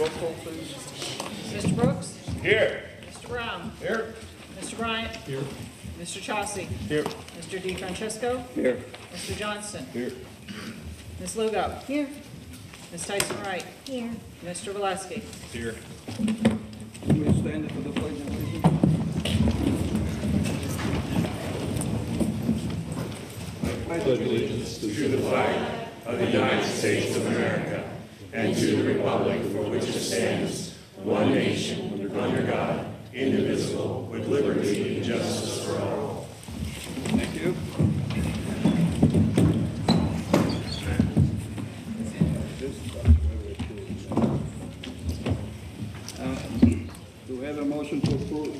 Roll call, please. Mr. Brooks? Here. Mr. Brown? Here. Mr. Bryant? Here. Mr. Chauncey? Here. Mr. DeFrancesco? Here. Mr. Johnston? Here. Ms. Lugo? Here. Ms. Tyson Wright? Here. Mr. Valesky? Here. Please stand for the pledge of allegiance. I pledge allegiance to the flag of the United States of America and to the republic for which it stands, one nation, under God, indivisible, with liberty and justice for all. Thank you. Do we have a motion to approve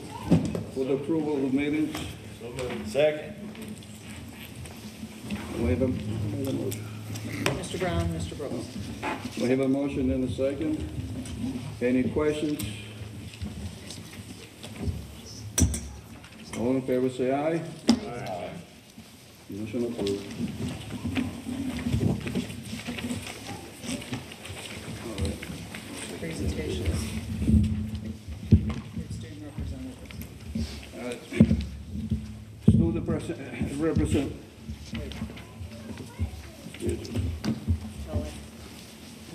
for the approval of the minutes? So moved. Second. We have a motion. Mr. Brown? Mr. Brooks? We have a motion and a second. Any questions? All in favor say aye. Aye. Motion approved. All right. Presentations. Student representatives. Student represent.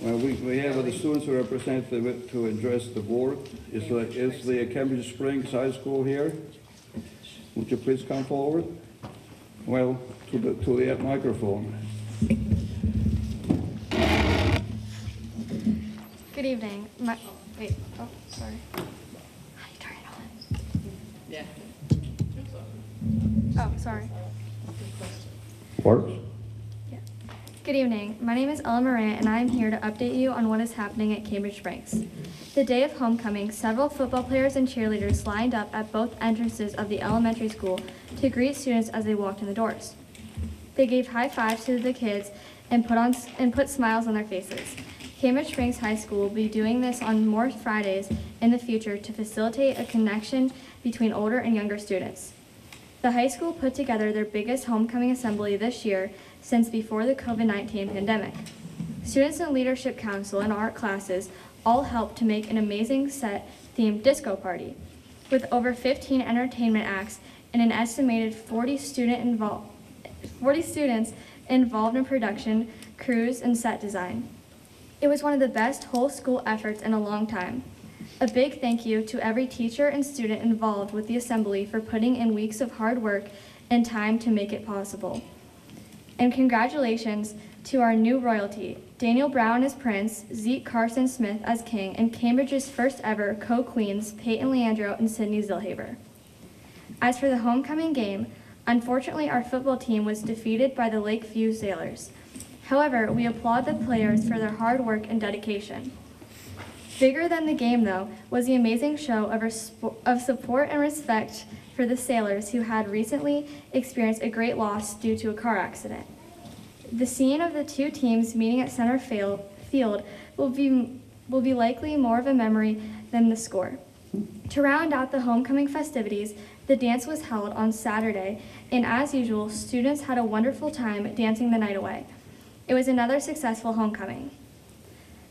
Well, we have the students representative to address the board. It's the Cambridge Springs High School here. Would you please come forward? Well, to the microphone. Good evening. Sorry. How do you turn it on? Yeah. Oh, sorry. Works? Yeah. Good evening. My name is Ella Moran, and I am here to update you on what is happening at Cambridge Springs. The day of homecoming, several football players and cheerleaders lined up at both entrances of the elementary school to greet students as they walked in the doors. They gave high fives to the kids and put smiles on their faces. Cambridge Springs High School will be doing this on more Fridays in the future to facilitate a connection between older and younger students. The high school put together their biggest homecoming assembly this year since before the COVID-19 pandemic. Students in Leadership Council and art classes all helped to make an amazing set-themed disco party, with over 15 entertainment acts and an estimated 40 students involved in production, crews, and set design. It was one of the best whole school efforts in a long time. A big thank you to every teacher and student involved with the assembly for putting in weeks of hard work and time to make it possible. And congratulations to our new royalty, Daniel Brown as Prince, Zeke Carson Smith as King, and Cambridge's first ever co-queens, Peyton Leandro and Sydney Zillhaber. As for the homecoming game, unfortunately our football team was defeated by the Lakeview Sailors. However, we applaud the players for their hard work and dedication. Bigger than the game, though, was the amazing show of support and respect for the Sailors who had recently experienced a great loss due to a car accident. The scene of the two teams meeting at center field will be likely more of a memory than the score. To round out the homecoming festivities, the dance was held on Saturday, and as usual, students had a wonderful time dancing the night away. It was another successful homecoming.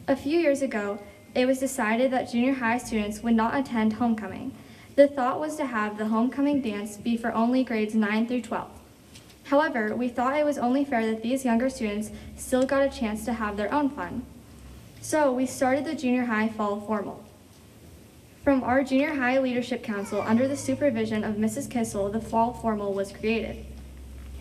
A few years ago, it was decided that junior high students would not attend homecoming. The thought was to have the homecoming dance be for only grades 9 through 12. However, we thought it was only fair that these younger students still got a chance to have their own fun. So we started the junior high fall formal. From our junior high leadership council, under the supervision of Mrs. Kissel, the fall formal was created.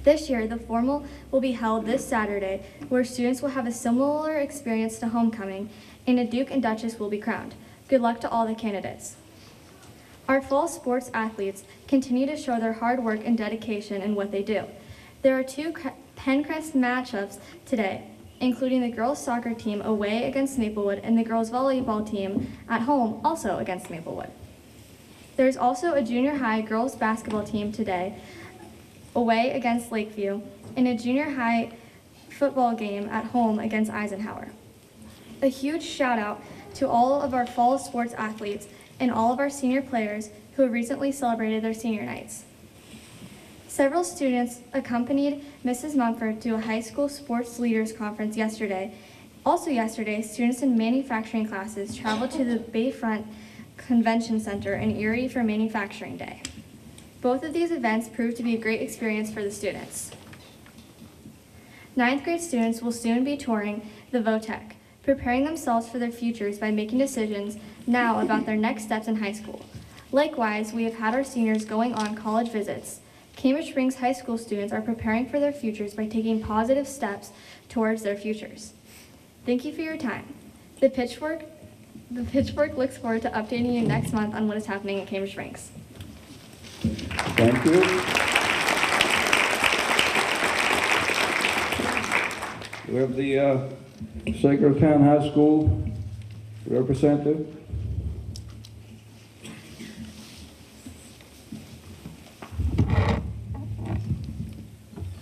This year, the formal will be held this Saturday, where students will have a similar experience to homecoming, and a Duke and Duchess will be crowned. Good luck to all the candidates. Our fall sports athletes continue to show their hard work and dedication in what they do. There are two PENNCREST matchups today, including the girls soccer team away against Maplewood and the girls volleyball team at home also against Maplewood. There's also a junior high girls basketball team today away against Lakeview and a junior high football game at home against Eisenhower. A huge shout out to all of our fall sports athletes and all of our senior players who have recently celebrated their senior nights. Several students accompanied Mrs. Mumford to a high school sports leaders conference yesterday Also yesterday, students in manufacturing classes traveled to the Bayfront Convention Center in Erie for Manufacturing Day. Both of these events proved to be a great experience for the students. 9th grade students will soon be touring the VOTEC, preparing themselves for their futures by making decisions now about their next steps in high school. Likewise, we have had our seniors going on college visits. Cambridge Springs High School students are preparing for their futures by taking positive steps towards their futures. Thank you for your time. The Pitchfork looks forward to updating you next month on what is happening at Cambridge Springs. Thank you. We have the Sacretown High School representative.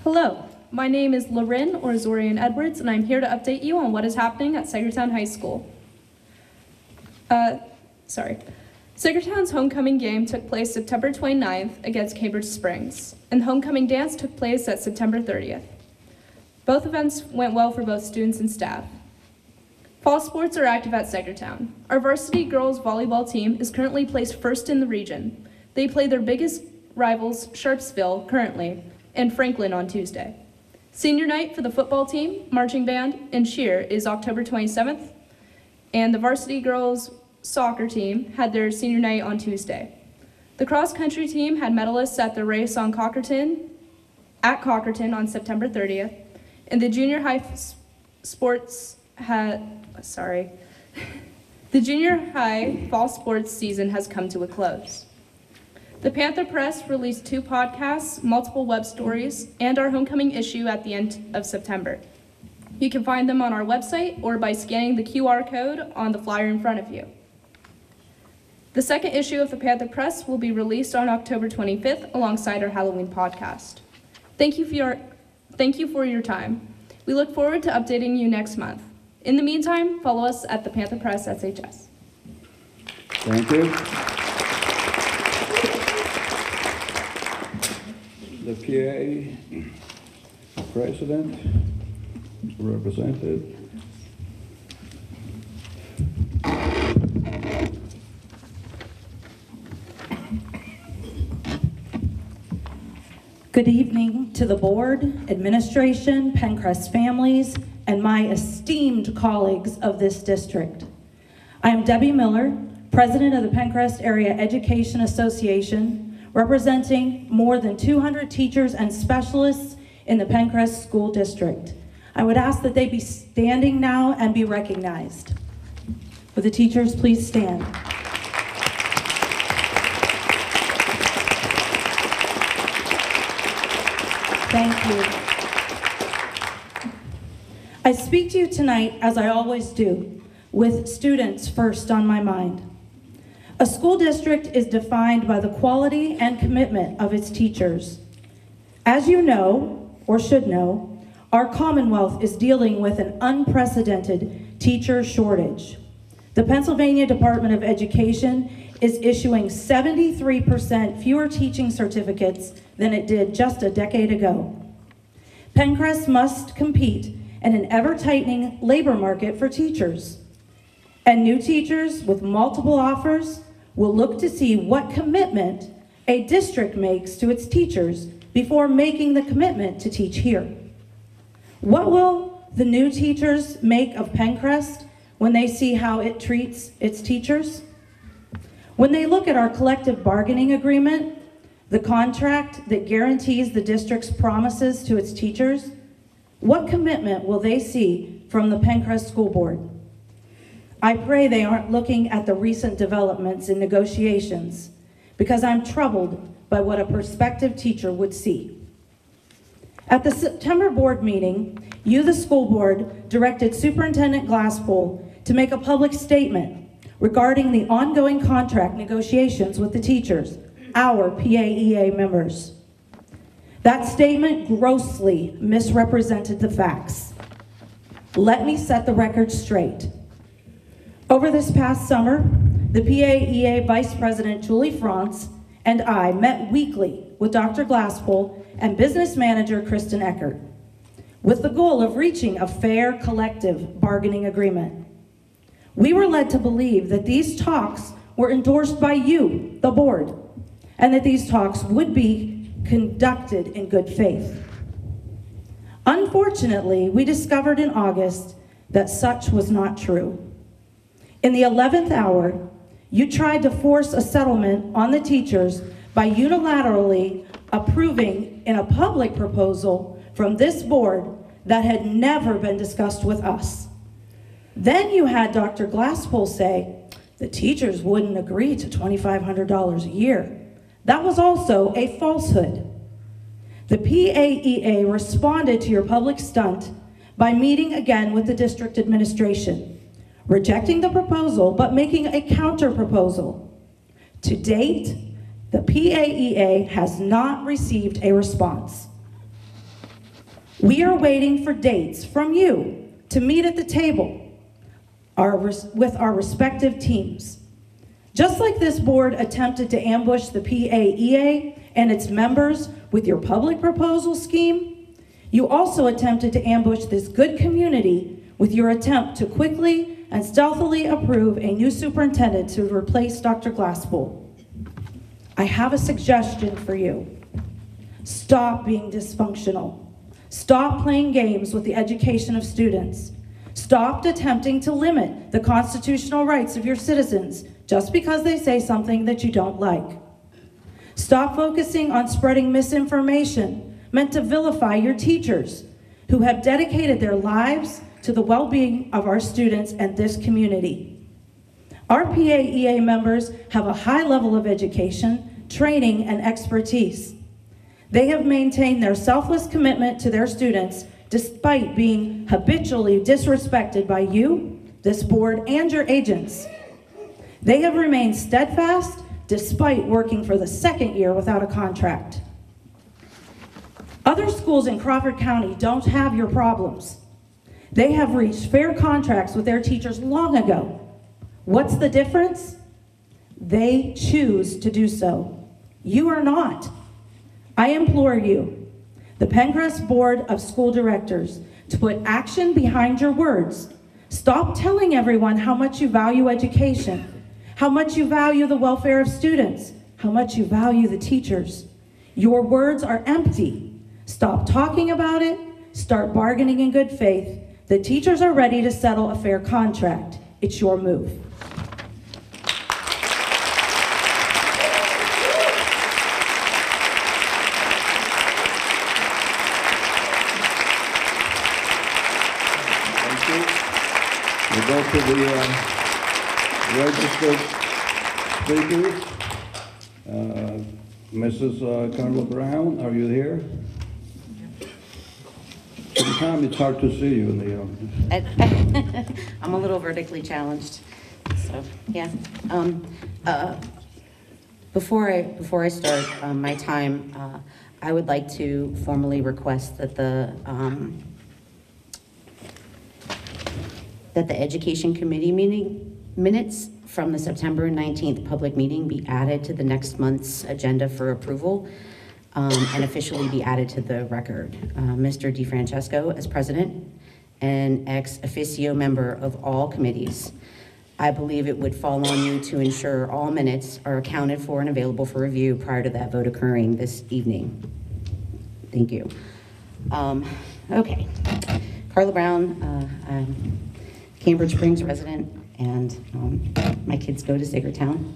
Hello, my name is Lorin or Zorian Edwards, and I'm here to update you on what is happening at Sacretown High School. Sacretown's homecoming game took place September 29th against Cambridge Springs, and the homecoming dance took place at September 30th. Both events went well for both students and staff. Fall sports are active at Sacretown. Our varsity girls volleyball team is currently placed first in the region. They play their biggest rivals, Sharpsville, currently, and Franklin on Tuesday. Senior night for the football team, marching band, and cheer is October 27th, and the varsity girls soccer team had their senior night on Tuesday. The cross-country team had medalists at the race on Cockerton on September 30th, and the junior high fall sports season has come to a close. The Panther Press released 2 podcasts, multiple web stories, and our homecoming issue at the end of September. You can find them on our website or by scanning the QR code on the flyer in front of you. The second issue of the Panther Press will be released on October 25th alongside our Halloween podcast. Thank you for your time. We look forward to updating you next month. In the meantime, follow us at the Panther Press SHS. Thank you. The PA president, represented. Good evening to the board, administration, PENNCREST families, and my esteemed colleagues of this district. I am Debbie Miller, president of the PENNCREST Area Education Association, representing more than 200 teachers and specialists in the PENNCREST School District. I would ask that they be standing now and be recognized. Would the teachers please stand? Thank you. I speak to you tonight, as I always do, with students first on my mind. A school district is defined by the quality and commitment of its teachers. As you know, or should know, our Commonwealth is dealing with an unprecedented teacher shortage. The Pennsylvania Department of Education is issuing 73% fewer teaching certificates than it did just a decade ago. PENNCREST must compete in an ever-tightening labor market for teachers. And new teachers with multiple offers will look to see what commitment a district makes to its teachers before making the commitment to teach here. What will the new teachers make of PENNCREST when they see how it treats its teachers? When they look at our collective bargaining agreement, the contract that guarantees the district's promises to its teachers, what commitment will they see from the PENNCREST School Board? I pray they aren't looking at the recent developments in negotiations, because I'm troubled by what a prospective teacher would see. At the September board meeting, you, the school board, directed Superintendent Glasspool to make a public statement regarding the ongoing contract negotiations with the teachers, our PAEA members. That statement grossly misrepresented the facts. Let me set the record straight. Over this past summer, the PAEA Vice President Julie Frantz and I met weekly with Dr. Glasspool and Business Manager Kristen Eckert. with the goal of reaching a fair collective bargaining agreement. We were led to believe that these talks were endorsed by you, the board, and that these talks would be conducted in good faith. Unfortunately, we discovered in August that such was not true. In the 11th hour, you tried to force a settlement on the teachers by unilaterally approving in a public proposal from this board that had never been discussed with us. Then you had Dr. Glasspool say the teachers wouldn't agree to $2,500 a year. That was also a falsehood. The PAEA responded to your public stunt by meeting again with the district administration, rejecting the proposal but making a counter proposal. To date, the PAEA has not received a response. We are waiting for dates from you to meet at the table with our respective teams. Just like this board attempted to ambush the PAEA and its members with your public proposal scheme, you also attempted to ambush this good community with your attempt to quickly and stealthily approve a new superintendent to replace Dr. Glasspool. I have a suggestion for you. Stop being dysfunctional. Stop playing games with the education of students. Stop attempting to limit the constitutional rights of your citizens just because they say something that you don't like. Stop focusing on spreading misinformation meant to vilify your teachers who have dedicated their lives to the well-being of our students and this community. Our PAEA members have a high level of education, training, and expertise. They have maintained their selfless commitment to their students despite being habitually disrespected by you, this board, and your agents. They have remained steadfast despite working for the second year without a contract. Other schools in Crawford County don't have your problems. They have reached fair contracts with their teachers long ago. What's the difference? They choose to do so. You are not. I implore you, the PENNCREST Board of School Directors, to put action behind your words. Stop telling everyone how much you value education, how much you value the welfare of students, how much you value the teachers. Your words are empty. Stop talking about it. Start bargaining in good faith. The teachers are ready to settle a fair contract. It's your move. We'll go to the registered speakers. Mrs. Carla Brown, are you here? Sometimes it's hard to see you in the audience. I'm a little vertically challenged, so yeah. Before I start my time, I would like to formally request that the Education Committee meeting minutes from the September 19th public meeting be added to the next month's agenda for approval and officially be added to the record. Mr. DeFrancesco as president and ex officio member of all committees. I believe it would fall on you to ensure all minutes are accounted for and available for review prior to that vote occurring this evening. Thank you. Okay, Carla Brown, I'm Cambridge Springs resident, and my kids go to Sagertown.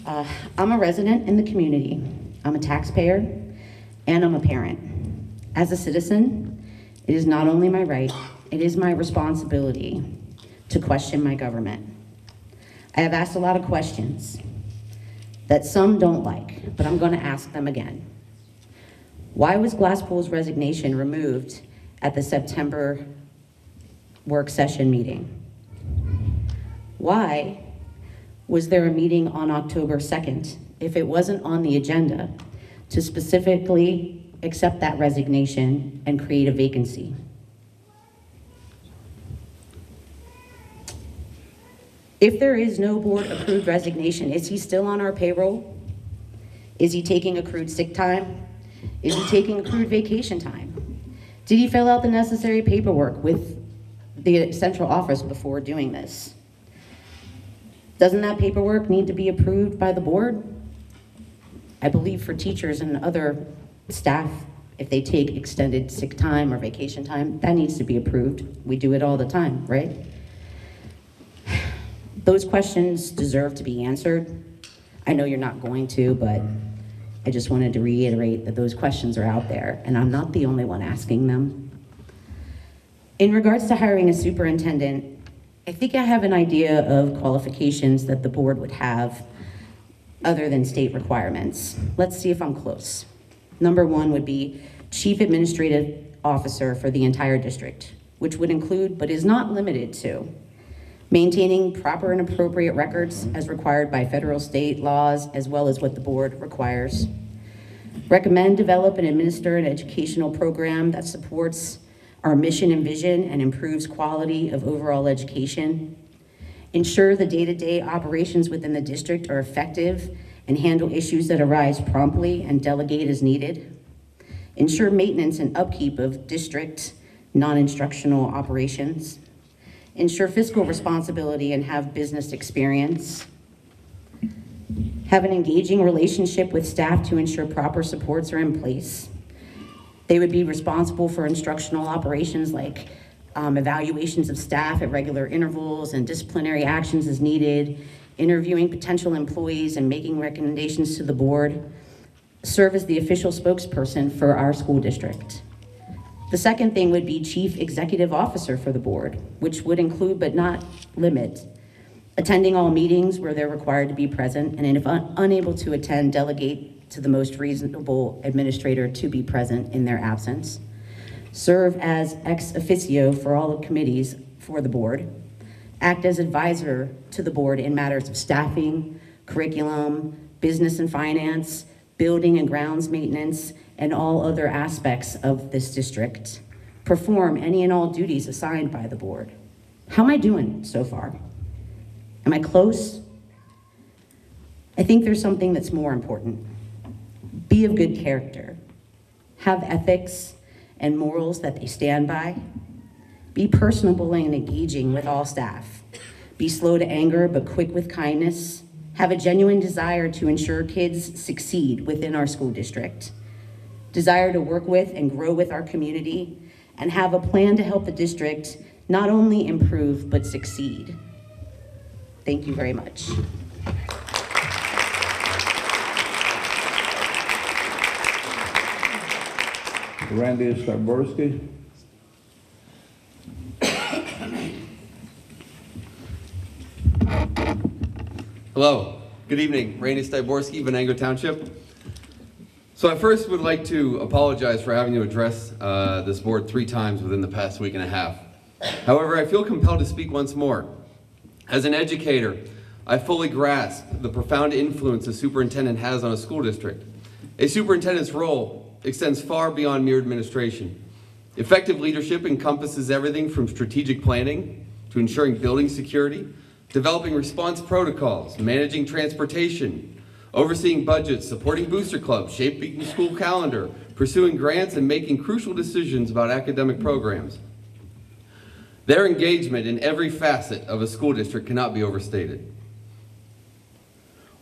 I'm a resident in the community. I'm a taxpayer, and I'm a parent. As a citizen, it is not only my right, it is my responsibility to question my government. I have asked a lot of questions that some don't like, but I'm going to ask them again. Why was Glasspool's resignation removed at the September work session meeting? Why was there a meeting on October 2nd if it wasn't on the agenda to specifically accept that resignation and create a vacancy? If there is no board-approved resignation, is he still on our payroll? Is he taking accrued sick time? Is he taking accrued vacation time? Did he fill out the necessary paperwork with the central office before doing this? Doesn't that paperwork need to be approved by the board? I believe for teachers and other staff, if they take extended sick time or vacation time, that needs to be approved. We do it all the time, right? Those questions deserve to be answered. I know you're not going to, but I just wanted to reiterate that those questions are out there, and I'm not the only one asking them. In regards to hiring a superintendent, I think I have an idea of qualifications that the board would have other than state requirements. Let's see if I'm close. Number one would be Chief Administrative Officer for the entire district, which would include, but is not limited to, maintaining proper and appropriate records as required by federal, state laws, as well as what the board requires. Recommend, develop, and administer an educational program that supports our mission and vision and improves quality of overall education. Ensure the day-to-day operations within the district are effective and handle issues that arise promptly and delegate as needed. Ensure maintenance and upkeep of district non-instructional operations. Ensure fiscal responsibility and have business experience. Have an engaging relationship with staff to ensure proper supports are in place. They would be responsible for instructional operations like evaluations of staff at regular intervals and disciplinary actions as needed, interviewing potential employees and making recommendations to the board. Serve as the official spokesperson for our school district. The second thing would be Chief Executive Officer for the board, which would include but not limit attending all meetings where they're required to be present, and if unable to attend, delegate to the most reasonable administrator to be present in their absence. Serve as ex officio for all the committees for the board. Act as advisor to the board in matters of staffing, curriculum, business and finance, building and grounds maintenance, and all other aspects of this district. Perform any and all duties assigned by the board. How am I doing so far? Am I close? I think there's something that's more important. Be of good character. Have ethics and morals that they stand by. Be personable and engaging with all staff. Be slow to anger, but quick with kindness. Have a genuine desire to ensure kids succeed within our school district. Desire to work with and grow with our community, and have a plan to help the district not only improve, but succeed. Thank you very much. Randy Starborski. Hello, good evening. Randy Styborski, Venango Township. So I first would like to apologize for having to address this board 3 times within the past week and a half. However, I feel compelled to speak once more. As an educator, I fully grasp the profound influence a superintendent has on a school district. A superintendent's role extends far beyond mere administration. Effective leadership encompasses everything from strategic planning to ensuring building security, developing response protocols, managing transportation, overseeing budgets, supporting booster clubs, shaping the school calendar, pursuing grants, and making crucial decisions about academic programs. Their engagement in every facet of a school district cannot be overstated.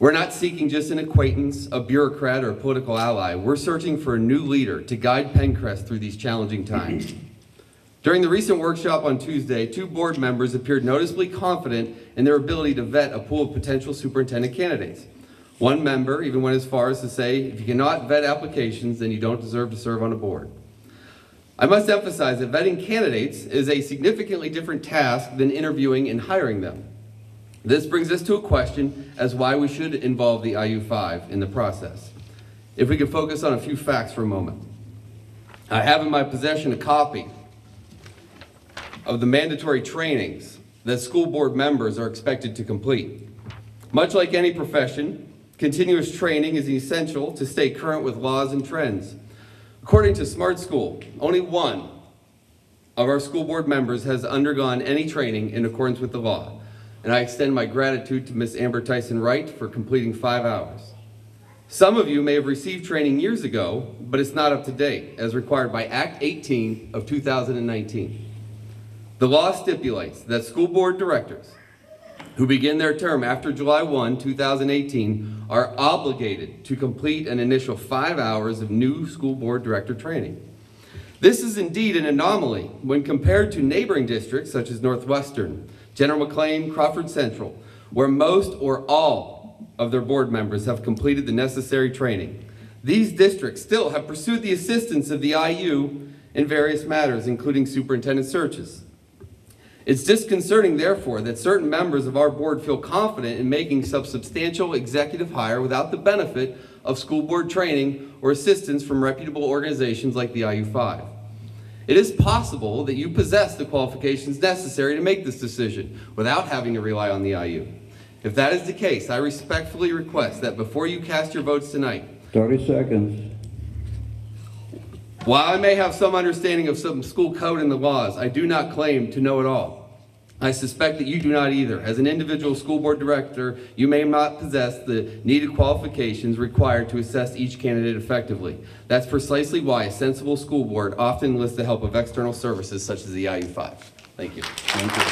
We're not seeking just an acquaintance, a bureaucrat, or a political ally. We're searching for a new leader to guide PENNCREST through these challenging times. During the recent workshop on Tuesday, 2 board members appeared noticeably confident in their ability to vet a pool of potential superintendent candidates. One member even went as far as to say, if you cannot vet applications, then you don't deserve to serve on a board. I must emphasize that vetting candidates is a significantly different task than interviewing and hiring them. This brings us to a question as why we should involve the IU5 in the process. If we could focus on a few facts for a moment. I have in my possession a copy of the mandatory trainings that school board members are expected to complete. Much like any profession, continuous training is essential to stay current with laws and trends. According to Smart School, only 1 of our school board members has undergone any training in accordance with the law, and I extend my gratitude to Ms. Amber Tyson Wright for completing 5 hours. Some of you may have received training years ago, but it's not up to date, as required by Act 18 of 2019. The law stipulates that school board directors who begin their term after July 1, 2018, are obligated to complete an initial 5 hours of new school board director training. This is indeed an anomaly when compared to neighboring districts such as Northwestern, General McLean, Crawford Central, where most or all of their board members have completed the necessary training. These districts still have pursued the assistance of the IU in various matters, including superintendent searches. It's disconcerting, therefore, that certain members of our board feel confident in making some substantial executive hire without the benefit of school board training or assistance from reputable organizations like the IU5. It is possible that you possess the qualifications necessary to make this decision without having to rely on the IU. If that is the case, I respectfully request that before you cast your votes tonight, 30 seconds. while I may have some understanding of some school code and the laws, I do not claim to know it all. I suspect that you do not either. As an individual school board director, you may not possess the needed qualifications required to assess each candidate effectively. That's precisely why a sensible school board often enlists the help of external services such as the IU5. Thank you. Thank you.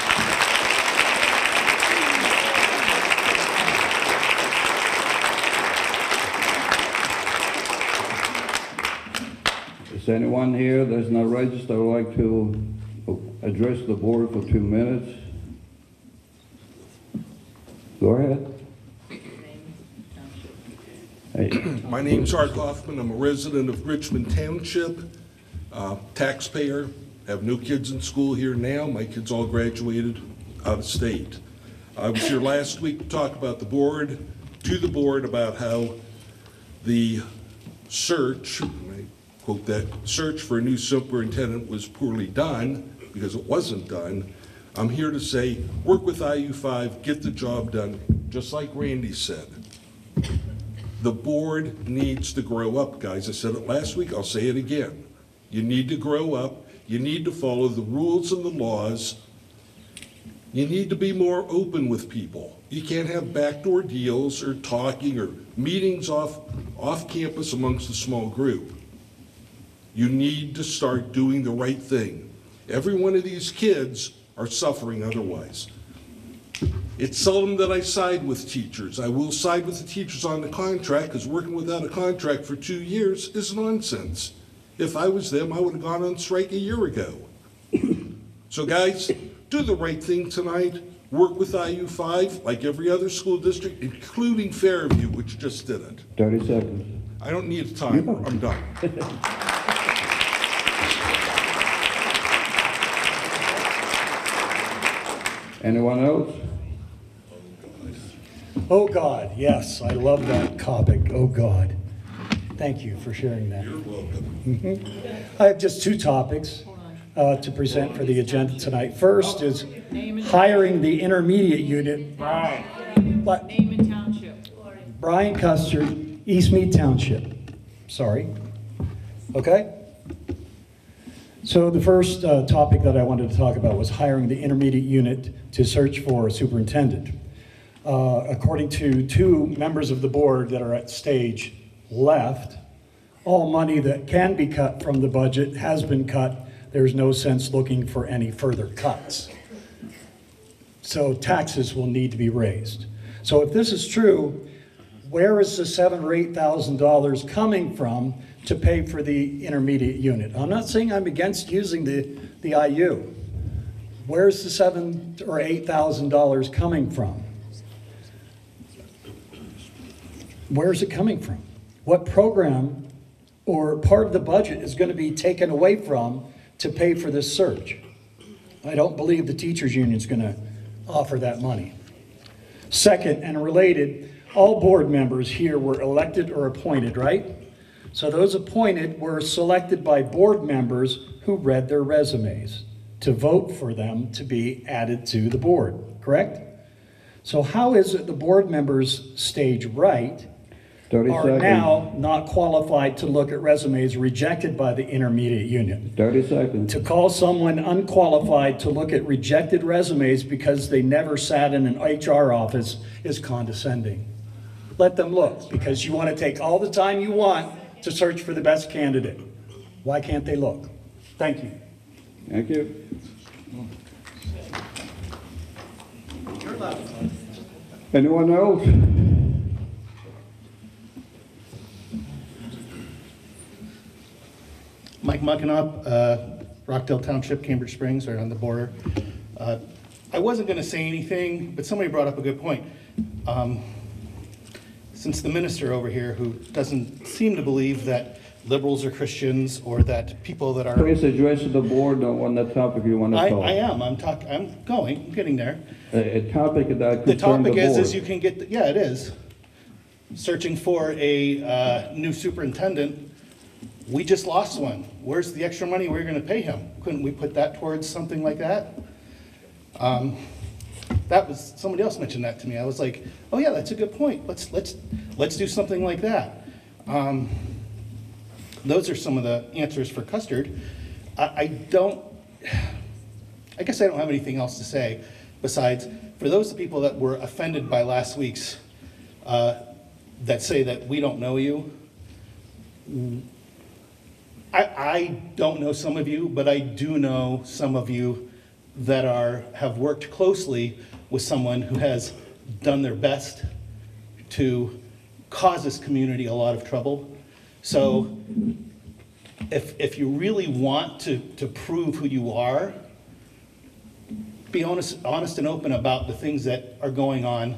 Is anyone here that's not registered would like to address the board for 2 minutes? Go ahead. Hey. My name's Art Hoffman. I'm a resident of Richmond Township, taxpayer. Have no kids in school here now. My kids all graduated out of state. I was here last week to talk about the board about how the search, and I quote that, search for a new superintendent was poorly done because it wasn't done. I'm here to say, work with IU5, get the job done, just like Randy said. The board needs to grow up, guys. I said it last week, I'll say it again. You need to grow up. You need to follow the rules and the laws. You need to be more open with people. You can't have backdoor deals or talking or meetings off campus amongst a small group. You need to start doing the right thing. Every one of these kids are suffering otherwise. It's seldom that I side with teachers. I will side with the teachers on the contract because working without a contract for 2 years is nonsense. If I was them, I would have gone on strike a year ago. So guys, do the right thing tonight. Work with IU5 like every other school district, including Fairview, which just did it. 30 seconds. I don't need a timer. I'm done. Anyone else? Oh God, yes, I love that topic. Oh God. Thank you for sharing that. You're welcome. I have just 2 topics to present for the agenda tonight. First is hiring the intermediate unit. Name and township. Brian Custer, Eastmead Township. Sorry. Okay? So the first topic that I wanted to talk about was hiring the intermediate unit to search for a superintendent. According to 2 members of the board that are at stage left, all money that can be cut from the budget has been cut. There's no sense looking for any further cuts. So taxes will need to be raised. So if this is true, where is the $7,000 or $8,000 coming from to pay for the intermediate unit? I'm not saying I'm against using the IU. Where's the $7,000 or $8,000 coming from? Where's it coming from? What program or part of the budget is going to be taken away from to pay for this search? I don't believe the teachers union is going to offer that money. Second, and related, all board members here were elected or appointed, right? So those appointed were selected by board members who read their resumes to vote for them to be added to the board, correct? So how is it the board members stage right 30 are seconds. now not qualified to look at resumes rejected by the intermediate unit? 30 seconds. To call someone unqualified to look at rejected resumes because they never sat in an HR office is condescending. let them look, because you want to take all the time you want to search for the best candidate. Why can't they look? Thank you. Thank you. Anyone else? Mike Muckenop, Rockdale Township, Cambridge Springs, right on the border. I wasn't going to say anything, but somebody brought up a good point. Since the minister over here, who doesn't seem to believe that liberals are Christians or that people that are... Please address the board on the topic you want to talk. I am. I'm getting there. A topic that The concerns topic the board. is you can get, yeah, it is. Searching for a new superintendent. We just lost one. Where's the extra money we're going to pay him? Couldn't we put that towards something like that? That was, somebody else mentioned that to me. I was like, oh yeah, that's a good point. Let's do something like that. Those are some of the answers for Custard. I guess I don't have anything else to say besides, for those people that were offended by last week's, that say that we don't know you, I don't know some of you, but I do know some of you that have worked closely with someone who has done their best to cause this community a lot of trouble. So if you really want to prove who you are, be honest and open about the things that are going on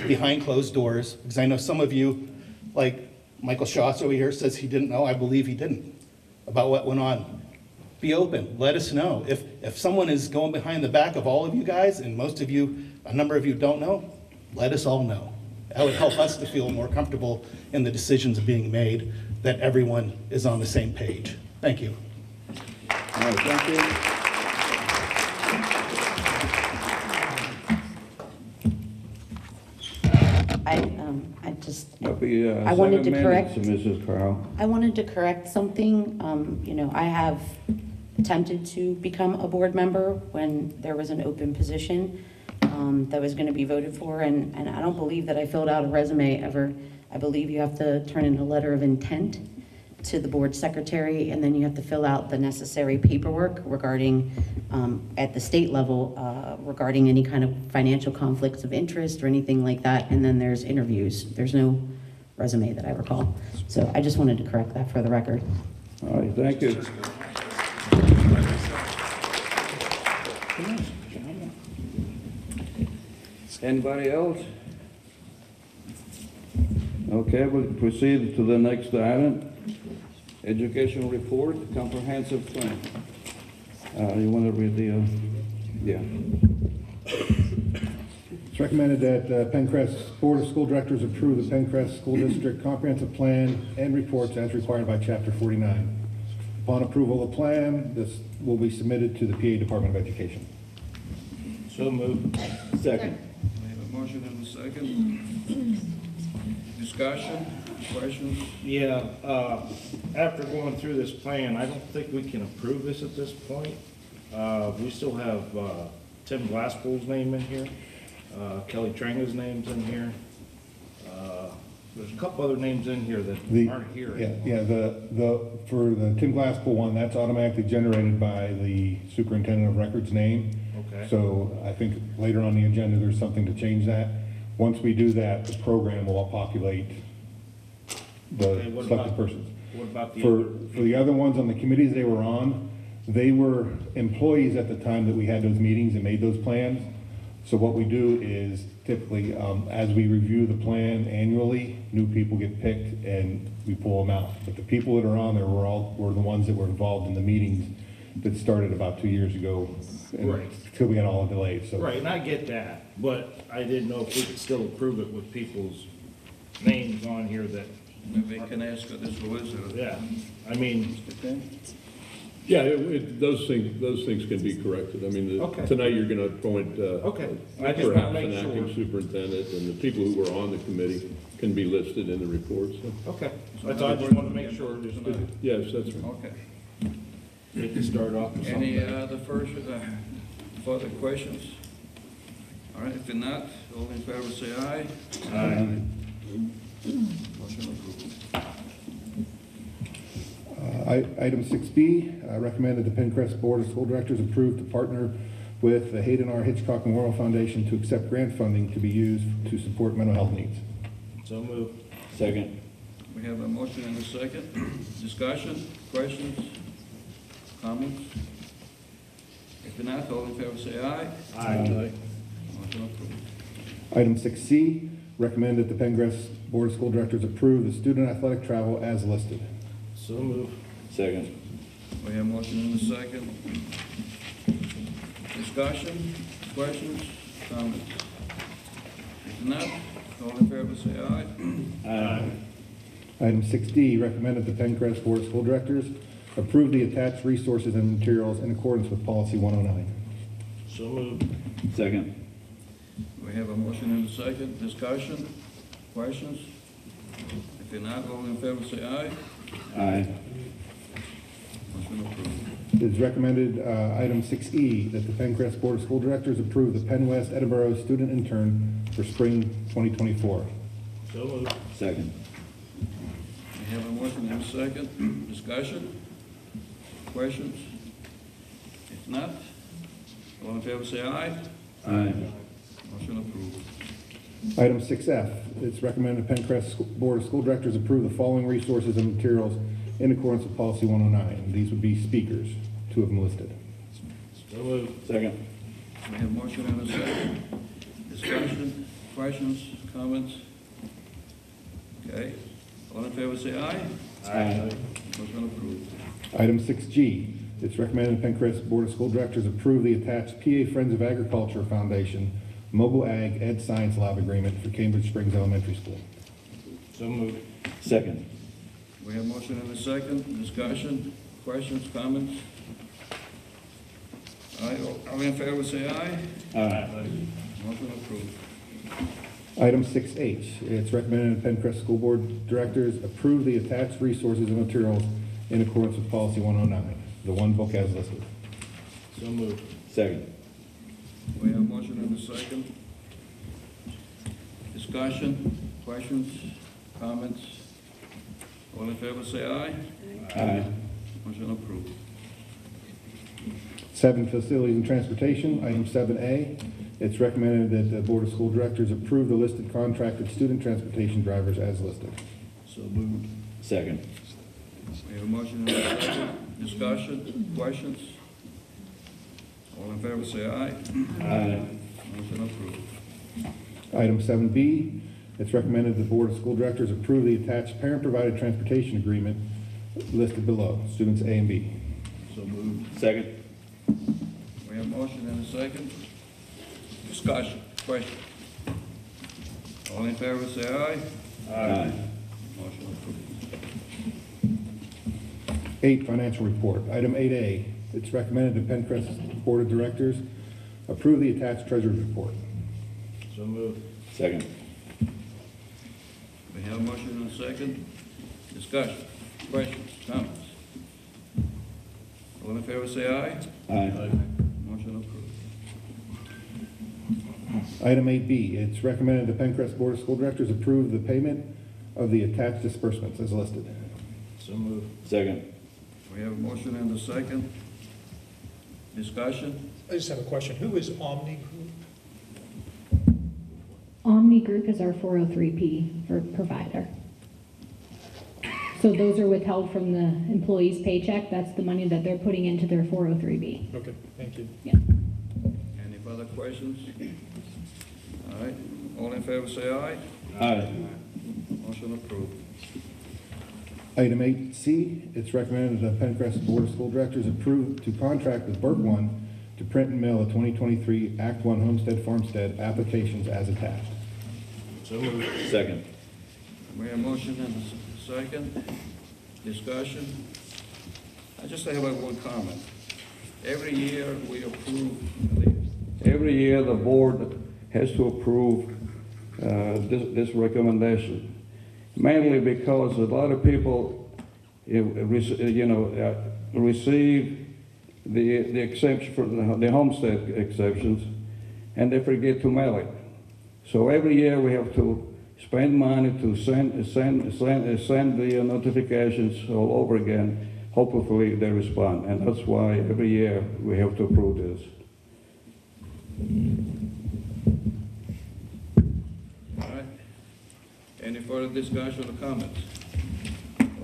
behind closed doors. Because I know some of you, like Michael Schatz over here, says he didn't know. I believe he didn't, about what went on. Be open, let us know. If someone is going behind the back of all of you guys, and most of you, a number of you don't know, let us all know. That would help us to feel more comfortable in the decisions being made, that everyone is on the same page. Thank you. All right, thank you. I wanted to 7 correct. minutes, Mrs. Carl. I wanted to correct something. I have attempted to become a board member when there was an open position that was going to be voted for, and I don't believe that I filled out a resume ever. I believe you have to turn in a letter of intent to the board secretary, and then you have to fill out the necessary paperwork regarding, at the state level, regarding any kind of financial conflicts of interest or anything like that, and then there's interviews. There's no resume that I recall. So I just wanted to correct that for the record. All right, thank you. Anybody else? Okay, we'll proceed to the next item. Education report, comprehensive plan. You want to read the, yeah. It's recommended that PENNCREST Board of School Directors approve the PENNCREST School District Comprehensive Plan and reports as required by Chapter 49. Upon approval of the plan, this will be submitted to the PA Department of Education. So moved. Second. We have a motion and a second. Discussion, questions? Yeah, after going through this plan, I don't think we can approve this at this point. We still have Tim Glasspool's name in here. Kelly Tranga's name's in here. There's a couple other names in here that aren't here anymore. For the Tim Glasspool one, that's automatically generated by the superintendent of records name. Okay. So I think later on the agenda, there's something to change that. Once we do that, the program will populate the selected persons. What about the For the other ones on the committees they were on, they were employees at the time that we had those meetings and made those plans. So what we do is typically, as we review the plan annually, new people get picked and we pull them out. But the people that are on there were the ones that were involved in the meetings that started about 2 years ago. Right. Until we got all the delays. So. Right, and I get that, but I didn't know if we could still approve it with people's names on here that. Maybe I can ask this solicitor. Yeah, I mean. Yeah, those things can be corrected. I mean, tonight you're going to appoint perhaps an acting superintendent, and the people who were on the committee can be listed in the report. So. Okay, so I thought I just wanted to make sure there's no. Yes, that's right. Okay. We can start off with Any something. further questions? All right, if not, all in favor say aye. Aye. Motion approved. Item 6B, I recommend that the PENNCREST Board of School Directors approve to partner with the Hayden R. Hitchcock Memorial Foundation to accept grant funding to be used to support mental health needs. So moved. Second. We have a motion and a second. Discussion, questions, comments? If not, all in favor say aye. Aye. Motion approved. Item 6C, recommend that the PENNCREST Board of School Directors approve the student athletic travel as listed. So moved. Second. We have a motion and a second. Discussion, questions, comments? If not, all in favor say aye. Aye. Item 6D, recommend that the PENNCREST Board of School Directors approve the attached resources and materials in accordance with Policy 109. So moved. Second. We have a motion and a second. Discussion, questions? If not, all in favor say aye. Aye. Motion approved. It is recommended, item 6E, that the PENNCREST Board of School Directors approve the Penn West Edinburgh student intern for spring 2024. So moved. Second. We have a motion and a second. Discussion, questions? If not, all in favor say aye. Aye. Motion approved. Item 6F, it's recommended the PENNCREST Board of School Directors approve the following resources and materials in accordance with Policy 109. These would be speakers, 2 of them listed. So moved. Second. We have a motion and a second. Discussion, questions, comments? Okay. All in favor say aye. Aye. Motion approved. Item 6G, it's recommended the PENNCREST Board of School Directors approve the attached PA Friends of Agriculture Foundation Mobile Ag Ed Science Lab Agreement for Cambridge Springs Elementary School. So moved. Second. We have a motion and a second. Discussion, questions, comments? Aye. All in favor say aye. Aye. Motion approved. Item 6H, it's recommended the PENNCREST School Board Directors approve the attached resources and materials in accordance with Policy 109, the one book as listed. So moved. Second. We have a motion and a second. Discussion, questions, comments? All in favor say aye. Aye. Motion approved. 7, Facilities and Transportation, item 7A, it's recommended that the Board of School Directors approve the listed contracted student transportation drivers as listed. So moved. Second. We have a motion and a second. Discussion, questions? All in favor say aye. Aye. Motion approved. Item 7B, it's recommended the Board of School Directors approve the attached parent-provided transportation agreement listed below, students A and B. So moved. Second. We have a motion and a second. Discussion, question. All in favor say aye. Aye. Motion approved. 8, Financial Report. Item 8A, it's recommended the PENNCREST Board of Directors approve the attached Treasurer's Report. So moved. Second. We have a motion and a second. Discussion, questions, comments? All in favor say aye. Aye. Motion approved. Item 8B, it's recommended the PENNCREST Board of School Directors approve the payment of the attached disbursements as listed. So moved. Second. We have a motion and a second. Discussion? I just have a question. Who is Omni Group? Omni Group is our 403P for provider. So those are withheld from the employee's paycheck. That's the money that they're putting into their 403B. Okay, thank you. Yeah. Any further questions? All right. All in favor say aye. Aye. Motion approved. Item 8C, it's recommended the PENNCREST Board of School Directors approve to contract with Burke One to print and mail the 2023 Act 1 Homestead Farmstead applications as attached. So moved. Second. We have a motion and a second. Discussion? I just have one comment. Every year we approve Every year, the board has to approve this recommendation, mainly because a lot of people, receive the exemption for the homestead exceptions, and they forget to mail it. So every year we have to spend money to send the notifications all over again. Hopefully they respond, and that's why every year we have to approve this. All right. Any further discussion or comments?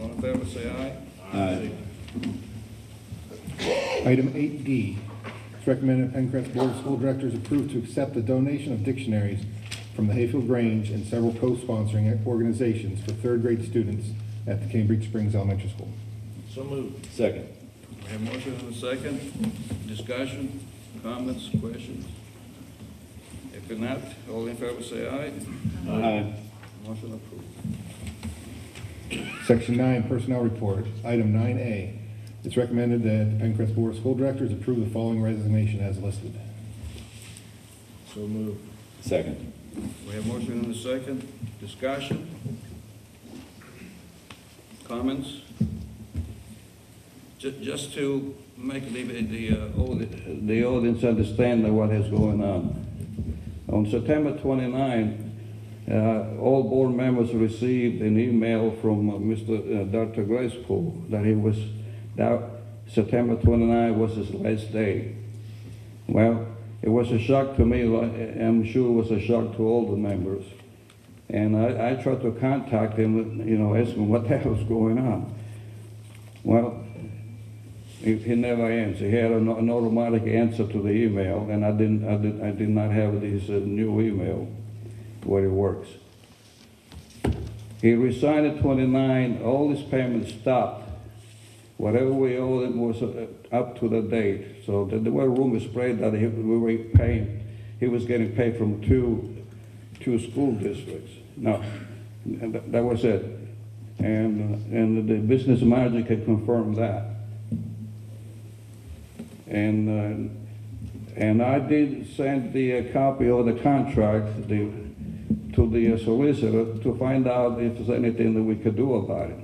All in favor, say aye. Aye. Item 8D, it's recommended PENNCREST Board of School Directors approve to accept a donation of dictionaries from the Hayfield Grange and several co-sponsoring organizations for third grade students at the Cambridge Springs Elementary School. So moved. Second. We have motion and a second. Discussion, comments, questions? If not, all in favor say aye. Aye. Motion approved. Section 9, Personnel Report, item 9A. It's recommended that the PENNCREST Board of School Directors approve the following resignation as listed. So moved. Second. We have motion and a second. Discussion? Comments? Just to make the audience understand what is going on. On September 29, all board members received an email from Dr. Glasspool that September 29 was his last day. Well, it was a shock to me. I'm sure it was a shock to all the members. And I tried to contact him, ask him what the hell was going on. Well, he never answered. He had an automatic answer to the email, and I did not have this new email where it works. He resigned at 29. All his payments stopped. Whatever we owed him was up to the date. So there were rumors spread that he was getting paid from two school districts. No, that was it. And the business manager could confirm that. And I did send the copy of the contract to the solicitor to find out if there's anything that we could do about it.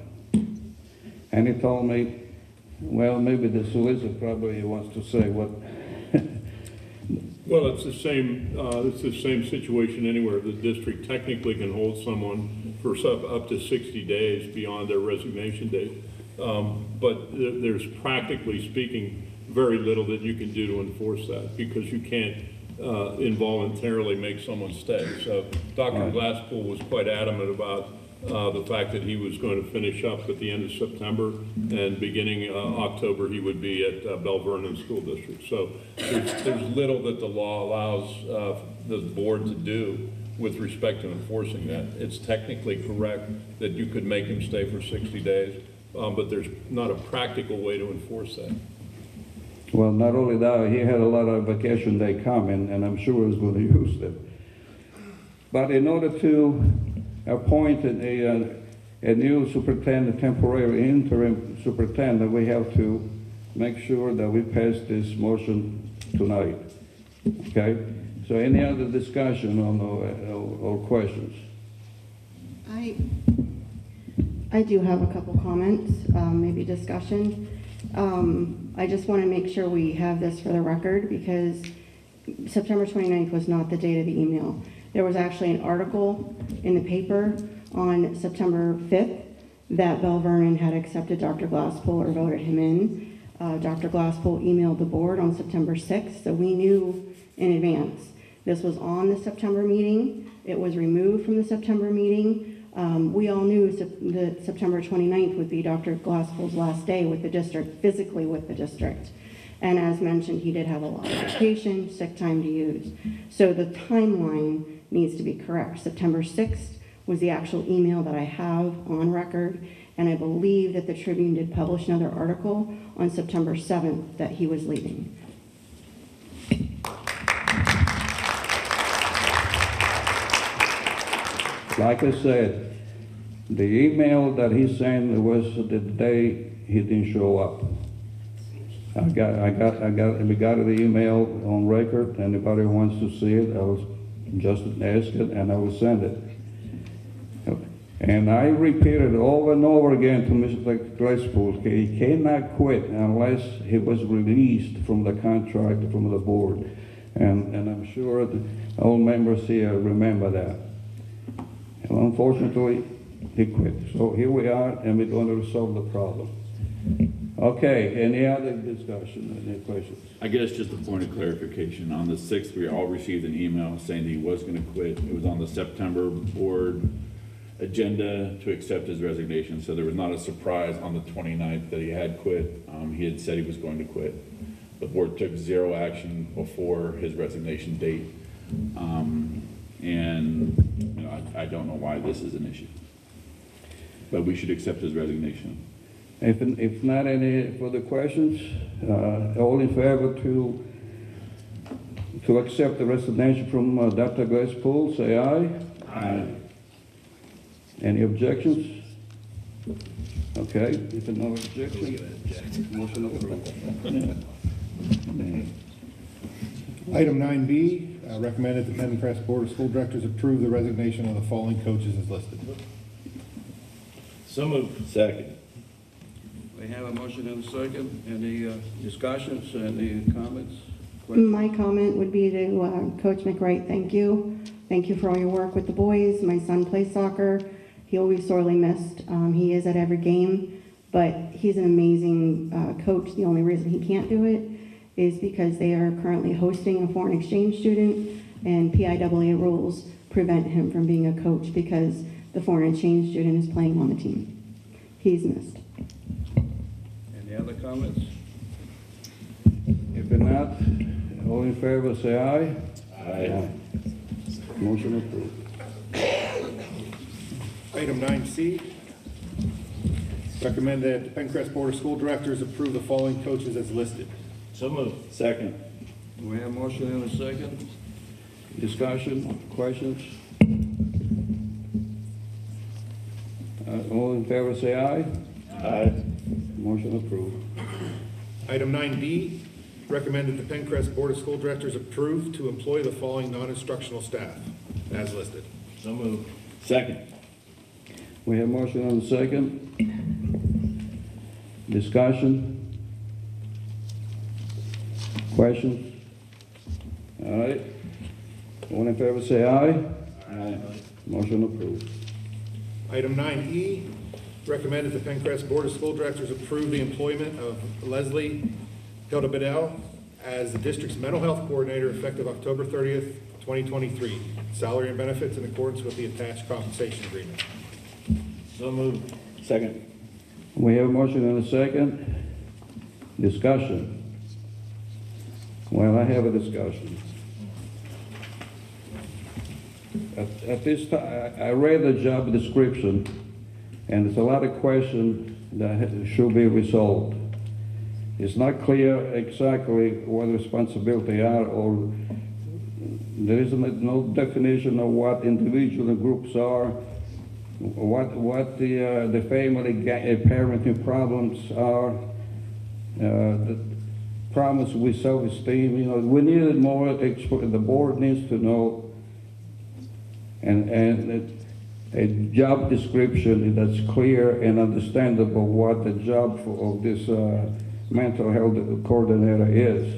And he told me, well, maybe the solicitor probably wants to say what. Well, it's the same situation anywhere. The district technically can hold someone for up to 60 days beyond their resignation date. But there's, practically speaking, very little that you can do to enforce that, because you can't involuntarily make someone stay. So Dr. Glasspool was quite adamant about the fact that he was going to finish up at the end of September, and beginning October he would be at Bell Vernon School District. So there's little that the law allows the board to do with respect to enforcing that. It's technically correct that you could make him stay for 60 days, but there's not a practical way to enforce that. Well, not only that, he had a lot of vacation day coming, and I'm sure he was going to use them. But in order to appoint a new superintendent, temporary interim superintendent, we have to make sure that we pass this motion tonight. Okay? So any other discussion on or questions? I do have a couple comments, maybe discussion. I just want to make sure we have this for the record, because September 29th was not the date of the email. There was actually an article in the paper on September 5th that Bell Vernon had accepted Dr. Glasspool or voted him in. Dr. Glasspool emailed the board on September 6th, so we knew in advance. This was on the September meeting. It was removed from the September meeting. We all knew that September 29th would be Dr. Glasspool's last day with the district, physically with the district. And as mentioned, he did have a lot of vacation, sick time to use. So the timeline needs to be correct. September 6th was the actual email that I have on record, and I believe that the Tribune did publish another article on September 7th that he was leaving. Like I said, the email that he sent was the day he didn't show up. We got the email on record. Anybody who wants to see it, I was just ask it, and I will send it. And I repeated over and over again to Mr. Glasspool, he cannot quit unless he was released from the contract from the board. And I'm sure that all members here remember that. And unfortunately, he quit. So here we are, and we're going to resolve the problem. Okay, any other discussion, any questions? I guess just a point of clarification. On the 6th, we all received an email saying that he was going to quit. It was on the September board agenda to accept his resignation, so there was not a surprise on the 29th that he had quit. He had said he was going to quit. The board took zero action before his resignation date, and you know, I don't know why this is an issue, but we should accept his resignation. If not any further questions, all in favor to accept the resignation from Dr. Glasspool, say aye. Aye. Any objections? Okay, if no objections, motion approved. Item 9B, recommended the PENNCREST Board of School Directors approve the resignation of the following coaches as listed. So moved. Second. We have a motion and a second. Any discussions, any comments? My comment would be to Coach McWright, thank you. Thank you for all your work with the boys. My son plays soccer. He will be sorely missed. He is at every game, but he's an amazing coach. The only reason he can't do it is because they are currently hosting a foreign exchange student, and PIAA rules prevent him from being a coach because the foreign exchange student is playing on the team. He's missed. Any other comments? If not, all in favor say aye. Aye. Motion approved. Item 9C, recommend that the PENNCREST Board of School Directors approve the following coaches as listed. So moved. Second. We have a motion and a second. Discussion, questions? All in favor say aye. Aye. Motion approved. Item 9D, recommend that the PENNCREST Board of School Directors approve to employ the following non-instructional staff as listed. So moved. Second. We have motion and a second. Discussion? Questions? All right. All in favor say aye. Aye. Motion approved. Item 9E, recommend that the PENNCREST Board of School Directors approve the employment of Leslie Hildebedell as the district's mental health coordinator effective October 30th, 2023. Salary and benefits in accordance with the attached compensation agreement. So moved. Second. We have a motion and a second. Discussion? Well, I have a discussion. At this time, I read the job description, and there's a lot of questions that should be resolved. It's not clear exactly what responsibility are, or there is no definition of what individual groups are, what the family parenting problems are, the problems with self-esteem. You know, we needed more. The board needs to know, and a job description that's clear and understandable what the job of this mental health coordinator is.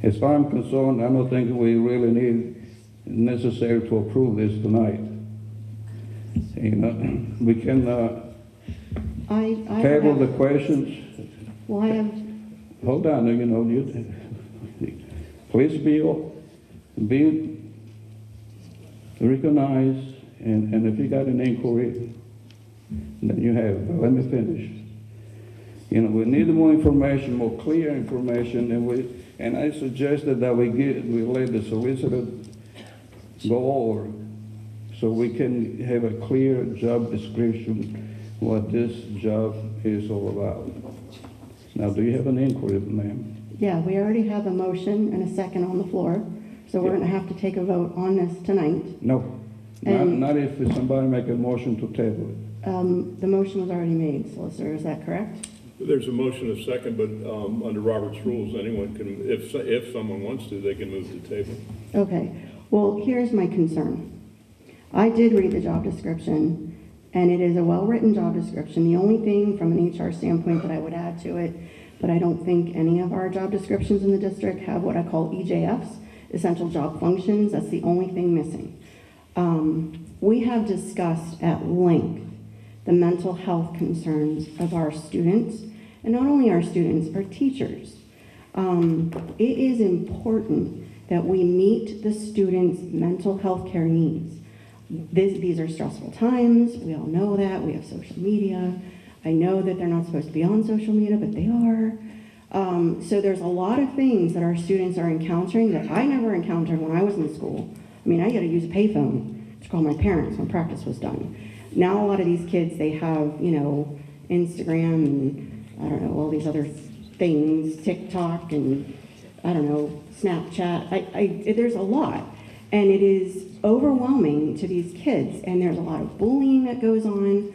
As far as I'm concerned, I don't think we really need necessary to approve this tonight. You know, we can table the questions. Well, I have. Hold on, you know, please be recognized, and if you got an inquiry, then you have. Let me finish. You know, we need more information, more clear information, and I suggested that we let the solicitor go over so we can have a clear job description what this job is all about. Now, do you have an inquiry, ma'am? Yeah, we already have a motion and a second on the floor, so we're going to have to take a vote on this tonight. No, not if somebody make a motion to table it. The motion was already made, solicitor, is that correct? There's a motion, a second, but under Robert's rules, anyone can, if someone wants to, they can move to the table. Okay, well, here's my concern. I did read the job description, and it is a well-written job description. The only thing from an HR standpoint that I would add to it, but I don't think any of our job descriptions in the district have what I call EJFs, essential job functions. That's the only thing missing. We have discussed at length the mental health concerns of our students, and not only our students, our teachers. It is important that we meet the students' mental health care needs. These are stressful times, we all know that, we have social media. I know that they're not supposed to be on social media, but they are. So there's a lot of things that our students are encountering that I never encountered when I was in school. I mean, I had to use a payphone to call my parents when practice was done. Now a lot of these kids, they have, you know, Instagram and I don't know, all these other things, TikTok and I don't know, Snapchat. There's a lot. And it is overwhelming to these kids. And there's a lot of bullying that goes on.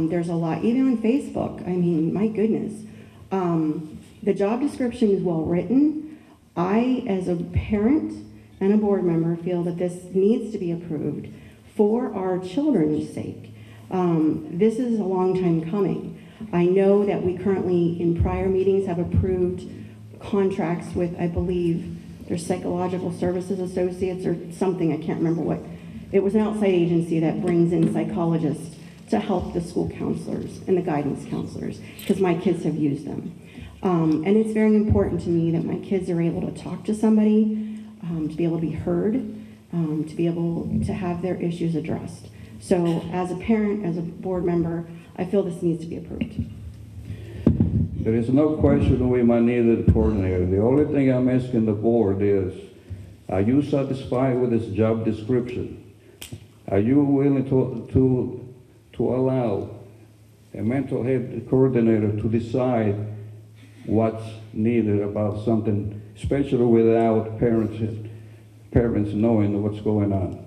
There's a lot, even on Facebook. I mean, my goodness. The job description is well written. I, as a parent and a board member, feel that this needs to be approved for our children's sake. This is a long time coming. I know that we currently, in prior meetings, have approved contracts with, I believe, their psychological services associates or something, I can't remember what. It was an outside agency that brings in psychologists to help the school counselors and the guidance counselors, because my kids have used them. And it's very important to me that my kids are able to talk to somebody, to be able to be heard, to be able to have their issues addressed. So as a parent, as a board member, I feel this needs to be approved. There is no question we might need a coordinator. The only thing I'm asking the board is, are you satisfied with this job description? Are you willing to allow a mental health coordinator to decide what's needed about something, especially without parents knowing what's going on?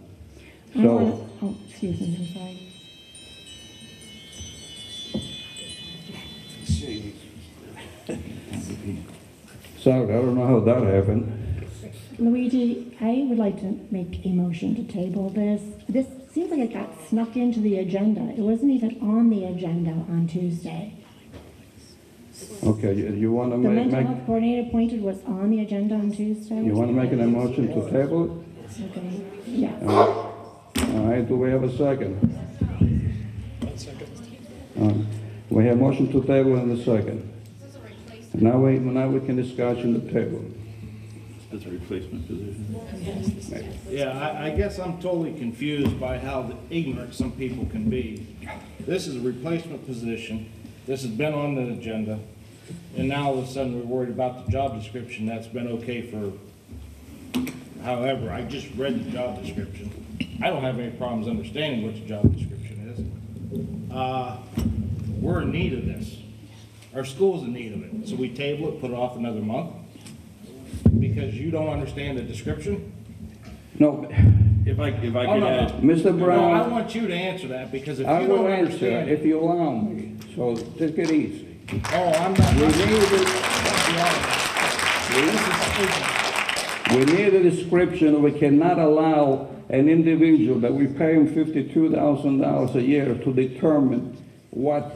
So, excuse me, I'm sorry. Sorry, I don't know how that happened. Luigi, I would like to make a motion to table this. This seems like it got snuck into the agenda. It wasn't even on the agenda on Tuesday. Okay, you want to The make... mental health coordinator appointed was on the agenda on Tuesday? You want to make an motion to table it? Okay, yes. All right, do we have a second? 1 second. We have motion to table in the second. Now we can discuss in the table. That's a replacement position. Yeah, I guess I'm totally confused by how ignorant some people can be. This is a replacement position. This has been on the agenda. And now all of a sudden we're worried about the job description. That's been okay for, however, I just read the job description. I don't have any problems understanding what the job description is. We're in need of this. Our school's in need of it. So we table it, put it off another month? Because you don't understand the description? No. If I could add. add. Mr. Brown. No, I want you to answer that, because if you I will don't answer understand if you allow me. So take it easy. Oh, I'm not. We need a description. We cannot allow an individual that we pay him $52,000 a year to determine what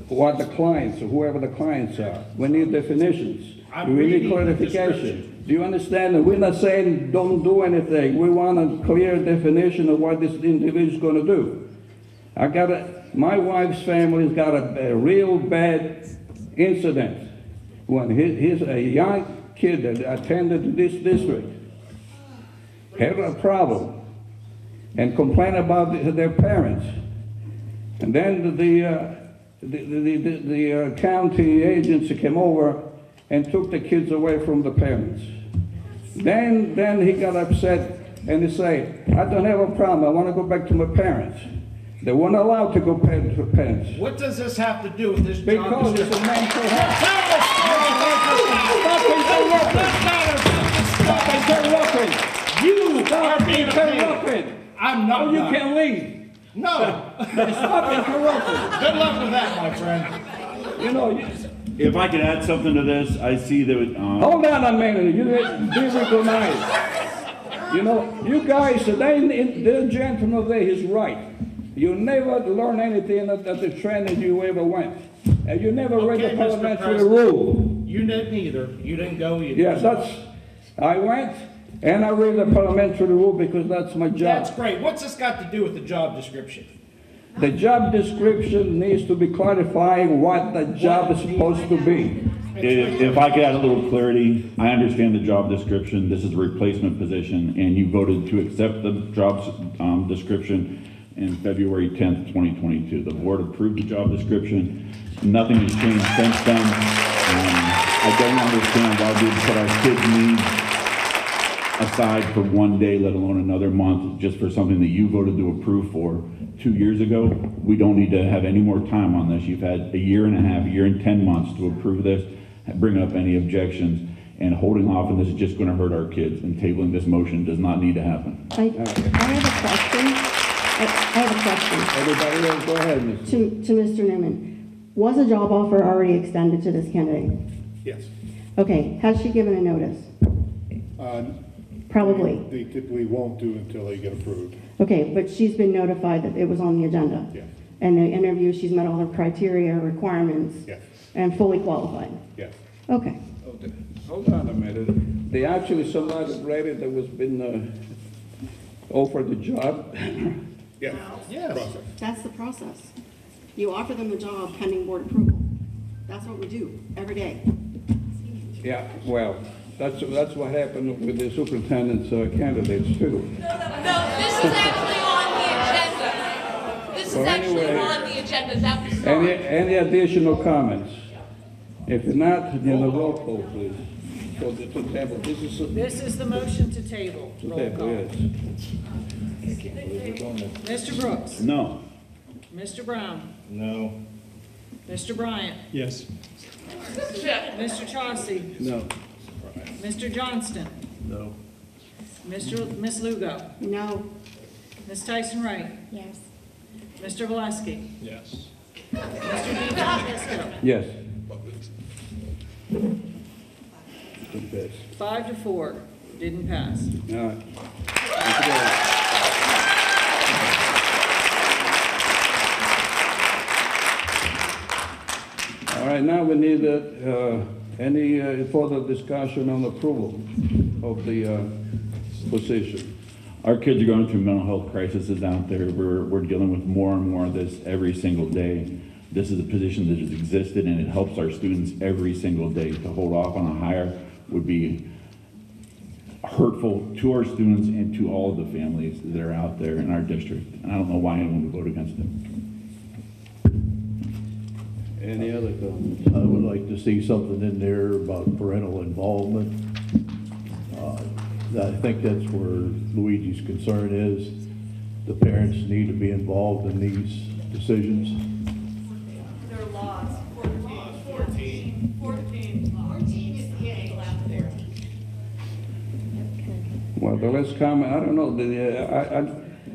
the clients, or whoever the clients are. We need definitions. We need clarification. Do you understand that we're not saying don't do anything? We want a clear definition of what this individual is going to do. My wife's family's got a real bad incident when he's a young kid that attended this district, had a problem, and complained about their parents. And then the county agency came over and took the kids away from the parents. Then he got upset and he said, I don't have a problem, I want to go back to my parents. They weren't allowed to go to parents. What does this have to do with this job Because it's a mental health. Stop interrupting. You Stop are being interrupting. I'm not. Oh, you can leave. No. Stop interrupting. Good luck with that, my friend. You know, If I could add something to this, I see that. hold on a minute. You didn't be recognized. You know, you guys, the gentleman over there is right. You never learn anything at the training you ever went. And you never read the parliamentary rule. You didn't either. You didn't go either. Yes, I went, And I read the parliamentary rule because that's my job. That's great. What's this got to do with the job description? The job description needs to be clarifying what the job is supposed to be. If I could add a little clarity, I understand the job description. This is a replacement position, and you voted to accept the job description in February 10th, 2022. The board approved the job description. Nothing has changed since then. I don't understand why we put our kids' needs aside for one day, let alone another month, just for something that you voted to approve for 2 years ago. We don't need to have any more time on this. You've had a year and a half, a year and 10 months to approve this, bring up any objections, and holding off on this is just going to hurt our kids, and tabling this motion does not need to happen. I have a question. I have a question. Everybody else, go ahead, Ms. To Mr. Newman. Was a job offer already extended to this candidate? Yes. Okay, has she given a notice? Probably. They typically won't do until they get approved. Okay, but she's been notified that it was on the agenda? Yes. And the interview, she's met all the criteria, requirements? Yes. And fully qualified? Yes. Okay. Hold on a minute. They actually somebody ready that was been offered the job? Yes. Yes. That's the process. You offer them the job pending board approval. That's what we do every day. Yeah, well, that's what happened with the superintendent's candidates too. No, this is actually on the agenda. This is Well, actually anyway, on the agenda. That was not. Any additional comments? If not, then the roll call, please. For the table, This is the motion to table. to Roll table, call. yes. Mr. Brooks. No. Mr. Brown. No. Mr. Bryant. Yes. Mr. Chauncey. No. Mr. Johnston. No. Miss Lugo. No. Miss Tyson Wright. Yes. Mr. Valesky. Yes. Mr. DeFrancisco. Yes. 5-4. Didn't pass. All right. Thank you guys. All right, now we need any further discussion on approval of the position. Our kids are going through mental health crises out there. We're dealing with more and more of this every single day. This is a position that has existed, and it helps our students every single day. To hold off on a hire would be hurtful to our students and to all of the families that are out there in our district. And I don't know why anyone would vote against it. Any other comments? I would like to see something in there about parental involvement. I think that's where Luigi's concern is. The parents need to be involved in these decisions. There are laws. 14 is the age. Well, the last comment, I don't know,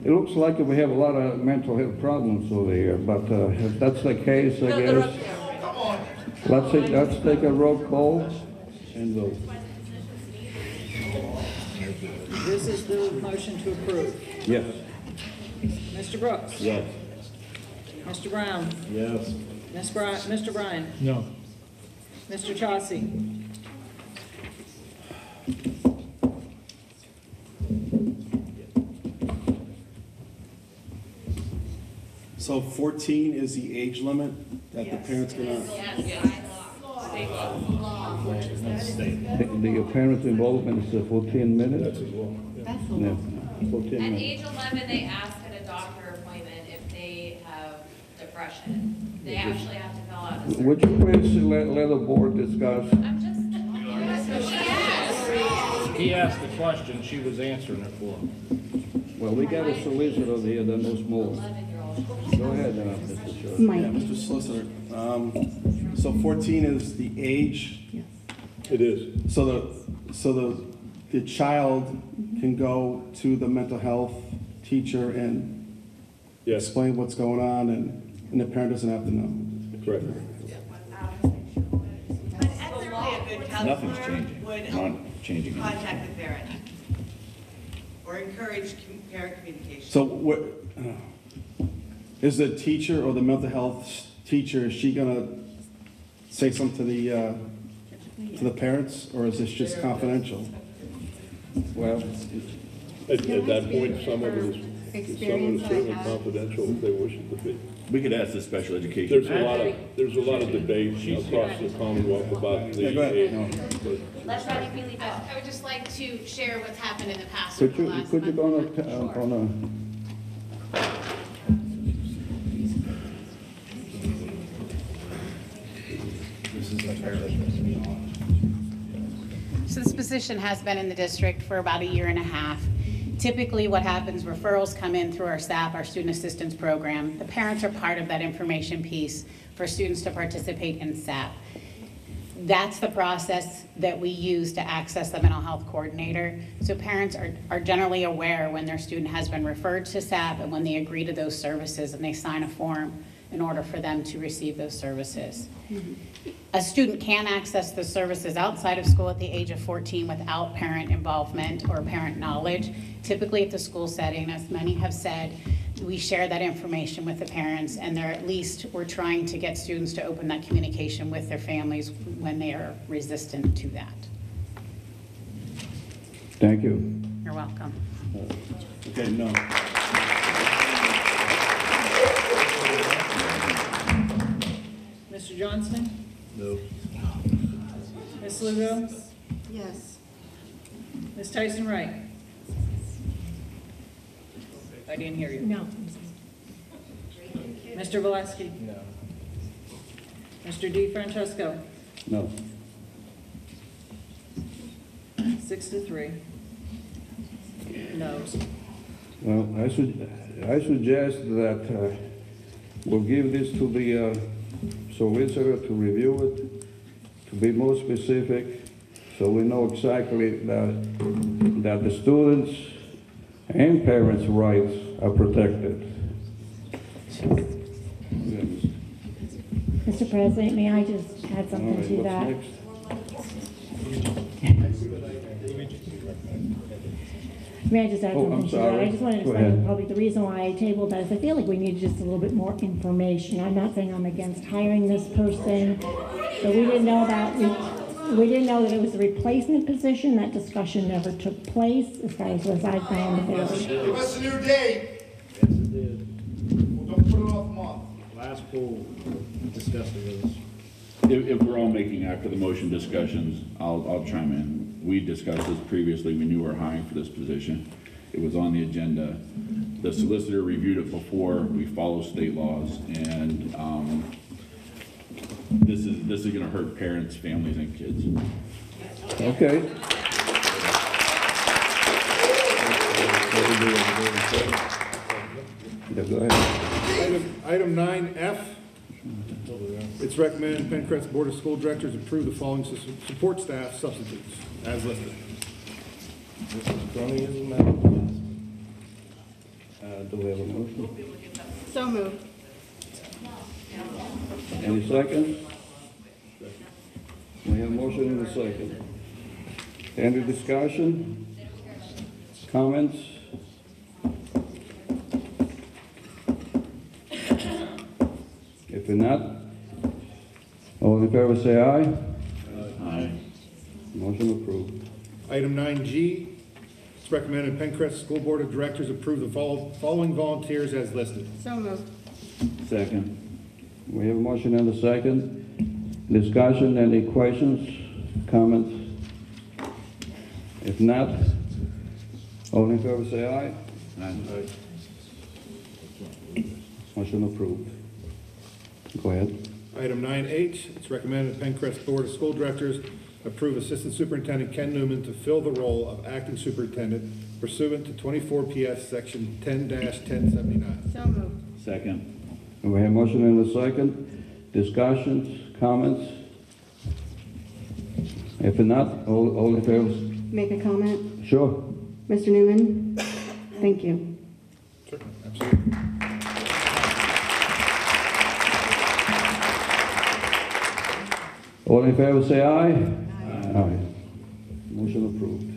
it looks like we have a lot of mental health problems over here, but if that's the case, I guess, let's take a roll call and vote. This is the motion to approve. Yes. Mr. Brooks. Yes. Mr. Brown. Yes. Mr. Bryan. No. Mr. Chauncey. So 14 is the age limit that the parents can. The parent involvement is 14 minutes? That's as well. That's a Yeah, lot. 14 At minutes. age 11, they ask at a doctor appointment if they have depression. They actually have to fill out a survey. Would you please let the board discuss? I'm just. He asked the question, she was answering it for him. Well, we got a solicitor here that knows more. Go ahead, Mr. Short. Mike. Yeah, Mr. Solicitor. So 14 is the age. Yes. It is. So the child can go to the mental health teacher and Yes. explain what's going on, and the parent doesn't have to know. Correct. Nothing's changing. Not changing. Contact the parent or encourage parent communication. So what, is the teacher or the mental health teacher, is she gonna say something to the parents, or is this just confidential? Well, At that point, some of it is Experience that I certainly have. confidential if they wish it to be. We could ask the special education. There's a lot of debate across the Commonwealth about the Yeah, go ahead. age. No. Let's I would just like to share what's happened in the past. Could over the you, last could you month. go on a, So this position has been in the district for about a year and a half. Typically, what happens, referrals come in through our SAP, our Student Assistance Program. The parents are part of that information piece for students to participate in SAP. That's the process that we use to access the mental health coordinator. So parents are generally aware when their student has been referred to SAP and when they agree to those services and they sign a form in order for them to receive those services. A student can access the services outside of school at the age of 14 without parent involvement or parent knowledge. Typically at the school setting, as many have said, we share that information with the parents, and we're trying to get students to open that communication with their families when they are resistant to that. thank you. You're welcome. Okay, no. Mr. Johnston? No. Ms. Lugo? Yes. Ms. Tyson Wright? I didn't hear you. No. Mr. Valesky? No. Mr. D. Francesco? No. 6-3. Noes. Well, I suggest that we'll give this to the solicitor to review it, to be more specific, so we know exactly that the students' and parents' rights are protected. Mr. President, may I just add something to that? May I just add Oh, I'm something to that? sorry. I just wanted to Go explain to ahead. the public the reason why I tabled that is I feel like we need just a little bit more information. I'm not saying I'm against hiring this person, but we didn't know we didn't know that it was a replacement position. That discussion never took place as far as what I found. Give us a new date. Yes, it did. Don't put it off a month. Last poll discussed it. If we're all making after the motion discussions, I'll chime in. We discussed this previously. We knew we were hiring for this position. It was on the agenda. The solicitor reviewed it before. We follow state laws, and this is going to hurt parents, families, and kids. Okay. Yeah, go ahead. Item 9F, it's recommended PENNCREST Board of School Directors approve the following support staff substitutes as listed. Mrs. Brony is the member. Do we have a motion? So moved. Any second? We have a motion and a second. Any discussion? Comments? If not, all in favor say aye. Aye. Motion approved. Item 9G, it's recommended PENNCREST School Board of Directors approve the following volunteers as listed. So moved. Second. We have a motion and a second. Discussion, any questions, comments? If not, all in favor say aye. Aye. Motion approved. Go ahead. Item 9H, it's recommended PENNCREST Board of School Directors approve Assistant Superintendent Ken Newman to fill the role of Acting Superintendent pursuant to 24 PS Section 10-1079. So moved. Second. And we have a motion and a second. Discussions, comments? If not, all in favor? Make a comment? Sure. Mr. Newman? Thank you. Sure, absolutely. All in favor say aye. Aye. Motion approved.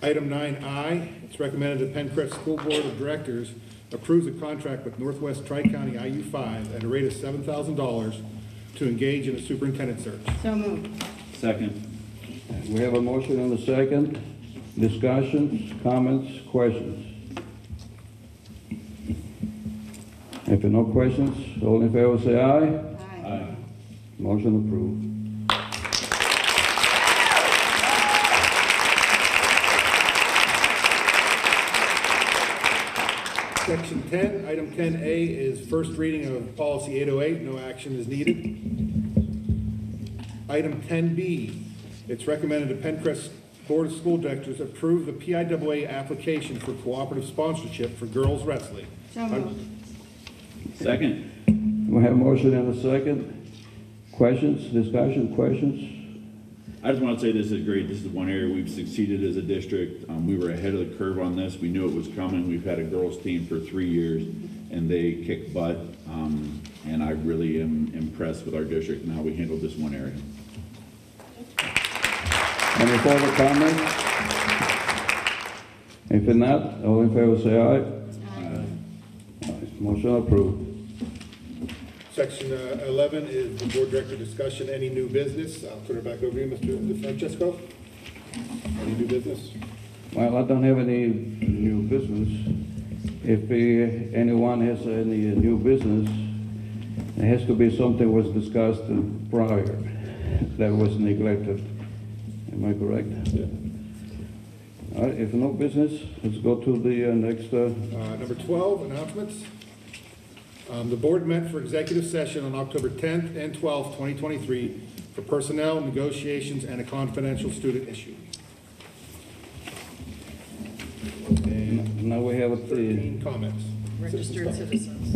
Item 9I, it's recommended that PENNCREST School Board of Directors approves a contract with Northwest Tri-County IU5 at a rate of $7,000 to engage in a superintendent search. So moved. Second. We have a motion and a second. Discussions, comments, questions? If there are no questions, all in favor say aye. Aye. Motion approved. Section 10, item 10A is first reading of policy 808. No action is needed. Item 10B, it's recommended the PENNCREST Board of School Directors approve the PIAA application for cooperative sponsorship for girls wrestling. So moved. Second. We have a motion and a second. Questions, discussion, questions? I just want to say this is great. This is one area we've succeeded as a district. We were ahead of the curve on this. We knew it was coming. We've had a girls team for 3 years, and they kicked butt. And I really am impressed with our district and how we handled this one area. Any further comments? If not, all in favor say aye. Aye. Motion approved. Section 11 is the board director discussion. Any new business? I'll turn it back over to you, Mr. DeFrancesco. Any new business? Well, I don't have any new business. If anyone has any new business, it has to be something was discussed prior that was neglected. Am I correct? Yeah. All right, if no business, let's go to the next. Number 12, announcements. The board met for executive session on October 10th and 12th, 2023 for personnel, negotiations, and a confidential student issue. And now we have 13 comments. Registered citizens.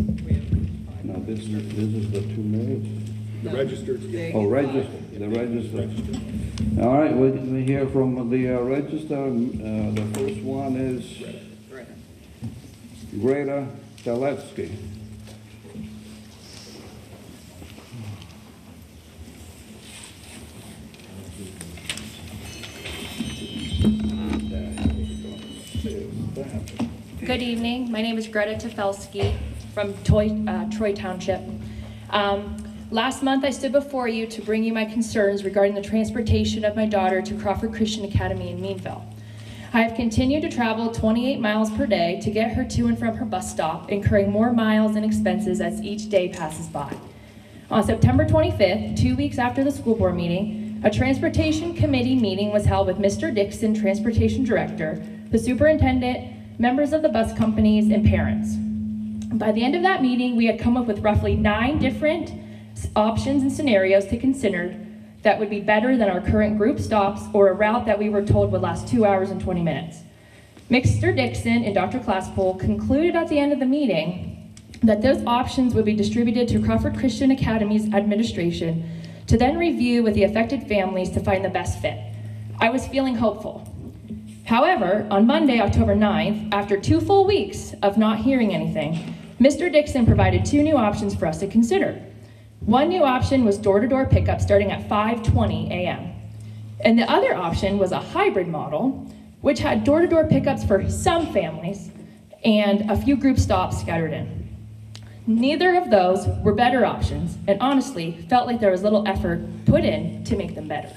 Now this is the 2 minutes. The registered. Oh, registered. The registered. All right, we hear from the register. The first one is Greta Taletsky. Good evening. My name is Greta Tefelsky from Troy Township. Last month, I stood before you to bring you my concerns regarding the transportation of my daughter to Crawford Christian Academy in Meanville. I have continued to travel 28 miles per day to get her to and from her bus stop, incurring more miles and expenses as each day passes by. On September 25th, 2 weeks after the school board meeting, a transportation committee meeting was held with Mr. Dixon, transportation director, the superintendent, members of the bus companies, and parents. By the end of that meeting, we had come up with roughly 9 different options and scenarios to consider that would be better than our current group stops or a route that we were told would last 2 hours and 20 minutes. Mr. Dixon and Dr. Classpool concluded at the end of the meeting that those options would be distributed to Crawford Christian Academy's administration to then review with the affected families to find the best fit. I was feeling hopeful. However, on Monday, October 9th, after 2 full weeks of not hearing anything, Mr. Dixon provided 2 new options for us to consider. One new option was door-to-door pickup starting at 5:20 a.m. And the other option was a hybrid model, which had door-to-door pickups for some families and a few group stops scattered in. Neither of those were better options, and honestly, felt like there was little effort put in to make them better.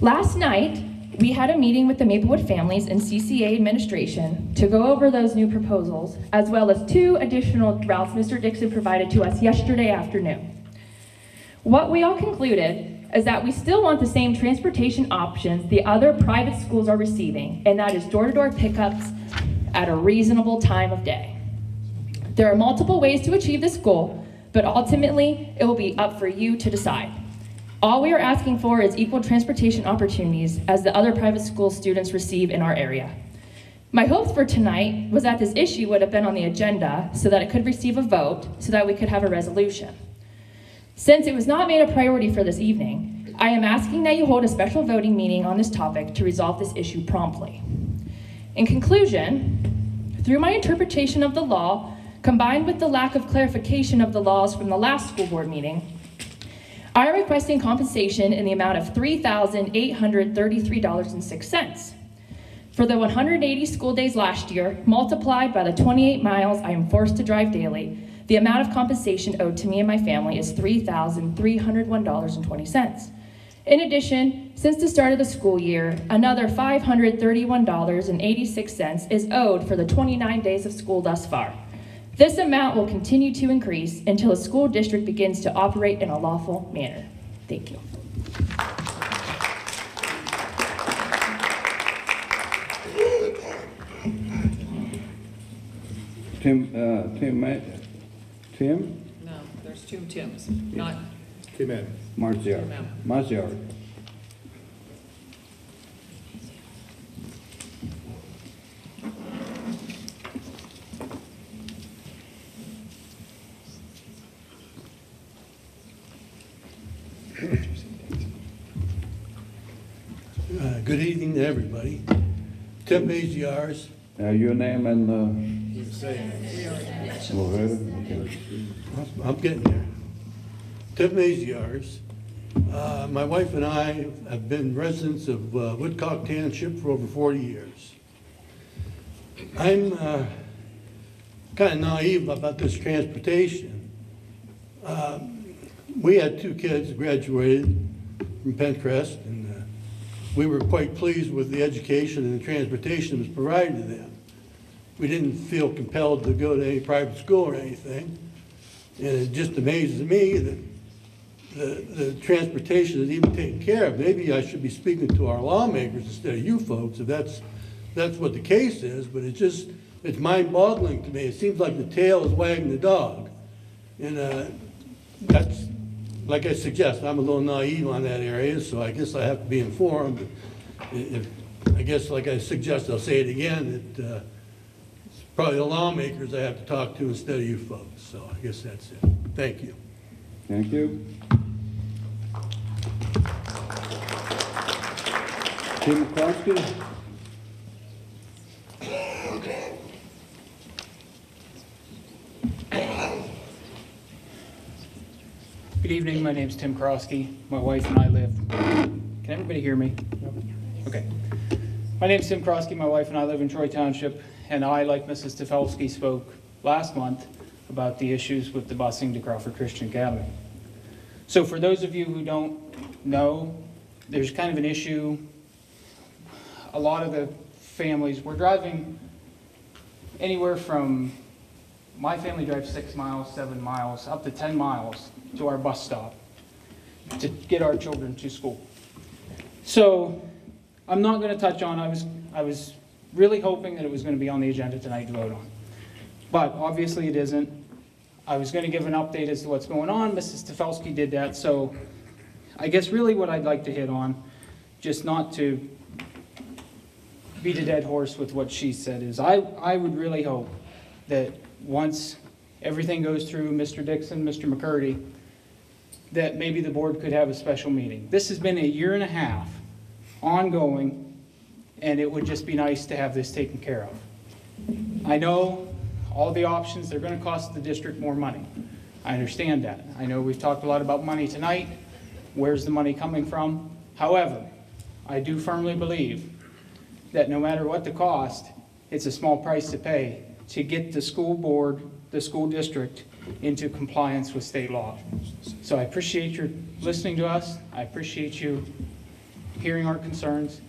Last night, we had a meeting with the Maplewood families and CCA administration to go over those new proposals, as well as 2 additional routes Mr. Dixon provided to us yesterday afternoon. What we all concluded is that we still want the same transportation options the other private schools are receiving, and that is door-to-door pickups at a reasonable time of day. There are multiple ways to achieve this goal, but ultimately, it will be up for you to decide. All we are asking for is equal transportation opportunities as the other private school students receive in our area. My hopes for tonight was that this issue would have been on the agenda so that it could receive a vote so that we could have a resolution. Since it was not made a priority for this evening, I am asking that you hold a special voting meeting on this topic to resolve this issue promptly. In conclusion, through my interpretation of the law, combined with the lack of clarification of the laws from the last school board meeting, I am requesting compensation in the amount of $3,833.06. For the 180 school days last year, multiplied by the 28 miles I am forced to drive daily, the amount of compensation owed to me and my family is $3,301.20. In addition, since the start of the school year, another $531.86 is owed for the 29 days of school thus far. This amount will continue to increase until a school district begins to operate in a lawful manner. Thank you. Tim? No, there's two Tims, not, Tim Ed. Marziar. Tim M. Marziar. Good evening to everybody. Tim Maziarz. Your name and, I'm getting there. Tim Maziarz. My wife and I have been residents of Woodcock Township for over 40 years. I'm kind of naive about this transportation. We had two kids graduated from PENNCREST, and we were quite pleased with the education and the transportation that was provided to them. We didn't feel compelled to go to any private school or anything. And it just amazes me that the transportation is even taken care of. Maybe I should be speaking to our lawmakers instead of you folks, if that's what the case is, but it's mind-boggling to me. It seems like the tail is wagging the dog. And that's, like I suggest, I'm a little naive on that area, so I guess I have to be informed. I guess, like I suggest, I'll say it again, that it's probably the lawmakers I have to talk to instead of you folks. So I guess that's it. Thank you. Thank you. Tim McCloskey? Good evening, my name's Tim Krosky. My wife and I live, can everybody hear me? Okay. My name's Tim Krosky, my wife and I live in Troy Township, and I, like Mrs. Tefelsky, spoke last month about the issues with the busing to Crawford Christian Academy. So for those of you who don't know, there's kind of an issue. A lot of the families, we're driving anywhere from, my family drives 6 miles, 7 miles, up to 10 miles to our bus stop to get our children to school. So I'm not going to touch on, I was really hoping that it was going to be on the agenda tonight to vote on. But obviously it isn't. I was going to give an update as to what's going on. Mrs. Tefelsky did that. So I guess really what I'd like to hit on, just not to beat a dead horse with what she said, is I would really hope that once everything goes through Mr. Dixon, Mr. McCurdy, that maybe the board could have a special meeting. This has been a year and a half ongoing, and it would just be nice to have this taken care of. I know all the options, they're going to cost the district more money. I understand that. I know we've talked a lot about money tonight. Where's the money coming from? However, I do firmly believe that no matter what the cost, it's a small price to pay to get the school board, the school district, into compliance with state law. So I appreciate your listening to us. I appreciate you hearing our concerns.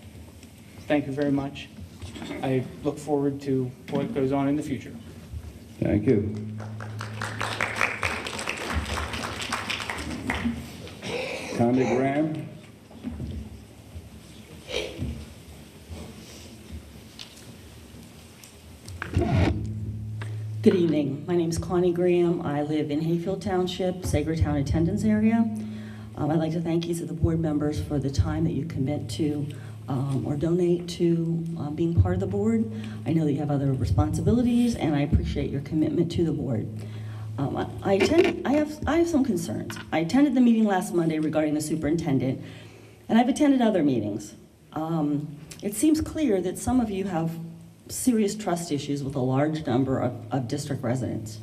Thank you very much. I look forward to what goes on in the future. Thank you. Connie Graham? Good evening. My name is Connie Graham. I live in Hayfield Township, Sagertown attendance area. I'd like to thank each of the board members for the time that you commit to or donate to being part of the board. I know that you have other responsibilities, and I appreciate your commitment to the board. I have some concerns. I attended the meeting last Monday regarding the superintendent, and I've attended other meetings. It seems clear that some of you have serious trust issues with a large number of district residents.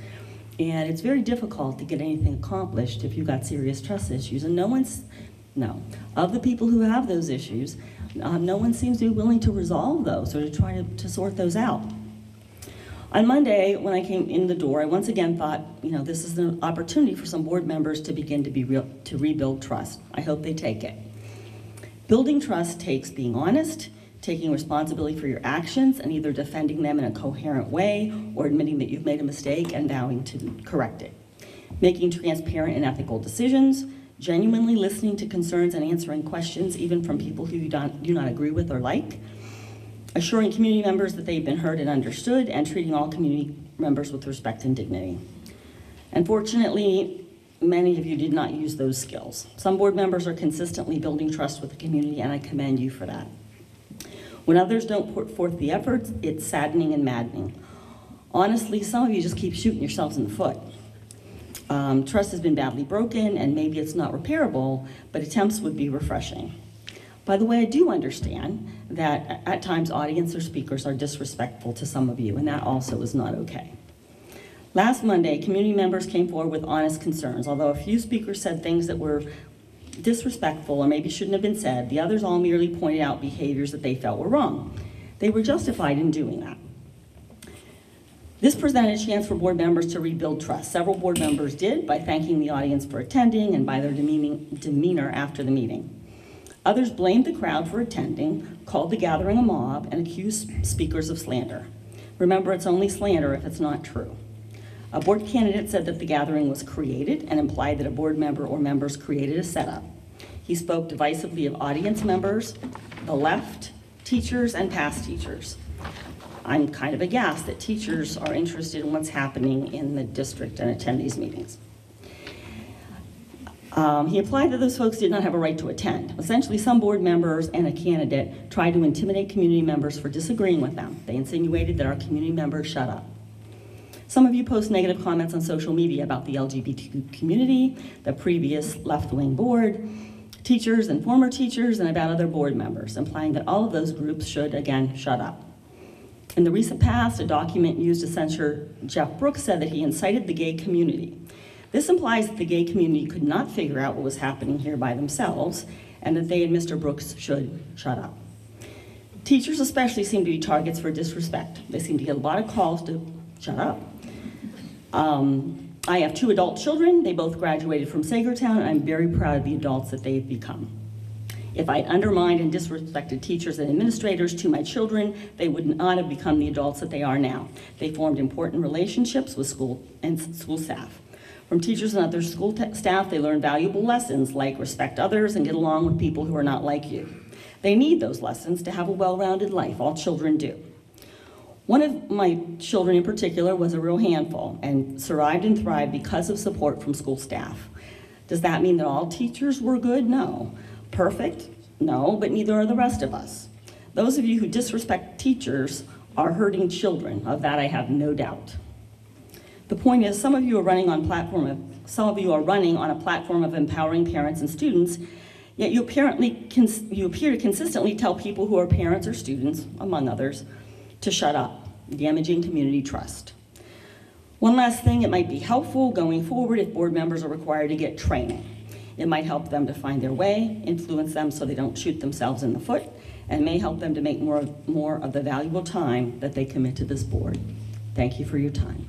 And it's very difficult to get anything accomplished if you've got serious trust issues. And of the people who have those issues, no one seems to be willing to resolve those or to try to sort those out. On Monday, when I came in the door, I once again thought, this is an opportunity for some board members to begin to rebuild trust. I hope they take it. Building trust takes being honest, taking responsibility for your actions, and either defending them in a coherent way or admitting that you've made a mistake and vowing to correct it. Making transparent and ethical decisions, genuinely listening to concerns and answering questions even from people who you do not agree with or like, assuring community members that they've been heard and understood, and treating all community members with respect and dignity. Unfortunately, many of you did not use those skills. Some board members are consistently building trust with the community, and I commend you for that. When others don't put forth the efforts, it's saddening and maddening. Honestly, some of you just keep shooting yourselves in the foot. Trust has been badly broken, and maybe it's not repairable, but attempts would be refreshing. By the way, I do understand that at times audience or speakers are disrespectful to some of you, and that also is not okay. Last Monday, community members came forward with honest concerns. Although a few speakers said things that were disrespectful or maybe shouldn't have been said, the others all merely pointed out behaviors that they felt were wrong. They were justified in doing that. This presented a chance for board members to rebuild trust. Several board members did by thanking the audience for attending and by their demeanor after the meeting. Others blamed the crowd for attending, called the gathering a mob, and accused speakers of slander. Remember, it's only slander if it's not true. A board candidate said that the gathering was created and implied that a board member or members created a setup. He spoke divisively of audience members, the left, teachers, and past teachers. I'm kind of aghast that teachers are interested in what's happening in the district and attend these meetings. He implied that those folks did not have a right to attend. Essentially, some board members and a candidate tried to intimidate community members for disagreeing with them. They insinuated that our community members shut up. Some of you post negative comments on social media about the LGBTQ community, the previous left-wing board, teachers and former teachers, and about other board members, implying that all of those groups should, again, shut up. In the recent past, a document used to censure Jeff Brooks said that he incited the gay community. This implies that the gay community could not figure out what was happening here by themselves, and that they and Mr. Brooks should shut up. Teachers especially seem to be targets for disrespect. They seem to get a lot of calls to shut up. I have 2 adult children. They both graduated from Sagertown, and I'm very proud of the adults that they've become. If I undermined and disrespected teachers and administrators to my children, they would not have become the adults that they are now. They formed important relationships with school and school staff. From teachers and other school staff, they learn valuable lessons like respect others and get along with people who are not like you. They need those lessons to have a well-rounded life. All children do. One of my children in particular was a real handful and survived and thrived because of support from school staff. Does that mean that all teachers were good? No. Perfect? No, but neither are the rest of us. Those of you who disrespect teachers are hurting children. Of that I have no doubt. The point is, some of you are running on a platform of empowering parents and students, yet you appear to consistently tell people who are parents or students, among others, to shut up, damaging community trust. One last thing, it might be helpful going forward if board members are required to get training. It might help them to find their way, influence them so they don't shoot themselves in the foot, and may help them to make more of the valuable time that they commit to this board. Thank you for your time.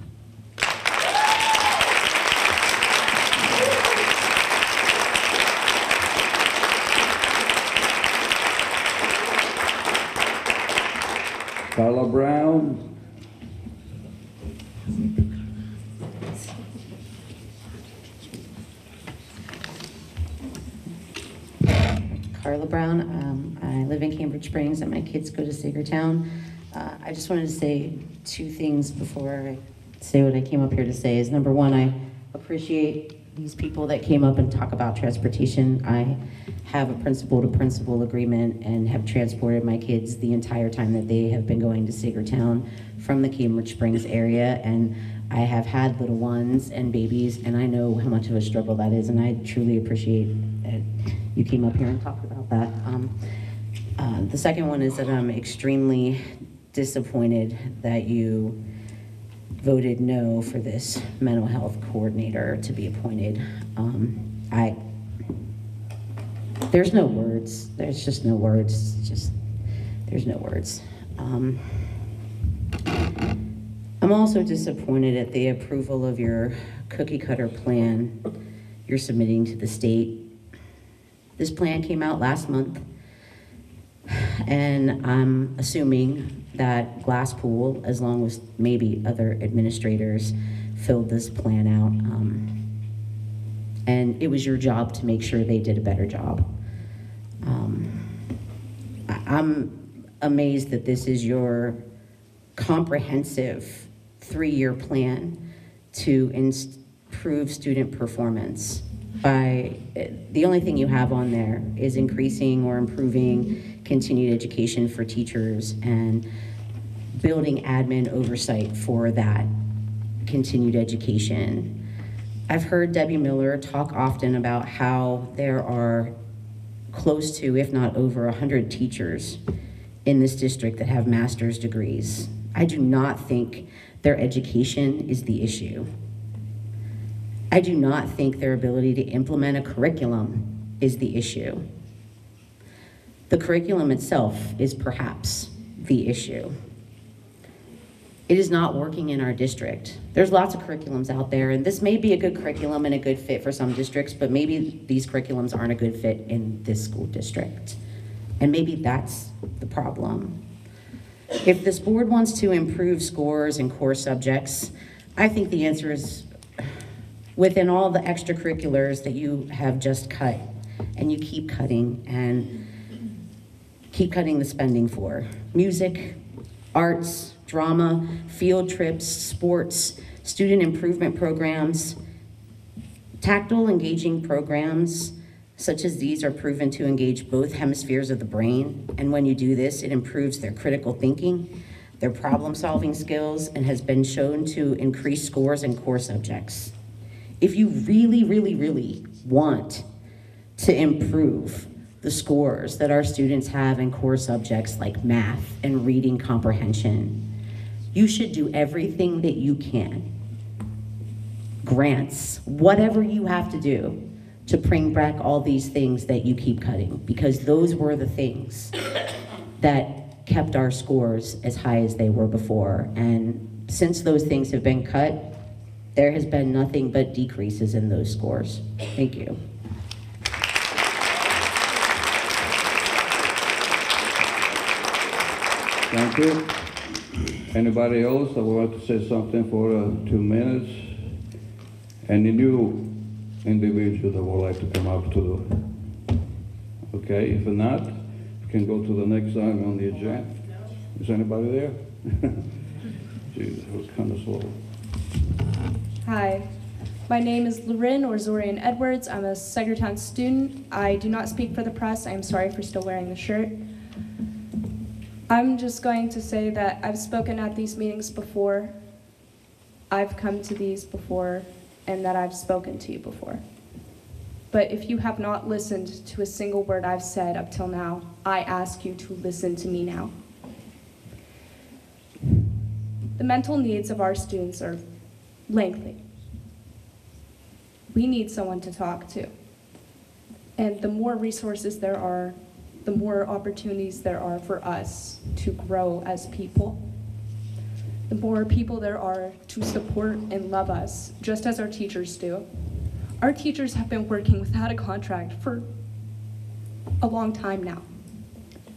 Carla Brown. Carla Brown. I live in Cambridge Springs and my kids go to Sagertown. I just wanted to say 2 things before I say what I came up here to say. Is number 1, I appreciate these people that came up and talk about transportation. I have a principal-to-principal agreement and have transported my kids the entire time that they have been going to Sagertown from the Cambridge Springs area, and I have had little ones and babies, and I know how much of a struggle that is, and I truly appreciate that you came up here and talked about that. The second one is that I'm extremely disappointed that you voted no for this mental health coordinator to be appointed. There's no words. There's just no words. There's no words. I'm also disappointed at the approval of your cookie cutter plan you're submitting to the state. This plan came out last month. and I'm assuming that Glasspool, as long as maybe other administrators, filled this plan out. And it was your job to make sure they did a better job. I'm amazed that this is your comprehensive 3-year plan to improve student performance. The only thing you have on there is increasing or improving continued education for teachers and building admin oversight for that continued education. I've heard Debbie Miller talk often about how there are close to, if not over 100 teachers in this district that have master's degrees. I do not think their education is the issue. I do not think their ability to implement a curriculum is the issue. The curriculum itself is perhaps the issue. It is not working in our district. There's lots of curriculums out there, and this may be a good curriculum and a good fit for some districts, but maybe these curriculums aren't a good fit in this school district. And maybe that's the problem. If this board wants to improve scores in core subjects, I think the answer is within all the extracurriculars that you have just cut, and you keep cutting and keep cutting the spending for. Music, arts, drama, field trips, sports, student improvement programs, tactile engaging programs such as these are proven to engage both hemispheres of the brain, and when you do this, it improves their critical thinking, their problem-solving skills, and has been shown to increase scores in core subjects. If you really, really, really want to improve the scores that our students have in core subjects like math and reading comprehension, you should do everything that you can. Grants, whatever you have to do to bring back all these things that you keep cutting, because those were the things that kept our scores as high as they were before. And since those things have been cut, there has been nothing but decreases in those scores. Thank you. Thank you. Anybody else that would like to say something for 2 minutes? Any new individual that would like to come up to the... Okay, if not, we can go to the next item on the agenda. Is anybody there? Jeez, that was kind of slow. Hi, my name is Lorin or Zorian Edwards. I'm a Sagertown student. I do not speak for the press. I am sorry for still wearing the shirt. I'm just going to say that I've spoken at these meetings before. I've come to these before, and that I've spoken to you before. But if you have not listened to a single word I've said up till now, I ask you to listen to me now. The mental needs of our students are lengthy. We need someone to talk to. And the more resources there are, the more opportunities there are for us to grow as people. The more people there are to support and love us, just as our teachers do. Our teachers have been working without a contract for a long time now.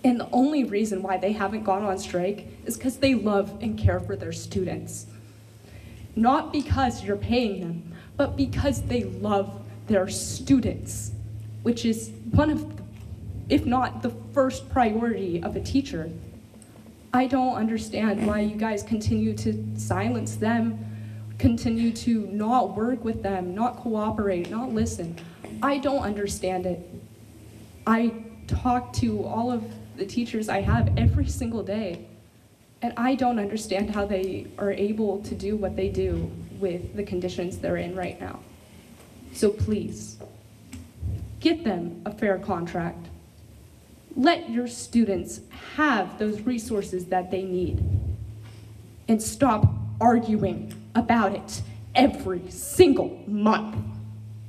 And the only reason why they haven't gone on strike is because they love and care for their students. Not because you're paying them, but because they love their students, which is one of the, if not the first priority of a teacher. I don't understand why you guys continue to silence them, continue to not work with them, not cooperate, not listen. I don't understand it. I talk to all of the teachers I have every single day, and I don't understand how they are able to do what they do with the conditions they're in right now. So please, get them a fair contract. Let your students have those resources that they need. And stop arguing about it every single month,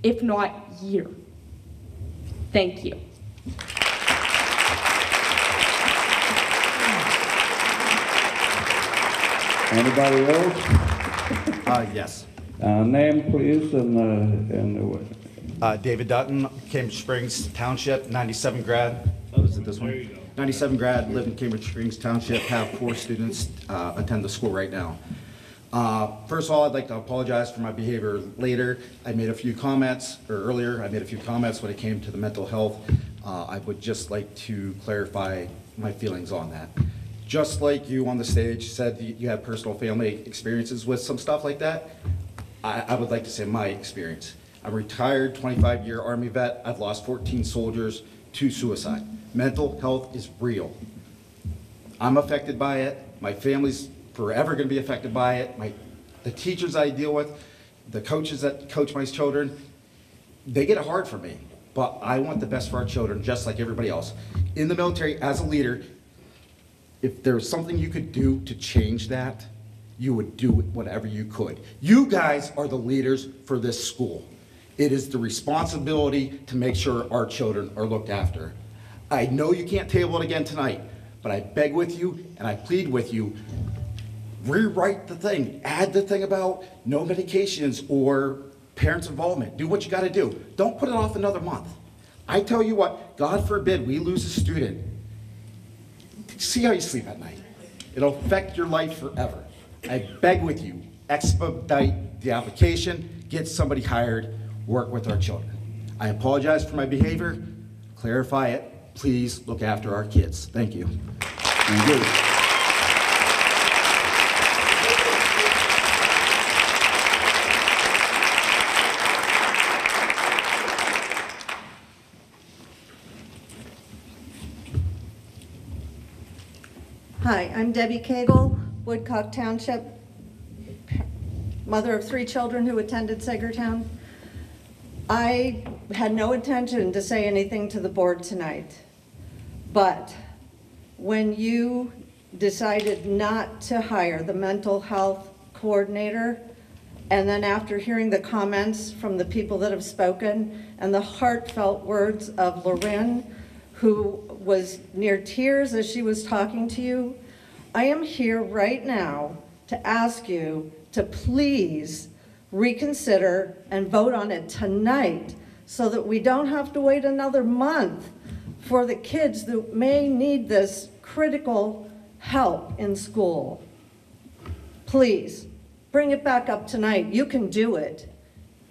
if not year. Thank you. Anybody else? Yes. Name, please, and David Dutton, Cambridge Springs Township, 97 grad. Oh, is it this one? 97 grad, live in Cambridge Springs Township, have 4 students attend the school right now. First of all, I'd like to apologize for my behavior later. I made a few comments, or earlier, I made a few comments when it came to the mental health. I would just like to clarify my feelings on that. Just like you on the stage said that you had personal family experiences with some stuff like that, I would like to say my experience. I'm a retired 25-year Army vet. I've lost 14 soldiers to suicide. Mental health is real. I'm affected by it. My family's forever going to be affected by it. The teachers I deal with, the coaches that coach my children, they get it hard for me. But I want the best for our children, just like everybody else. In the military, as a leader, if there was something you could do to change that, you would do whatever you could. You guys are the leaders for this school. It is the responsibility to make sure our children are looked after. I know you can't table it again tonight, but I beg with you and I plead with you, rewrite the thing. Add the thing about no medications or parents' involvement. Do what you gotta do. Don't put it off another month. I tell you what, God forbid we lose a student. See how you sleep at night. It'll affect your life forever. I beg with you, expedite the application, get somebody hired, work with our children. I apologize for my behavior, clarify it, please look after our kids. Thank you. Thank you. Hi, I'm Debbie Cagle, Woodcock Township, mother of 3 children who attended Sagertown. I had no intention to say anything to the board tonight, but when you decided not to hire the mental health coordinator, and then after hearing the comments from the people that have spoken and the heartfelt words of Loren, who was near tears as she was talking to you, I am here right now to ask you to please reconsider and vote on it tonight so that we don't have to wait another month for the kids that may need this critical help in school. Please, bring it back up tonight. You can do it.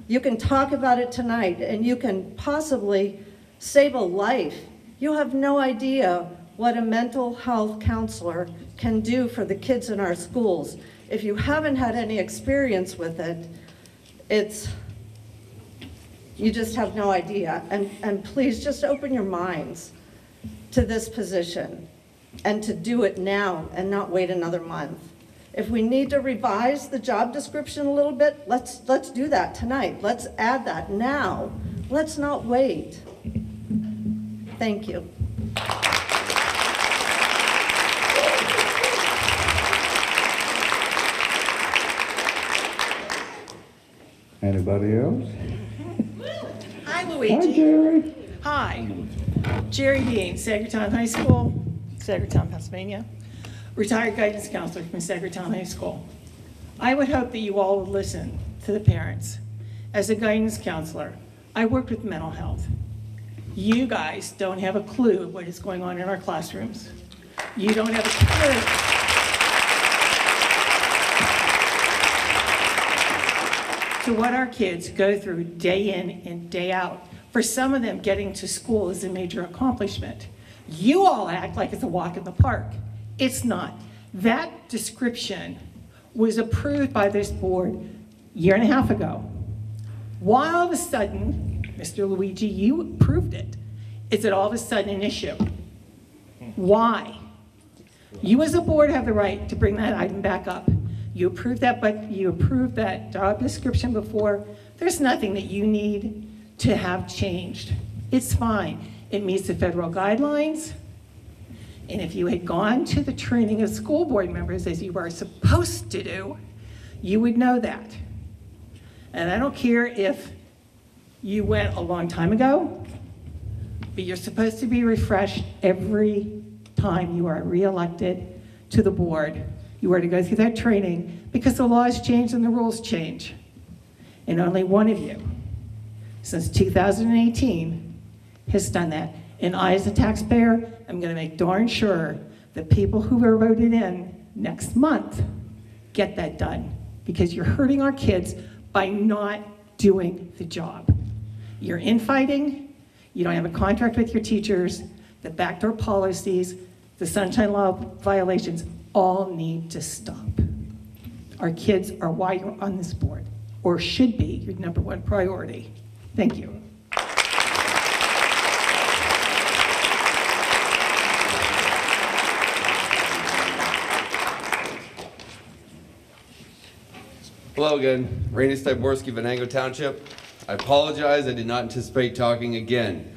You can talk about it tonight and you can possibly save a life. You have no idea what a mental health counselor can do for the kids in our schools. If you haven't had any experience with it, you just have no idea. And please just open your minds to this position and to do it now and not wait another month. If we need to revise the job description a little bit, let's do that tonight. Let's add that now. Let's not wait. Thank you. Anybody else? Hi, Luigi. Hi, Jerry. Hi. Jerry Dean, Sagertown High School, Sagertown, Pennsylvania. Retired guidance counselor from Sagertown High School. I would hope that you all would listen to the parents. As a guidance counselor, I worked with mental health. You guys don't have a clue what is going on in our classrooms. You don't have a clue. To what our kids go through day in and day out. For some of them, getting to school is a major accomplishment. You all act like it's a walk in the park. It's not. That description was approved by this board a year and a half ago. Why all of a sudden, Mr. Luigi, you approved it? Is it all of a sudden an issue? Why? You as a board have the right to bring that item back up. You approved that, but you approved that job description before. There's nothing that you need to have changed. It's fine. It meets the federal guidelines. And if you had gone to the training of school board members as you are supposed to do, you would know that. And I don't care if you went a long time ago, but you're supposed to be refreshed every time you are reelected to the board. You are to go through that training because the laws change and the rules change. And only one of you, since 2018, has done that. And I, as a taxpayer, am going to make darn sure that people who are voted in next month get that done, because you're hurting our kids by not doing the job. You're infighting, you don't have a contract with your teachers, the backdoor policies, the sunshine law violations all need to stop. Our kids are why you're on this board, or should be your number one priority. Thank you. Hello again, Rainey Styborski, Venango Township. I apologize, I did not anticipate talking again.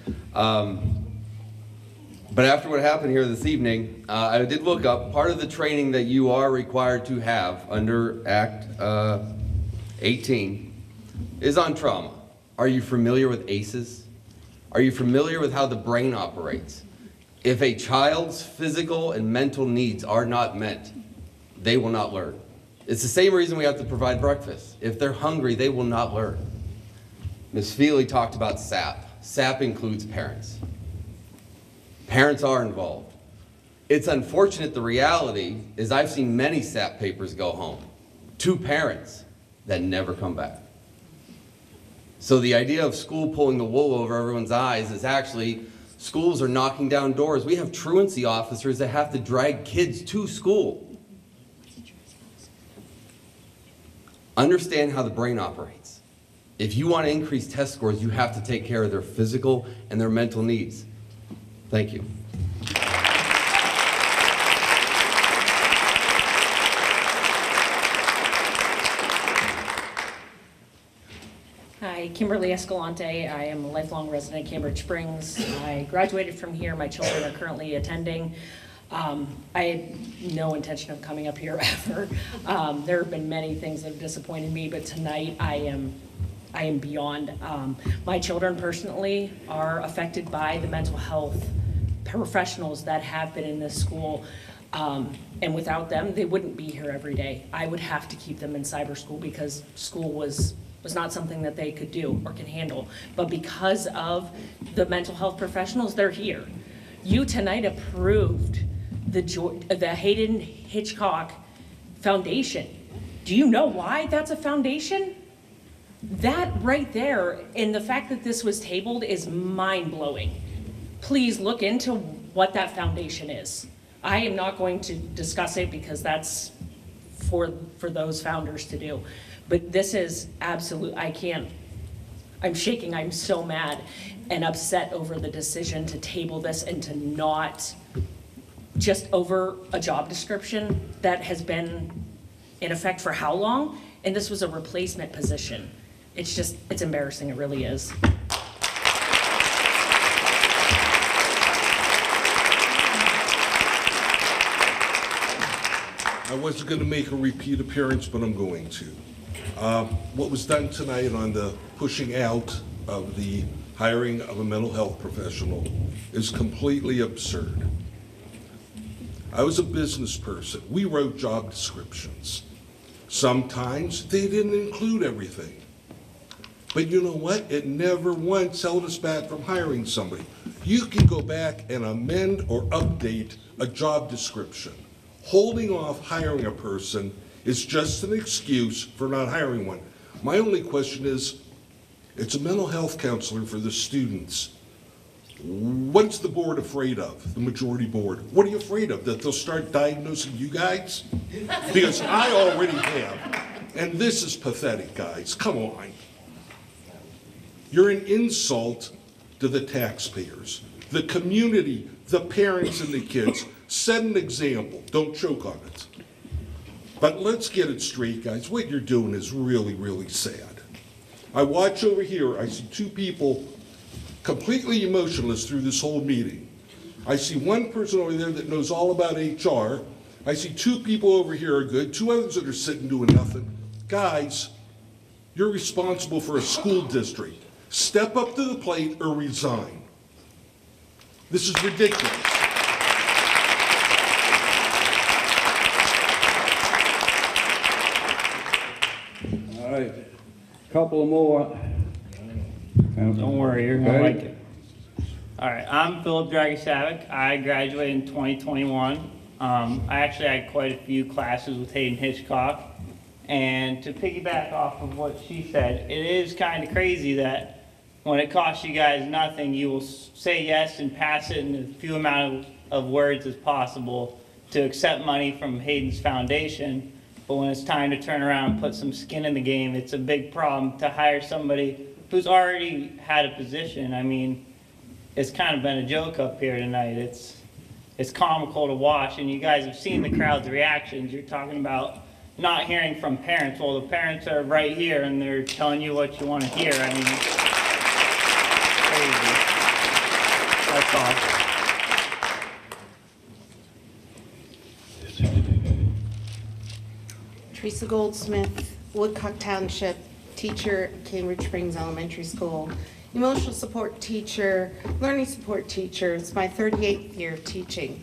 But after what happened here this evening, I did look up part of the training that you are required to have under Act 18 is on trauma. Are you familiar with ACEs? Are you familiar with how the brain operates? If a child's physical and mental needs are not met, they will not learn. It's the same reason we have to provide breakfast. If they're hungry, they will not learn. Ms. Feely talked about SAP. SAP includes parents. Parents are involved. It's unfortunate, the reality is I've seen many SAP papers go home to parents that never come back. So the idea of school pulling the wool over everyone's eyes is actually schools are knocking down doors. We have truancy officers that have to drag kids to school. Understand how the brain operates. If you want to increase test scores, you have to take care of their physical and their mental needs. Thank you. Hi, Kimberly Escalante. I am a lifelong resident of Cambridge Springs. I graduated from here. My children are currently attending. I had no intention of coming up here ever. There have been many things that have disappointed me, but tonight I am beyond. My children personally are affected by the mental health professionals that have been in this school, and without them, they wouldn't be here every day. I would have to keep them in cyber school because school was not something that they could do or can handle. But because of the mental health professionals, they're here. You tonight approved the Hayden Hitchcock Foundation. Do you know why that's a foundation? That right there, and the fact that this was tabled is mind-blowing. Please look into what that foundation is. I am not going to discuss it because that's for those founders to do. But this is absolute, I'm shaking, I'm so mad and upset over the decision to table this and to not, just over a job description that has been in effect for how long? And this was a replacement position. It's embarrassing, it really is. I wasn't going to make a repeat appearance, but I'm going to. What was done tonight on the pushing out of the hiring of a mental health professional is completely absurd. I was a business person. We wrote job descriptions. Sometimes they didn't include everything. But you know what? It never once held us back from hiring somebody. You can go back and amend or update a job description. Holding off hiring a person is just an excuse for not hiring one. My only question is, it's a mental health counselor for the students. What's the board afraid of, the majority board? What are you afraid of, that they'll start diagnosing you guys? Because I already have. And this is pathetic, guys. Come on. You're an insult to the taxpayers, the community, the parents and the kids. Set an example. Don't choke on it. But let's get it straight, guys. What you're doing is really, really sad. I watch over here. I see two people completely emotionless through this whole meeting. I see one person over there that knows all about HR. I see two people over here are good, two others that are sitting doing nothing. Guys, you're responsible for a school district. Step up to the plate or resign. This is ridiculous. All right, couple more. Don't worry, you're gonna like it. All right, I'm Philip Dragisavic. I graduated in 2021. I actually had quite a few classes with Hayden Hitchcock. And to piggyback off of what she said, it is kind of crazy that when it costs you guys nothing, you will say yes and pass it in as few amount of words as possible to accept money from Hayden's foundation. But when it's time to turn around and put some skin in the game, it's a big problem to hire somebody who's already had a position. I mean, it's kind of been a joke up here tonight. It's comical to watch, and you guys have seen the crowd's reactions. You're talking about not hearing from parents. Well, the parents are right here, and they're telling you what you want to hear. I mean, crazy. That's all. Teresa Goldsmith, Woodcock Township, teacher at Cambridge Springs Elementary School, emotional support teacher, learning support teacher. It's my 38th year of teaching.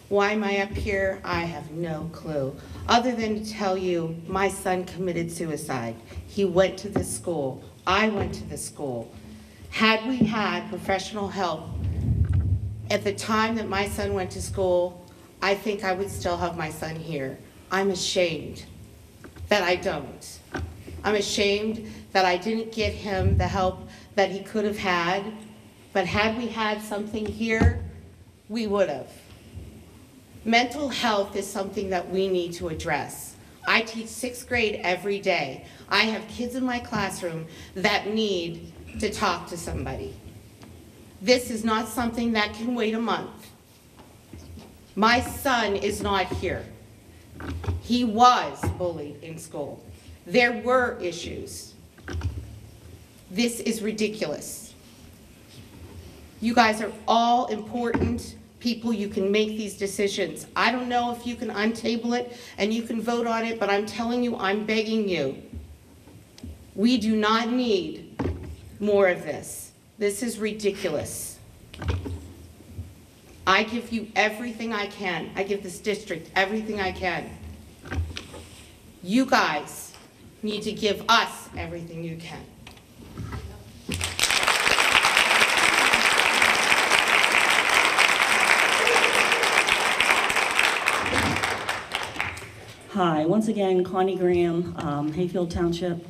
Why am I up here? I have no clue, other than to tell you my son committed suicide. He went to this school. I went to this school. Had we had professional help at the time that my son went to school, I think I would still have my son here. I'm ashamed that I don't. I'm ashamed that I didn't get him the help that he could have had, but had we had something here, we would have. Mental health is something that we need to address. I teach 6th grade every day. I have kids in my classroom that need to talk to somebody. This is not something that can wait a month. My son is not here. He was bullied in school. There were issues. This is ridiculous. You guys are all important people. You can make these decisions. I don't know if you can untable it and you can vote on it, but I'm telling you, I'm begging you. We do not need more of this. This is ridiculous. I give you everything I can. I give this district everything I can. You guys need to give us everything you can. Hi, once again, Connie Graham, Hayfield Township.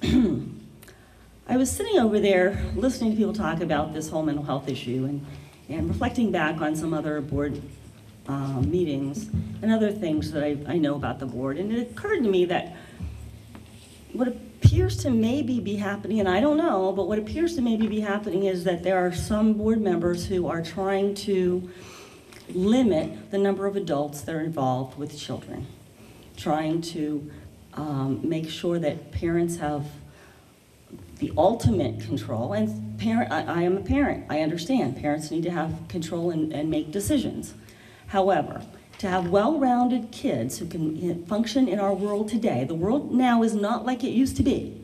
I was sitting over there listening to people talk about this whole mental health issue and reflecting back on some other board meetings and other things that I know about the board. And it occurred to me that what appears to maybe be happening, and I don't know, but what appears to maybe be happening is that there are some board members who are trying to limit the number of adults that are involved with children, trying to make sure that parents have the ultimate control. And I am a parent. I understand parents need to have control and make decisions. However, to have well-rounded kids who can function in our world today, the world now is not like it used to be.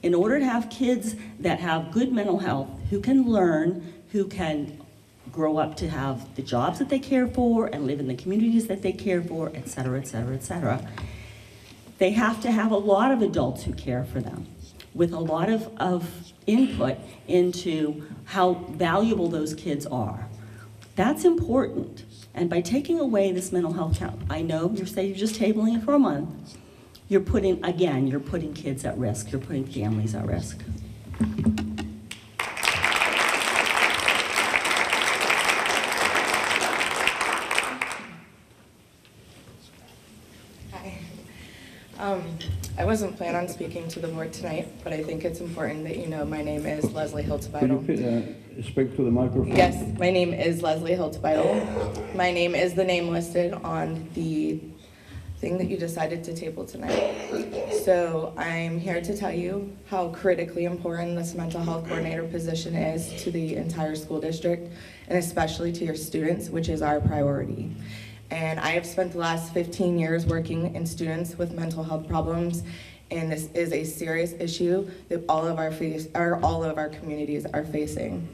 In order to have kids that have good mental health, who can learn, who can grow up to have the jobs that they care for and live in the communities that they care for, et cetera, et cetera, et cetera, they have to have a lot of adults who care for them, with a lot of input into how valuable those kids are. That's important. And by taking away this mental health count, I know you're saying you're just tabling it for a month, you're putting kids at risk, you're putting families at risk. I wasn't planning on speaking to the board tonight, but I think it's important that you know my name is Leslie Could Hiltebeitel. you speak to the microphone? Yes, my name is Leslie Hiltebeitel. My name is the name listed on the thing that you decided to table tonight. So I'm here to tell you how critically important this mental health coordinator position is to the entire school district, and especially to your students, which is our priority. And I have spent the last 15 years working in students with mental health problems, and this is a serious issue that all of our communities are facing.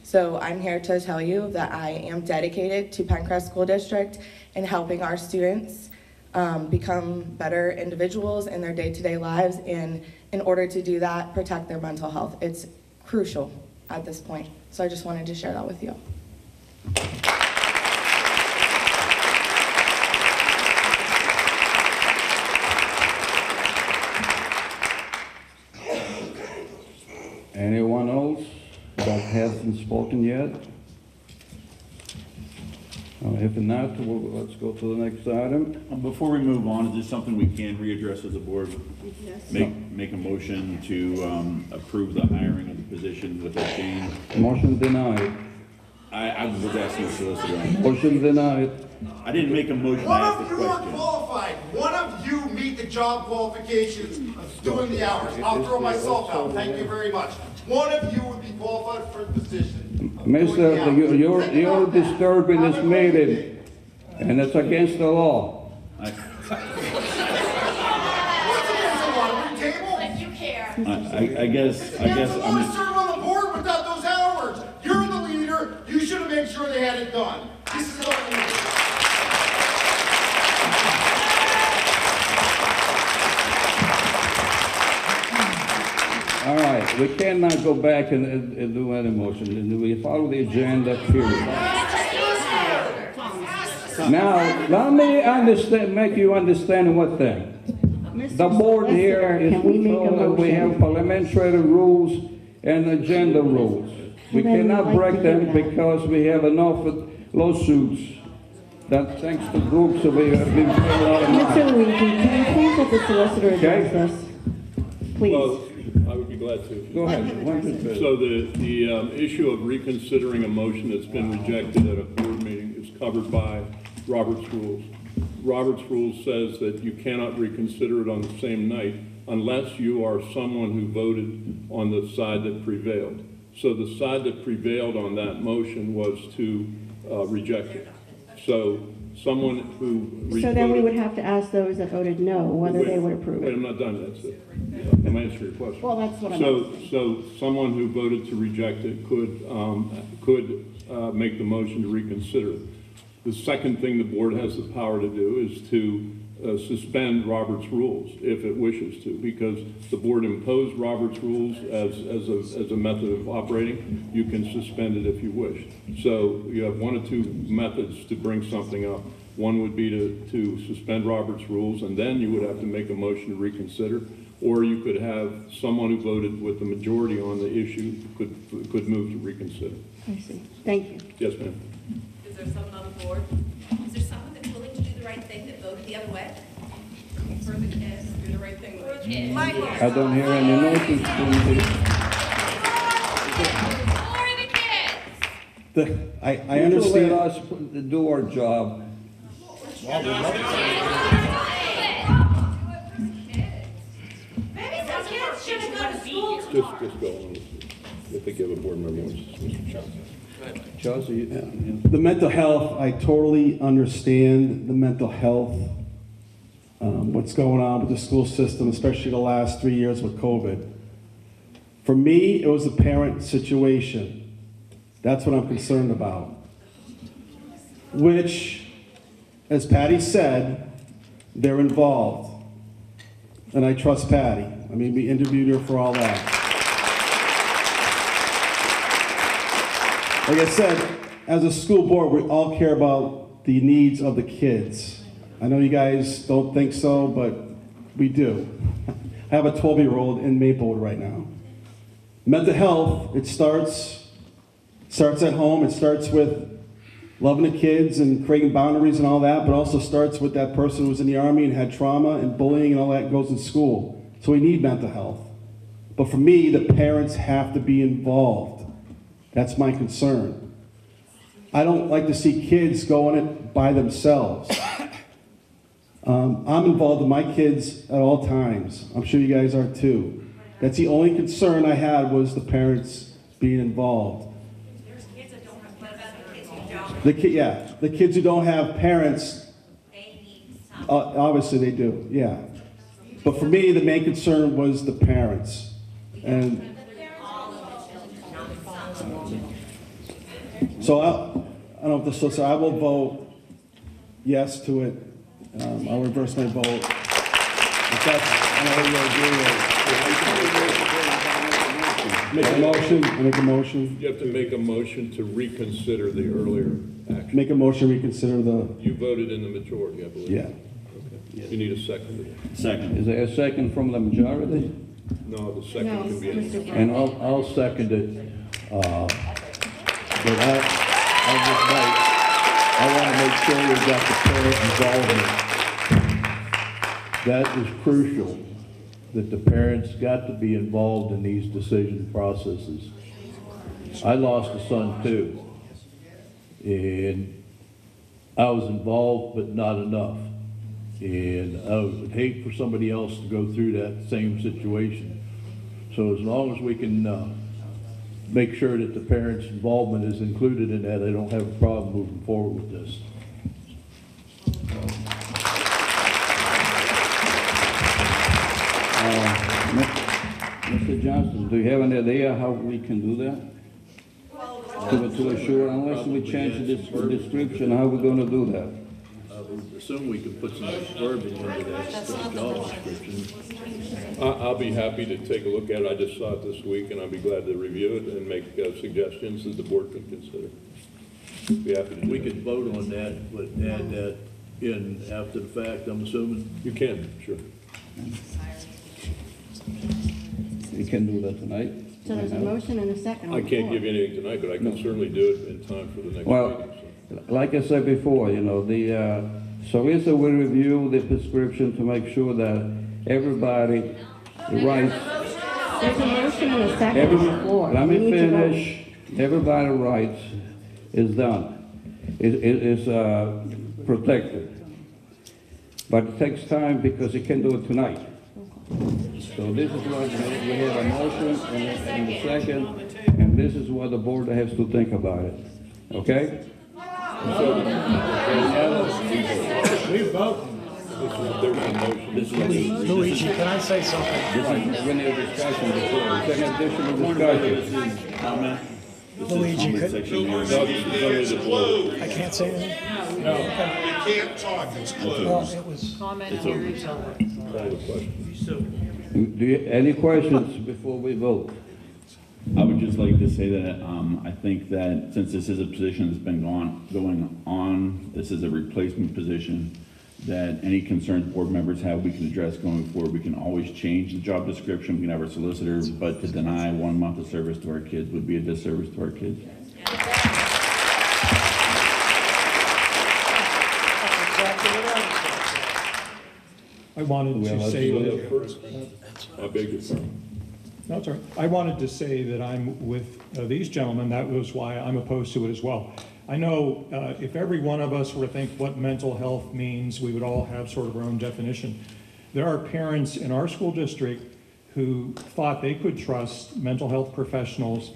So I'm here to tell you that I am dedicated to PENNCREST School District and helping our students become better individuals in their day-to-day lives, and in order to do that, protect their mental health. It's crucial at this point. So I just wanted to share that with you. Anyone else that hasn't spoken yet? If not, let's go to the next item. Before we move on, is this something we can readdress as a board? Yes. Make a motion to approve the hiring of the position with that change? Motion denied. I was asking the solicitor. Motion denied. I didn't make a motion, I One asked of the you are question. qualified. One of you meet the job qualifications of doing the hours. I'll throw myself out. Thank you very much. One of you would be qualified for the position. Mister, you're disturbing this meeting, and it's against the law. What's against the law? We table? If you care. I guess You don't want to I'm, serve on the board without those hours. You're the leader. You should have made sure they had it done. This is what we do. All right, we cannot go back and do any motion. We follow the agenda, period. Now, let me make you understand one thing. The board here is, we have parliamentary rules and agenda rules. We cannot break them because we have enough lawsuits that thanks to groups we have been paid a lot of money. Mr. Luigi, can you please let the solicitor address this? Please. Well, I would be glad to. Go ahead. So the issue of reconsidering a motion that's been rejected at a board meeting is covered by Robert's Rules. Robert's Rules says that you cannot reconsider it on the same night unless you are someone who voted on the side that prevailed. So the side that prevailed on that motion was to reject it. So someone who So then we would have to ask those that voted no whether they would approve Wait, it. I'm not done yet. I'm answering your question. Well, that's what I'm asking. So someone who voted to reject it could make the motion to reconsider. The second thing the board has the power to do is to suspend Robert's Rules if it wishes to, because the board imposed Robert's Rules as a method of operating. You can suspend it if you wish. So you have one or two methods to bring something up. One would be to suspend Robert's Rules, and then you would have to make a motion to reconsider, or you could have someone who voted with the majority on the issue could move to reconsider. I see. Thank you. Yes, ma'am. Is there someone on the board? Is there someone that's willing to do the right thing that voted the other way? For the kids, do the right thing. For the kids. Michael. I don't hear any notice. For the kids. I understand. Let us do our job. Maybe some kids should have gone to school. Just go on. I think you have a board member, Mr. Johnson. Chelsea, The mental health, I totally understand the mental health, what's going on with the school system, especially the last 3 years with COVID. For me, it was a parent situation. That's what I'm concerned about. Which, as Patty said, they're involved. And I trust Patty. I mean, we interviewed her for all that. Like I said, as a school board, we all care about the needs of the kids. I know you guys don't think so, but we do. I have a 12-year-old in Maplewood right now. Mental health, it starts at home. It starts with loving the kids and creating boundaries and all that, but also starts with that person who was in the Army and had trauma and bullying and all that goes in school. So we need mental health. But for me, the parents have to be involved. That's my concern. I don't like to see kids going it by themselves. I'm involved with my kids at all times. I'm sure you guys are too. That's the only concern I had was the parents being involved. There's kids that don't have, what about the kids who don't? The kids who don't have parents, obviously they do, yeah. But for me, the main concern was the parents. And so I don't know if so I will vote yes to it. I'll reverse my vote. If that's, I know you agree with. Make a motion, I make a motion. You have to make a motion to reconsider the earlier action. Make a motion, reconsider the, You voted in the majority, I believe. yeah. Okay. You need a second. Second. Is there a second from the majority? No, the second can be any. And I'll second it. But I want to make sure we got the parent involvement. That is crucial, that the parents got to be involved in these decision processes. I lost a son too, and I was involved, but not enough. And I would hate for somebody else to go through that same situation. So as long as we can make sure that the parents' involvement is included in that, I don't have a problem moving forward with this. Mr. Johnson, do you have any idea how we can do that? To assure, unless we change the description, how are we going to do that? I would assume we could put some verbiage into that job description. I'll be happy to take a look at it. I just saw it this week, and I'll be glad to review it and make suggestions that the board can consider. Be happy to do We that. could vote on that, but add that in after the fact, I'm assuming? You can, sure. You can do that tonight? So there's a motion and a second on I the can't floor. give you anything tonight, but I can certainly do it in time for the next Well, meeting. like I said before, you know, the solicitor will review the prescription to make sure that everybody writes. There's a motion and a second on the floor. Let me We need to vote. finish. Everybody writes is done. Is protected. But it takes time because you can't do it tonight. So this is what we have a motion and a second, and this is what the board has to think about it. Okay? We vote. There's a motion. Luigi, can I say something? Right, we need a discussion before. Is there an additional discussion? Comment? Luigi, No, this is only the board. I can't say anything? No. You can't talk, it's closed. Well, it was. Comment period. Call the question. Do you, any questions before we vote? I would just like to say that I think that since this is a position that's been going on, this is a replacement position, that any concerns board members have, we can address going forward. We can always change the job description, we can have our solicitors, but to deny 1 month of service to our kids would be a disservice to our kids. I wanted to say that. I beg your pardon. No, it's all right. I wanted to say that I'm with these gentlemen. That was why I'm opposed to it as well. I know if every one of us were to think what mental health means, we would all have sort of our own definition. There are parents in our school district who thought they could trust mental health professionals,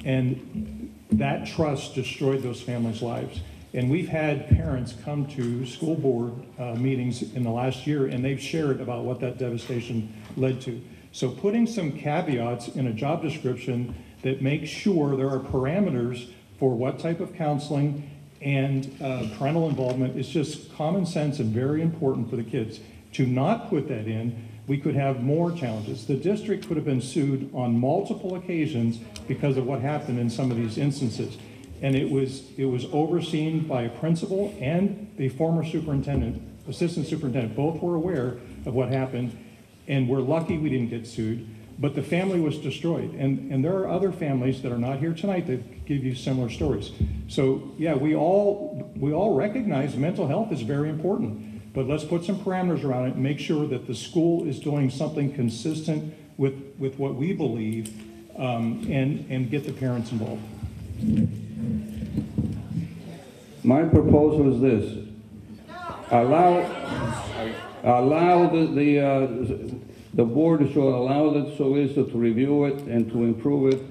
and that trust destroyed those families' lives. And we've had parents come to school board meetings in the last year, and they've shared about what that devastation led to. So putting some caveats in a job description that makes sure there are parameters for what type of counseling and parental involvement is just common sense and very important for the kids. To not put that in, we could have more challenges. The district could have been sued on multiple occasions because of what happened in some of these instances. And it was overseen by a principal and the former superintendent, assistant superintendent. Both were aware of what happened, and we're lucky we didn't get sued, but the family was destroyed. And there are other families that are not here tonight that give you similar stories. So yeah, we all recognize mental health is very important, but let's put some parameters around it and make sure that the school is doing something consistent with what we believe, and get the parents involved. My proposal is this: allow the board should allow the solicitor to review it and to improve it,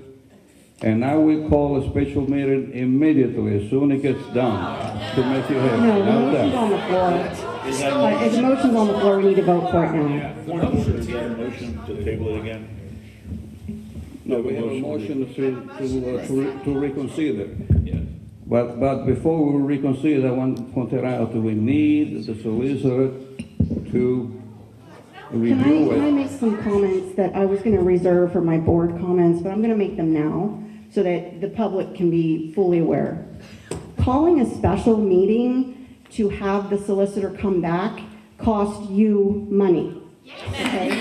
and I will call a special meeting immediately as soon as it gets done to make you happy. No, the How's motion's that? on the floor. If the motion's on the floor, we need to vote for it now. Is there a motion to table it again? No, we have a motion to reconsider. But before we reconsider, I want to point it out that we need the solicitor to review Can I it. make some comments that I was going to reserve for my board comments, but I'm going to make them now so that the public can be fully aware. Calling a special meeting to have the solicitor come back cost you money. Okay?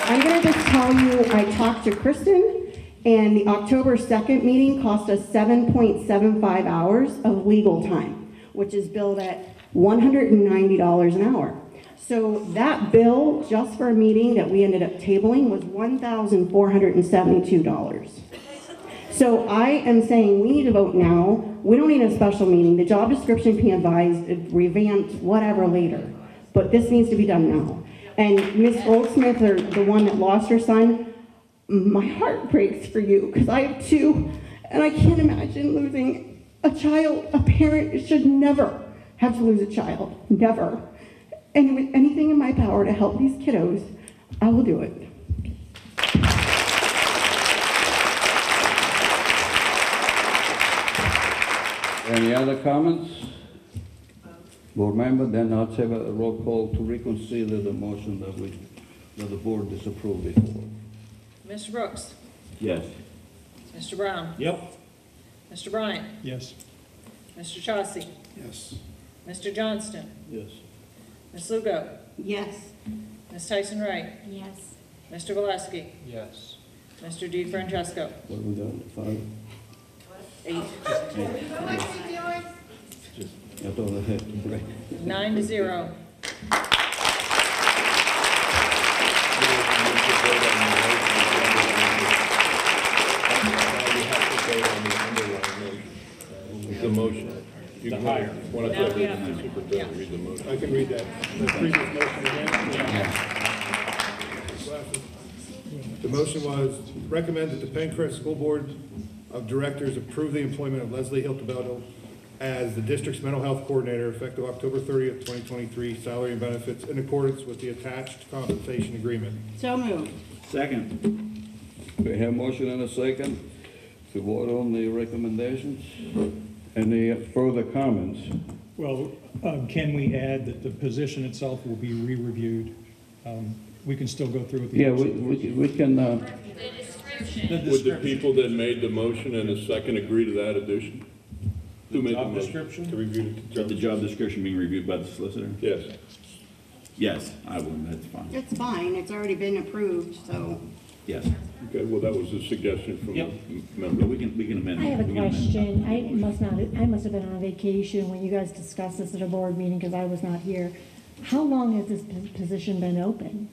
I'm going to just tell you, I talked to Kristen, and the October 2nd meeting cost us 7.75 hours of legal time, which is billed at $190 an hour. So that bill, just for a meeting that we ended up tabling, was $1,472. So I am saying we need to vote now. We don't need a special meeting. The job description can be advised, revamped, whatever later. But this needs to be done now. And Ms. Goldsmith, or the one that lost her son, my heart breaks for you because I have two, and I can't imagine losing a child. A parent should never have to lose a child, never. And with anything in my power to help these kiddos, I will do it. Any other comments? Board member, then I'll have a roll call to reconsider the motion that the board disapproved before. Mr. Brooks? Yes. Mr. Brown? Yep. Mr. Bryant? Yes. Mr. Chauncey? Yes. Mr. Johnston? Yes. Ms. Lugo? Yes. Ms. Tyson Wright? Yes. Mr. Valesky? Yes. Mr. D. Francesco? What have we done? 5? 8. I thought I had to break. 9-0. The motion. You The can hire. When I Now said we have the to- superintendent, read the motion. I can read that. The previous motion again? The motion was recommend that the PENNCREST School Board of Directors approve the employment of Leslie Hiltebeldo as the district's mental health coordinator effective October 30th, 2023, salary and benefits in accordance with the attached compensation agreement. So moved. Second. We have motion and a second to vote on the recommendations. Any further comments? Well, can we add that the position itself will be re-reviewed? We can still go through with the. Yeah, we can, Would the people that made the motion and the second agree to that addition? Who made the motion? To review The job description being reviewed by the solicitor? Yes. Yes, I will, that's fine. It's fine, it's already been approved, so. Yes. Okay, well, that was a suggestion from Yep. the Yeah, member. we can amend. I have a we can amend. question. I must have been on vacation when you guys discussed this at a board meeting because I was not here. How long has this position been open?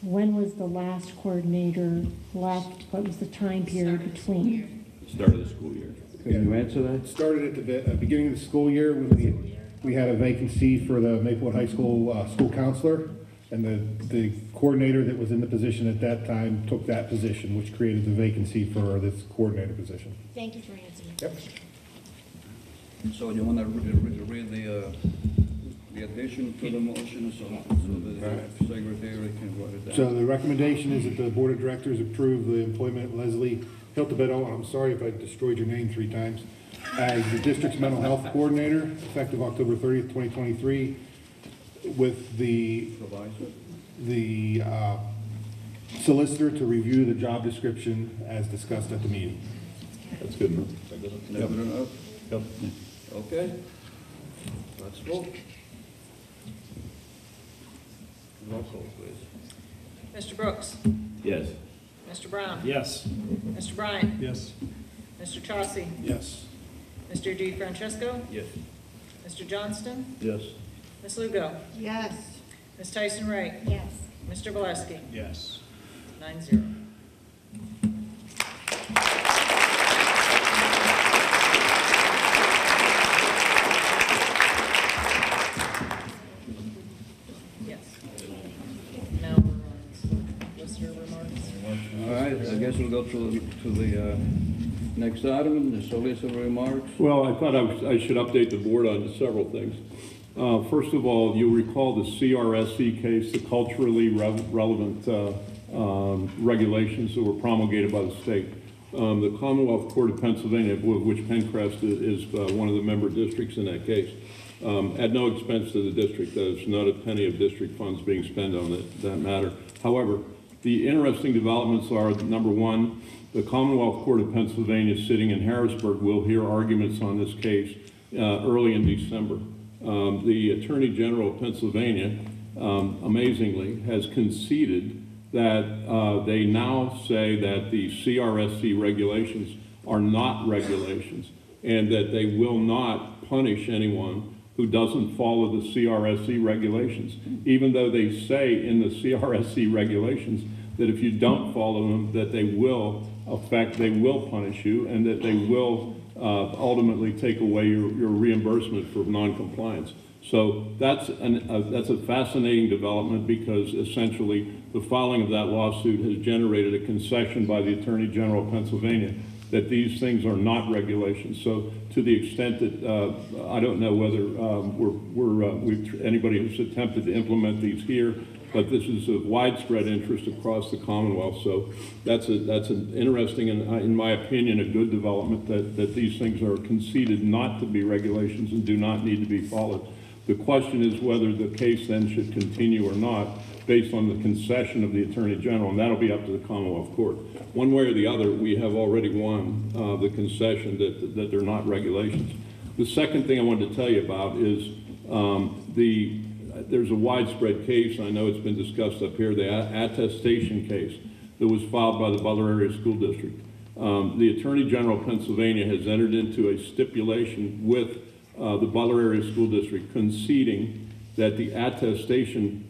When was the last coordinator left? What was the time period between? Start of the school year. can you answer that? It started at the beginning of the school year when we had a vacancy for the Maplewood High School school counselor, and the coordinator that was in the position at that time took that position, which created the vacancy for this coordinator position. Thank you for answering. Yep. So you want to read the addition to the motion so the secretary can write it down? So the recommendation is that the Board of Directors approve the employment of Leslie Hiltebeldo, I'm sorry if I destroyed your name 3 times, as the district's mental health coordinator, effective October 30th, 2023, with the solicitor to review the job description as discussed at the meeting. That's good enough. Good enough? Yep. Okay. Let's vote. Roll call, please. Mr. Brooks? Yes. Mr. Brown? Yes. Mr. Bryant? Yes. Mr. Chauncey? Yes. Mr. D. Francesco? Yes. Mr. Johnston? Yes. Ms. Lugo? Yes. Ms. Tyson Wright? Yes. Mr. Valesky? Yes. 9-0. Yes. Now we're on listener remarks. All right, I guess we'll go to the next item, the solicitor remarks. Well, I thought I should update the board on several things. First of all, you'll recall the CRSE case, the culturally relevant regulations that were promulgated by the state. The Commonwealth Court of Pennsylvania, which PENNCREST is one of the member districts in that case, at no expense to the district. There's not a penny of district funds being spent on that matter. However, The interesting developments are, number one, the Commonwealth Court of Pennsylvania sitting in Harrisburg will hear arguments on this case early in December. The Attorney General of Pennsylvania, amazingly, has conceded that they now say that the CRSC regulations are not regulations and that they will not punish anyone who doesn't follow the CRSC regulations, even though they say in the CRSC regulations that if you don't follow them, that they will punish you and that they will ultimately take away your reimbursement for non-compliance. So that's a fascinating development, because essentially the filing of that lawsuit has generated a concession by the Attorney General of Pennsylvania that these things are not regulations. So to the extent that, I don't know whether anybody has attempted to implement these here, but this is of widespread interest across the Commonwealth. So that's an interesting and, in my opinion, a good development that these things are conceded not to be regulations and do not need to be followed. The question is whether the case then should continue or not, based on the concession of the Attorney General, and that'll be up to the Commonwealth Court. One way or the other, we have already won the concession that they're not regulations. The second thing I wanted to tell you about is there's a widespread case, I know it's been discussed up here, the attestation case that was filed by the Butler Area School District. The Attorney General of Pennsylvania has entered into a stipulation with the Butler Area School District conceding that the attestation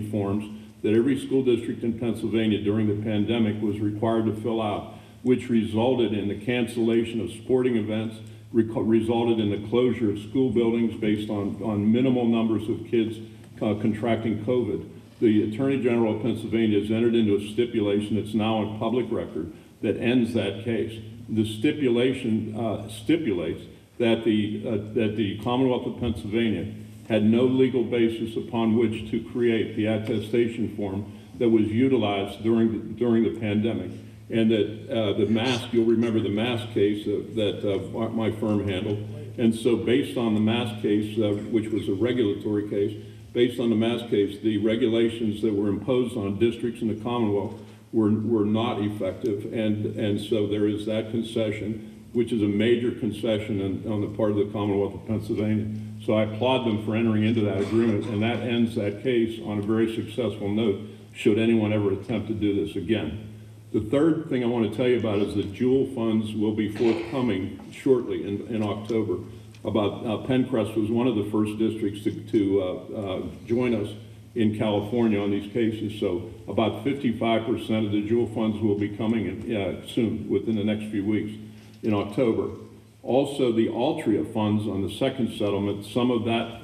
forms that every school district in Pennsylvania during the pandemic was required to fill out, which resulted in the cancellation of sporting events, resulted in the closure of school buildings based on minimal numbers of kids contracting COVID. The Attorney General of Pennsylvania has entered into a stipulation that's now on public record that ends that case. The stipulation stipulates that the Commonwealth of Pennsylvania had no legal basis upon which to create the attestation form that was utilized during the pandemic. And that the mask, you'll remember the mask case that my firm handled. And so based on the mask case, which was a regulatory case, based on the mask case, the regulations that were imposed on districts in the Commonwealth were not effective. And so there is that concession, which is a major concession on the part of the Commonwealth of Pennsylvania. So I applaud them for entering into that agreement, and that ends that case on a very successful note, should anyone ever attempt to do this again. The third thing I want to tell you about is that Jewel funds will be forthcoming shortly in October. PENNCREST was one of the first districts to join us in California on these cases. So about 55% of the Jewel funds will be coming in, soon, within the next few weeks, in October. Also, the Altria funds on the second settlement, some of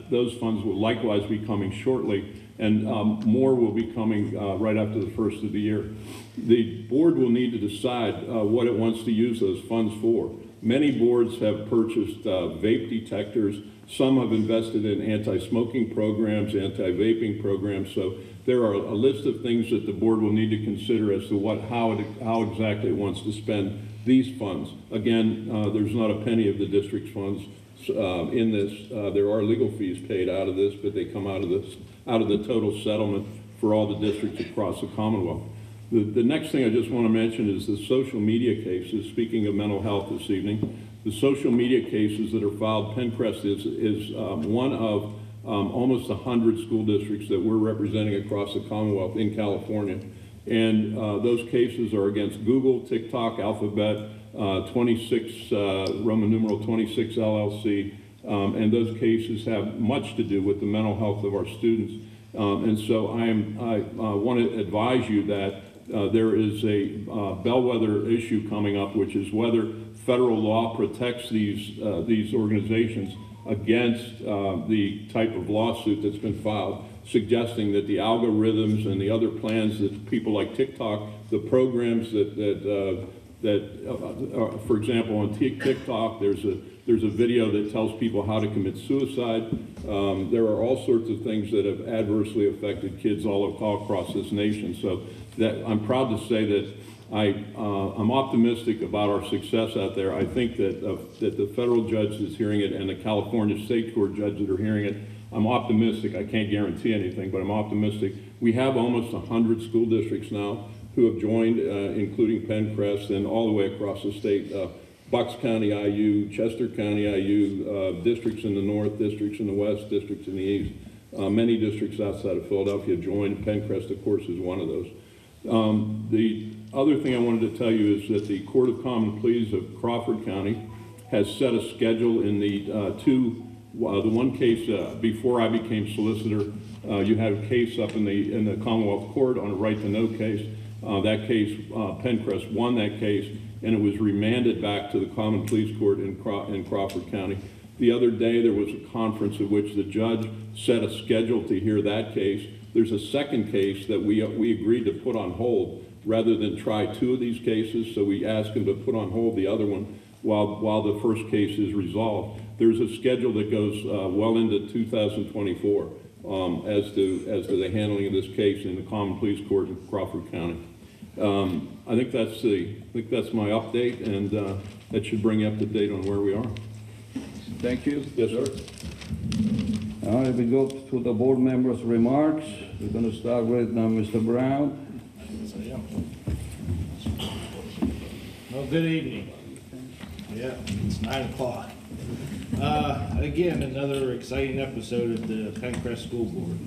those funds will likewise be coming shortly, and more will be coming right after the first of the year. The board will need to decide what it wants to use those funds for. Many boards have purchased vape detectors. Some have invested in anti-smoking programs, anti-vaping programs. So there are a list of things that the board will need to consider as to how exactly it wants to spend these funds. Again, there's not a penny of the district's funds in this. There are legal fees paid out of this, but they come out of the total settlement for all the districts across the Commonwealth. The next thing I just want to mention is the social media cases. Speaking of mental health this evening, the social media cases that are filed, PENNCREST is one of almost 100 school districts that we're representing across the Commonwealth in California. And those cases are against Google, TikTok, Alphabet, 26, Roman numeral 26 LLC, and those cases have much to do with the mental health of our students. And so I want to advise you that there is a bellwether issue coming up, which is whether federal law protects these organizations against the type of lawsuit that's been filed, suggesting that the algorithms and the other plans that people like TikTok, the programs for example, on TikTok, there's a video that tells people how to commit suicide. There are all sorts of things that have adversely affected kids all across this nation. So that I'm proud to say that I'm optimistic about our success out there. I think that the federal judge that's hearing it and the California State Court judge that are hearing it, I'm optimistic. I can't guarantee anything, but I'm optimistic We have almost 100 school districts now who have joined, including PENNCREST and all the way across the state. Bucks County IU, Chester County IU, districts in the north, districts in the west, districts in the east. Many districts outside of Philadelphia joined. PENNCREST, of course, is one of those. The other thing I wanted to tell you is that the Court of Common Pleas of Crawford County has set a schedule in the the one case before I became solicitor. You had a case up in the Commonwealth Court on a right to know case. That case, PENNCREST won that case, and it was remanded back to the Common Pleas Court in Crawford County. The other day there was a conference at which the judge set a schedule to hear that case. There's a second case that we agreed to put on hold rather than try two of these cases, so we asked him to put on hold the other one while the first case is resolved. There's a schedule that goes well into 2024 as to the handling of this case in the Common Pleas Court in Crawford County. I think that's my update, and that should bring you up to date on where we are. Thank you. Yes, sir. All right, we go to the board members' remarks. We're going to start with Mr. Brown. Well, good evening. Yeah, it's 9 o'clock. Again, another exciting episode of the PENNCREST School Board.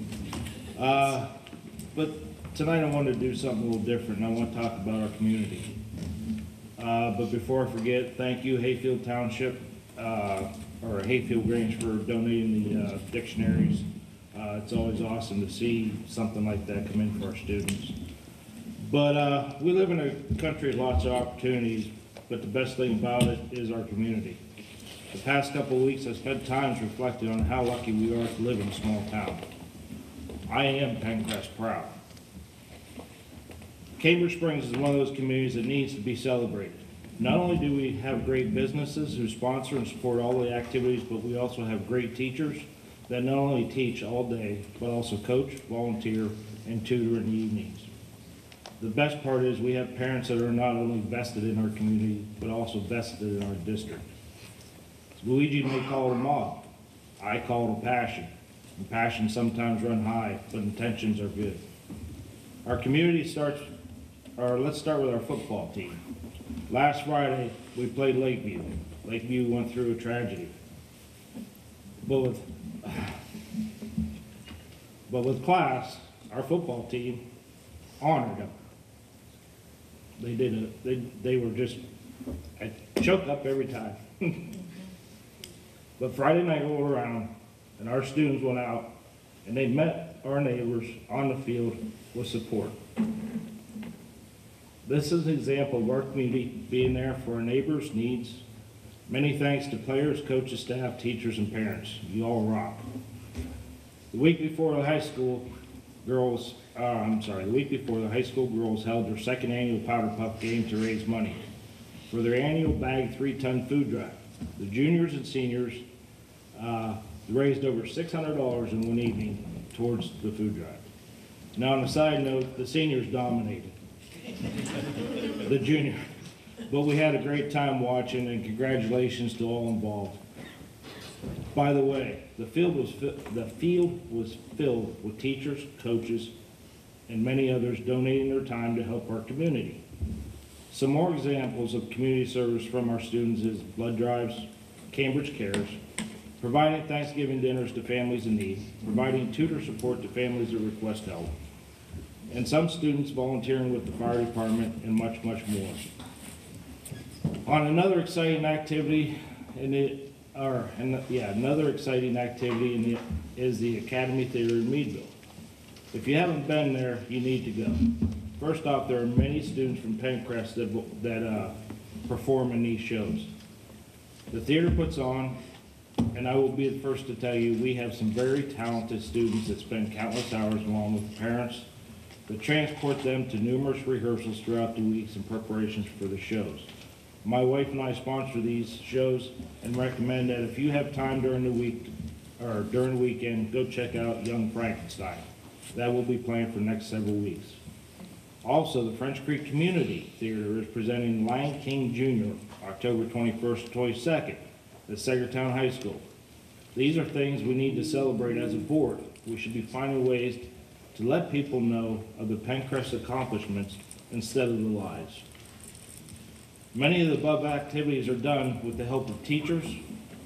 But tonight I want to do something a little different, and I want to talk about our community. But before I forget, thank you Hayfield Township, or Hayfield Grange, for donating the dictionaries. It's always awesome to see something like that come in for our students. But we live in a country with lots of opportunities, but the best thing about it is our community. The past couple of weeks, I spent times reflecting on how lucky we are to live in a small town. I am PENNCREST proud. Cambridge Springs is one of those communities that needs to be celebrated. Not only do we have great businesses who sponsor and support all the activities, but we also have great teachers that not only teach all day, but also coach, volunteer, and tutor in the evenings. The best part is we have parents that are not only vested in our community, but also vested in our district. Luigi may call it a mob. I call it a passion. And passion sometimes run high, but intentions are good. Our community let's start with our football team. Last Friday, we played Lakeview. Lakeview went through a tragedy. But with class, our football team honored them. They were just choked up every time. But Friday night rolled around, and our students went out, and they met our neighbors on the field with support. This is an example of our community being there for our neighbors' needs. Many thanks to players, coaches, staff, teachers, and parents. You all rock. The week before the high school girls held their second annual Powder Puff game to raise money for their annual bag 3-ton food drive. The juniors and seniors raised over $600 in one evening towards the food drive. Now, on a side note, the seniors dominated the junior, but we had a great time watching, and congratulations to all involved. By the way, the field was filled with teachers, coaches, and many others donating their time to help our community. Some more examples of community service from our students is blood drives, Cambridge Cares, providing Thanksgiving dinners to families in need, providing tutor support to families that request help, and some students volunteering with the fire department, and much, much more. On another exciting activity is the Academy Theater in Meadville. If you haven't been there, you need to go. First off, there are many students from PENNCREST that perform in these shows. The theater puts on, and I will be the first to tell you, we have some very talented students that spend countless hours along with parents that transport them to numerous rehearsals throughout the weeks in preparations for the shows. My wife and I sponsor these shows and recommend that if you have time during the week or during the weekend, go check out Young Frankenstein. That will be planned for the next several weeks. Also, the French Creek Community Theater is presenting Lion King Jr. October 21st to 22nd at Sagertown High School. These are things we need to celebrate as a board. We should be finding ways to let people know of the PENNCREST accomplishments instead of the lies. Many of the above activities are done with the help of teachers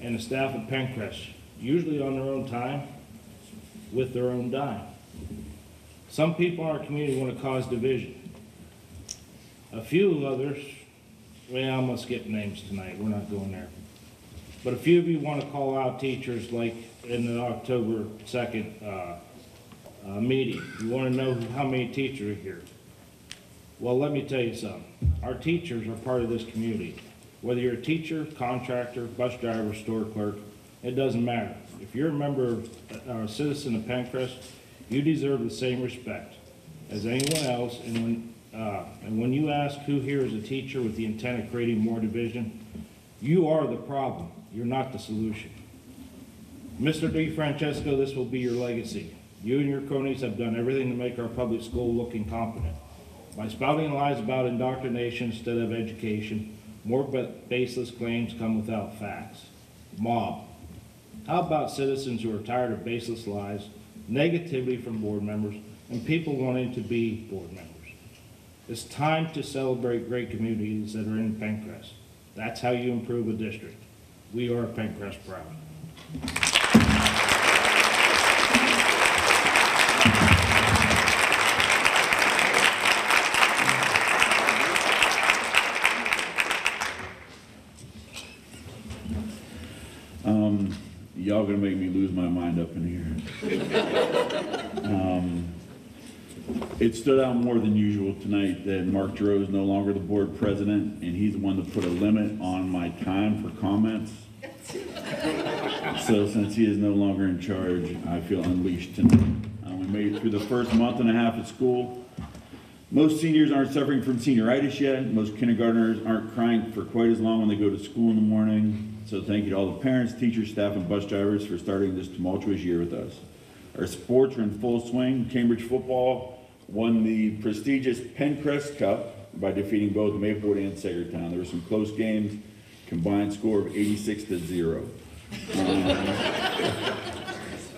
and the staff at PENNCREST, usually on their own time, with their own dime. Some people in our community want to cause division. A few others, well, I'm gonna skip names tonight, we're not going there. But a few of you want to call out teachers like in the October 2nd meeting. You want to know how many teachers are here. Well, let me tell you something. Our teachers are part of this community. Whether you're a teacher, contractor, bus driver, store clerk, it doesn't matter. If you're a member or a citizen of PENNCREST, you deserve the same respect as anyone else. And when you ask who here is a teacher with the intent of creating more division, you are the problem. You're not the solution. Mr. DeFrancesco, this will be your legacy. You and your cronies have done everything to make our public school look incompetent. By spouting lies about indoctrination instead of education, more baseless claims come without facts. Mob. How about citizens who are tired of baseless lies, negativity from board members, and people wanting to be board members? It's time to celebrate great communities that are in PENNCREST. That's how you improve a district. We are PENNCREST proud. Y'all gonna make me lose my mind up in here. It stood out more than usual tonight that Mark Giroux is no longer the board president, and he's the one that put a limit on my time for comments. So since he is no longer in charge, I feel unleashed tonight. We made it through the first month and a half at school. Most seniors aren't suffering from senioritis yet. Most kindergartners aren't crying for quite as long when they go to school in the morning. So thank you to all the parents, teachers, staff, and bus drivers for starting this tumultuous year with us. Our sports are in full swing. Cambridge football won the prestigious PENNCREST Cup by defeating both Maplewood and Sagertown. There were some close games, combined score of 86-0.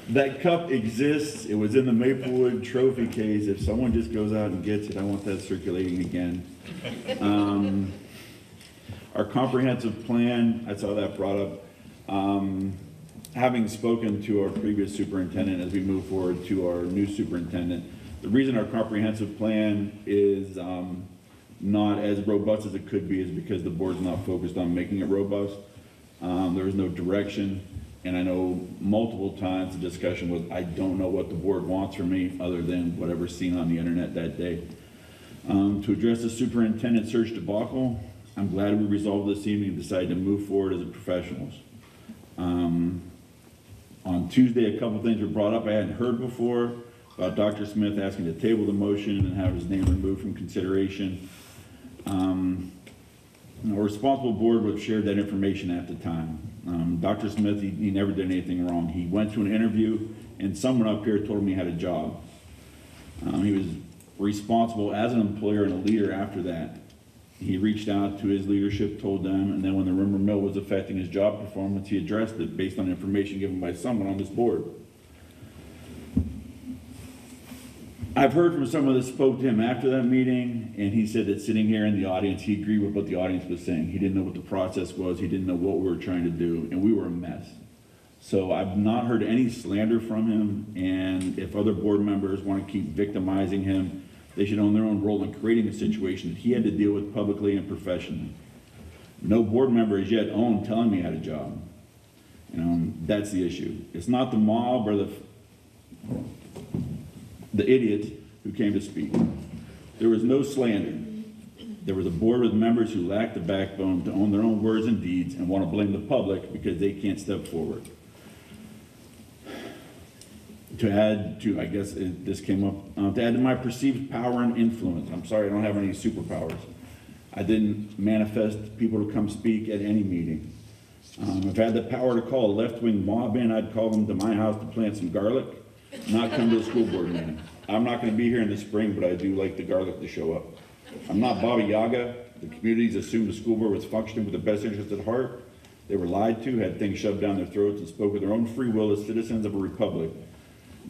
That cup exists. It was in the Maplewood trophy case. If someone just goes out and gets it, I want that circulating again. Our comprehensive plan, I saw that brought up. Having spoken to our previous superintendent as we move forward to our new superintendent, the reason our comprehensive plan is not as robust as it could be is because the board's not focused on making it robust. There is no direction, and I know multiple times the discussion was, I don't know what the board wants from me other than whatever's seen on the internet that day. To address the superintendent search debacle, I'm glad we resolved this evening and decided to move forward as professionals. On Tuesday, a couple things were brought up I hadn't heard before about Dr. Smith asking to table the motion and have his name removed from consideration. A responsible board would have shared that information at the time. Dr. Smith, he never did anything wrong. He went to an interview and someone up here told him he had a job. He was responsible as an employer and a leader after that. He reached out to his leadership, told them, and then when the rumor mill was affecting his job performance, he addressed it based on information given by someone on this board. I've heard from someone that spoke to him after that meeting, and he said that sitting here in the audience, he agreed with what the audience was saying. He didn't know what the process was. He didn't know what we were trying to do, and we were a mess. So I've not heard any slander from him, and if other board members want to keep victimizing him, they should own their own role in creating a situation that he had to deal with publicly and professionally. No board member has yet owned telling me I had a job. That's the issue. It's not the mob or the idiot who came to speak. There was no slander. There was a board with members who lacked the backbone to own their own words and deeds and want to blame the public because they can't step forward. To add to, I guess this came up, to add to my perceived power and influence. I'm sorry, I don't have any superpowers. I didn't manifest people to come speak at any meeting. If I had the power to call a left-wing mob in, I'd call them to my house to plant some garlic, not come to the school board meeting. I'm not going to be here in the spring, but I do like the garlic to show up. I'm not Baba Yaga. The communities assumed the school board was functioning with the best interest at heart. They were lied to, had things shoved down their throats, and spoke of their own free will as citizens of a republic.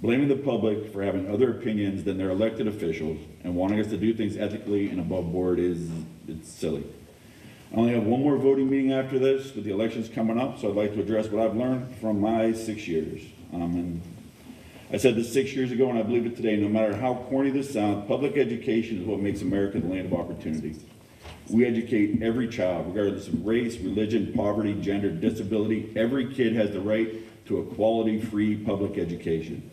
Blaming the public for having other opinions than their elected officials and wanting us to do things ethically and above board it's silly. I only have one more voting meeting after this with the elections coming up, so I'd like to address what I've learned from my 6 years. And I said this 6 years ago, and I believe it today, no matter how corny this sounds, public education is what makes America the land of opportunity. We educate every child, regardless of race, religion, poverty, gender, disability. Every kid has the right to a quality, free public education.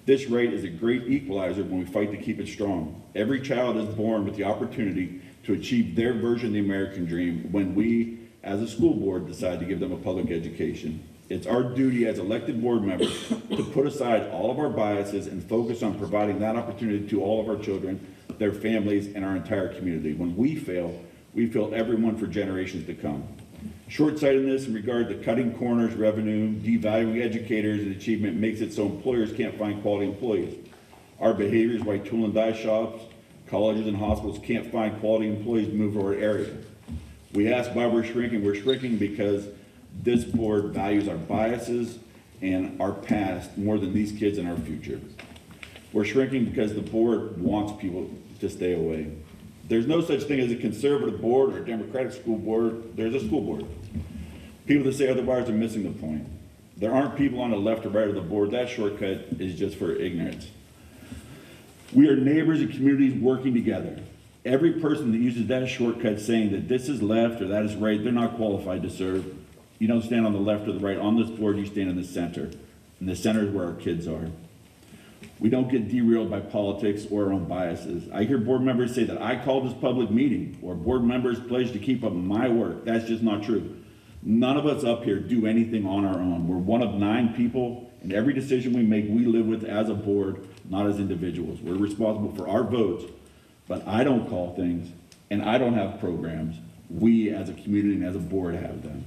This right is a great equalizer when we fight to keep it strong. Every child is born with the opportunity to achieve their version of the American dream when we, as a school board, decide to give them a public education. It's our duty as elected board members to put aside all of our biases and focus on providing that opportunity to all of our children, their families, and our entire community. When we fail everyone for generations to come. Short-sightedness in regard to cutting corners, revenue, devaluing educators and achievement makes it so employers can't find quality employees. Our behaviors why tool and die shops, colleges and hospitals can't find quality employees to move to our area. We ask why we're shrinking because this board values our biases and our past more than these kids and our future. We're shrinking because the board wants people to stay away. There's no such thing as a conservative board or a Democratic school board. There's a school board. People that say otherwise are missing the point. There aren't people on the left or right of the board. That shortcut is just for ignorance. We are neighbors and communities working together. Every person that uses that shortcut saying that this is left or that is right, they're not qualified to serve. You don't stand on the left or the right. On this board, you stand in the center. And the center is where our kids are. We don't get derailed by politics or our own biases. I hear board members say that I called this public meeting or board members pledged to keep up my work. That's just not true. None of us up here do anything on our own. We're one of 9 people, and every decision we make, we live with as a board, not as individuals. We're responsible for our votes, but I don't call things, and I don't have programs. We as a community and as a board have them.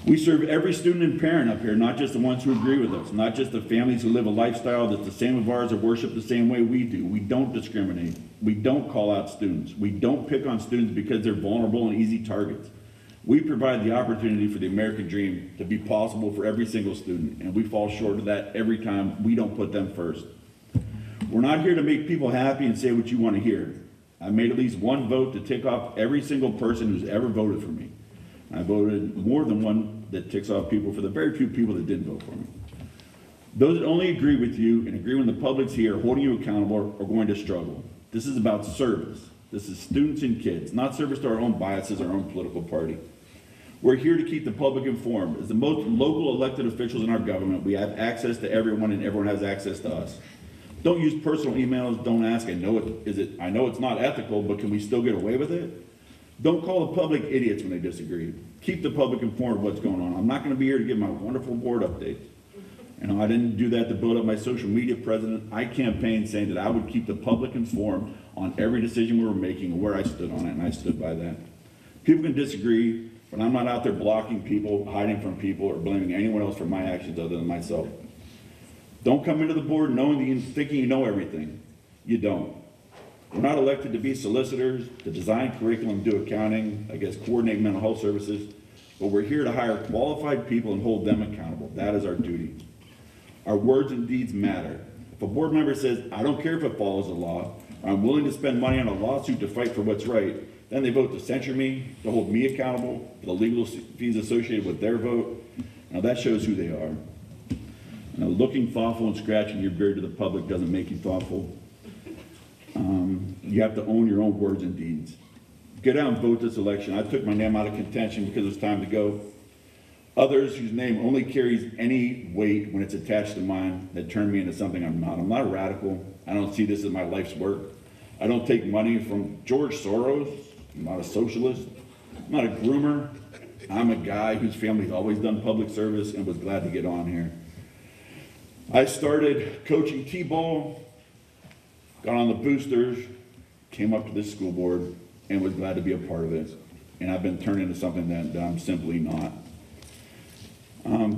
We serve every student and parent up here, not just the ones who agree with us, not just the families who live a lifestyle that's the same as ours or worship the same way we do. We don't discriminate. We don't call out students. We don't pick on students because they're vulnerable and easy targets. We provide the opportunity for the American dream to be possible for every single student, and we fall short of that every time we don't put them first. We're not here to make people happy and say what you want to hear. I made at least one vote to tick off every single person who's ever voted for me. I voted more than one that ticks off people for the very few people that didn't vote for me. Those that only agree with you and agree when the public's here holding you accountable are going to struggle. This is about service. This is students and kids, not service to our own biases, our own political party. We're here to keep the public informed. As the most local elected officials in our government, we have access to everyone and everyone has access to us. Don't use personal emails, don't ask, I know it's not ethical, but can we still get away with it? Don't call the public idiots when they disagree. Keep the public informed of what's going on. I'm not going to be here to give my wonderful board updates. I didn't do that to build up my social media presence. I campaigned saying that I would keep the public informed on every decision we were making and where I stood on it, and I stood by that. People can disagree, but I'm not out there blocking people, hiding from people, or blaming anyone else for my actions other than myself. Don't come into the board thinking you know everything. You don't. We're not elected to be solicitors, to design curriculum, do accounting, coordinate mental health services, but we're here to hire qualified people and hold them accountable. That is our duty. Our words and deeds matter. If a board member says, I don't care if it follows the law, or I'm willing to spend money on a lawsuit to fight for what's right, then they vote to censure me, to hold me accountable for the legal fees associated with their vote. Now that shows who they are. Looking thoughtful and scratching your beard to the public doesn't make you thoughtful. You have to own your own words and deeds. Get out and vote this election. I took my name out of contention because it's time to go. Others whose name only carries any weight when it's attached to mine that turned me into something I'm not. I'm not a radical. I don't see this as my life's work. I don't take money from George Soros. I'm not a socialist. I'm not a groomer. I'm a guy whose family's always done public service and was glad to get on here. I started coaching T-ball, got on the boosters, came up to this school board, and was glad to be a part of it. And I've been turned into something that I'm simply not.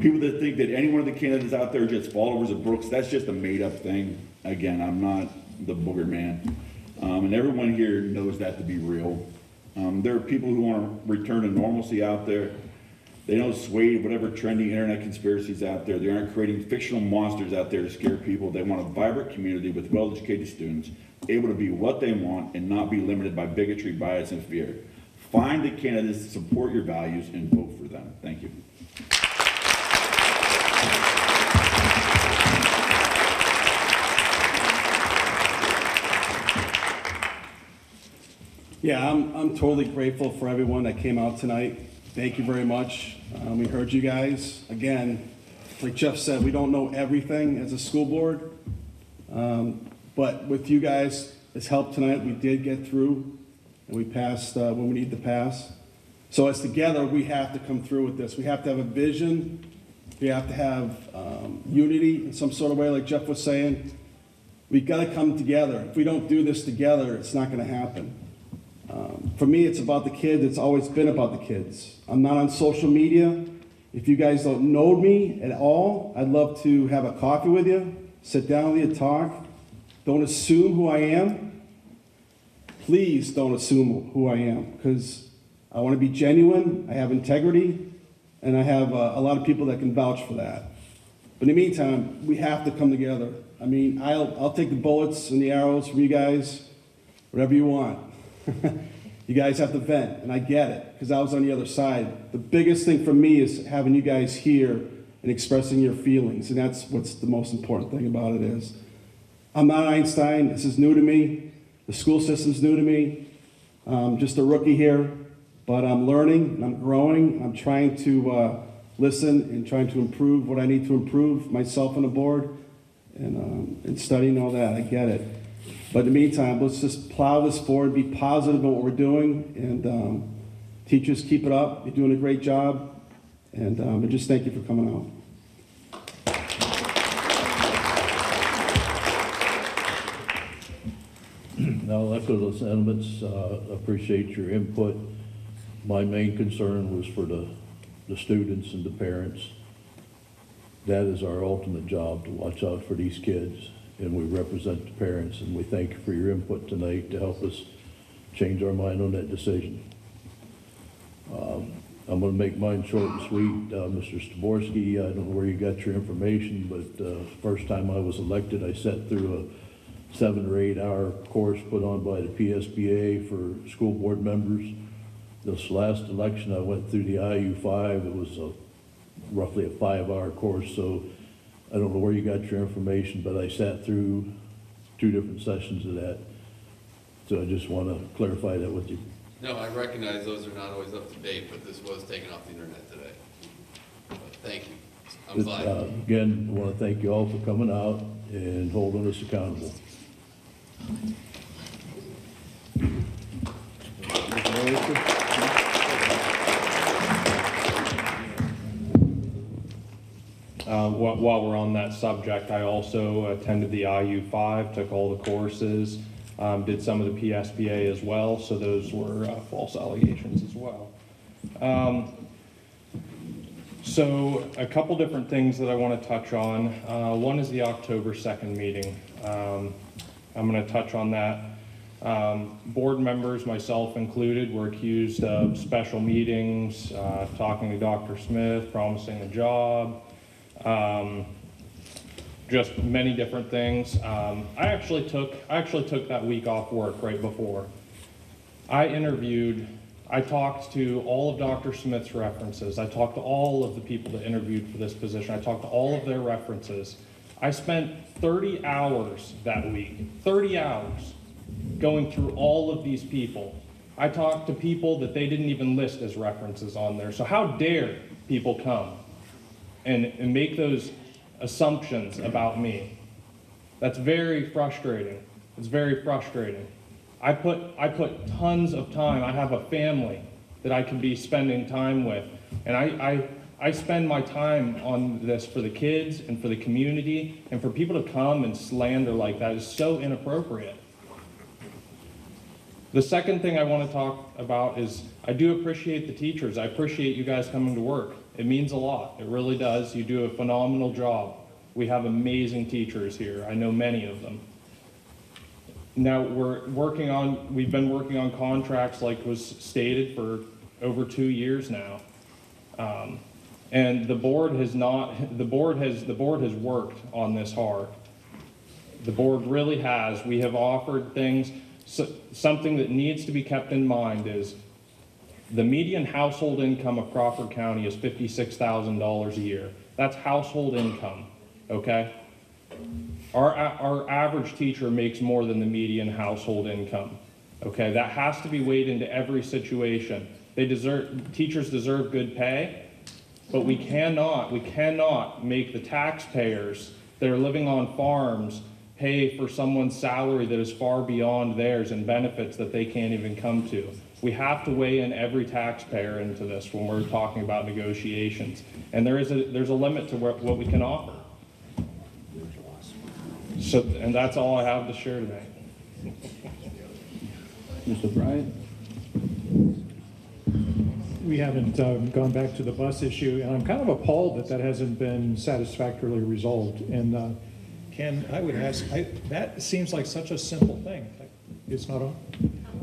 People that think that any one of the candidates out there are just followers of Brooks, that's just a made-up thing. Again, I'm not the booger man. And everyone here knows that to be real. There are people who want to return to normalcy out there. They don't sway whatever trendy internet conspiracies out there. They aren't creating fictional monsters out there to scare people. They want a vibrant community with well-educated students, able to be what they want and not be limited by bigotry, bias, and fear. Find the candidates that support your values and vote for them. Thank you. Yeah, I'm totally grateful for everyone that came out tonight. Thank you very much. We heard you guys. Again, like Jeff said, we don't know everything as a school board, but with you guys' help tonight, we did get through, and we passed when we need to pass. So as together, we have to come through with this. We have to have a vision. We have to have unity in some sort of way, like Jeff was saying. We've got to come together. If we don't do this together, it's not going to happen. For me, it's about the kids. It's always been about the kids. I'm not on social media. If you guys don't know me at all, I'd love to have a coffee with you, sit down with you, talk. Don't assume who I am. Please don't assume who I am, because I want to be genuine, I have integrity, and I have a lot of people that can vouch for that. But in the meantime, we have to come together. I mean, I'll take the bullets and the arrows from you guys, whatever you want. You guys have to vent, and I get it, because I was on the other side. The biggest thing for me is having you guys here and expressing your feelings, and that's what's the most important thing about it is. I'm not Einstein. This is new to me. The school system's new to me. I'm just a rookie here, but I'm learning, and I'm growing. I'm trying to listen and trying to improve what I need to improve, myself on the board, and studying all that. I get it. But in the meantime, let's just plow this forward, be positive about what we're doing, and teachers, keep it up. You're doing a great job, and I just thank you for coming out. I'll echo those sentiments. Appreciate your input. My main concern was for the students and the parents. That is our ultimate job, to watch out for these kids. And we represent the parents, and we thank you for your input tonight to help us change our mind on that decision. I'm going to make mine short and sweet. Mr. Staborski, I don't know where you got your information, but first time I was elected, I sat through a 7 or 8 hour course put on by the PSBA for school board members. This last election, I went through the IU5. It was roughly a 5-hour course, so I don't know where you got your information, but I sat through 2 different sessions of that. So I just want to clarify that with you. No, I recognize those are not always up to date, but this was taken off the internet today. But thank you. I'm glad. Again, I want to thank you all for coming out and holding us accountable. While we're on that subject, I also attended the IU5, took all the courses, did some of the PSBA as well, so those were false allegations as well. So a couple different things that I want to touch on. One is the October 2nd meeting. I'm going to touch on that. Board members, myself included, were accused of special meetings, talking to Dr. Smith, promising a job, just many different things. I actually took that week off work right before. I talked to all of Dr. Smith's references. I talked to all of the people that interviewed for this position. I talked to all of their references. I spent 30 hours that week, 30 hours, going through all of these people. I talked to people that they didn't even list as references on there. So how dare people come and make those assumptions about me? That's very frustrating. It's very frustrating. I put tons of time. I have a family that I can be spending time with, and I spend my time on this for the kids and for the community, and for people to come and slander like that is so inappropriate. The second thing I want to talk about is I do appreciate the teachers. I appreciate you guys coming to work. It means a lot. It really does. You do a phenomenal job. We have amazing teachers here. I know many of them. Now we've been working on contracts like was stated for over 2 years now. And the board has worked on this hard. The board really has. We have offered things. So, something that needs to be kept in mind is the median household income of Crawford County is $56,000 a year. That's household income, okay? Our average teacher makes more than the median household income, okay? That has to be weighed into every situation. Teachers deserve good pay, but we cannot make the taxpayers that are living on farms pay for someone's salary that is far beyond theirs and benefits that they can't even come to. We have to weigh in every taxpayer into this when we're talking about negotiations. And there's a limit to what we can offer. So, and that's all I have to share tonight. Mr. Bryant? We haven't gone back to the bus issue, and I'm kind of appalled that hasn't been satisfactorily resolved. And Ken, I would ask, that seems like such a simple thing. It's not on?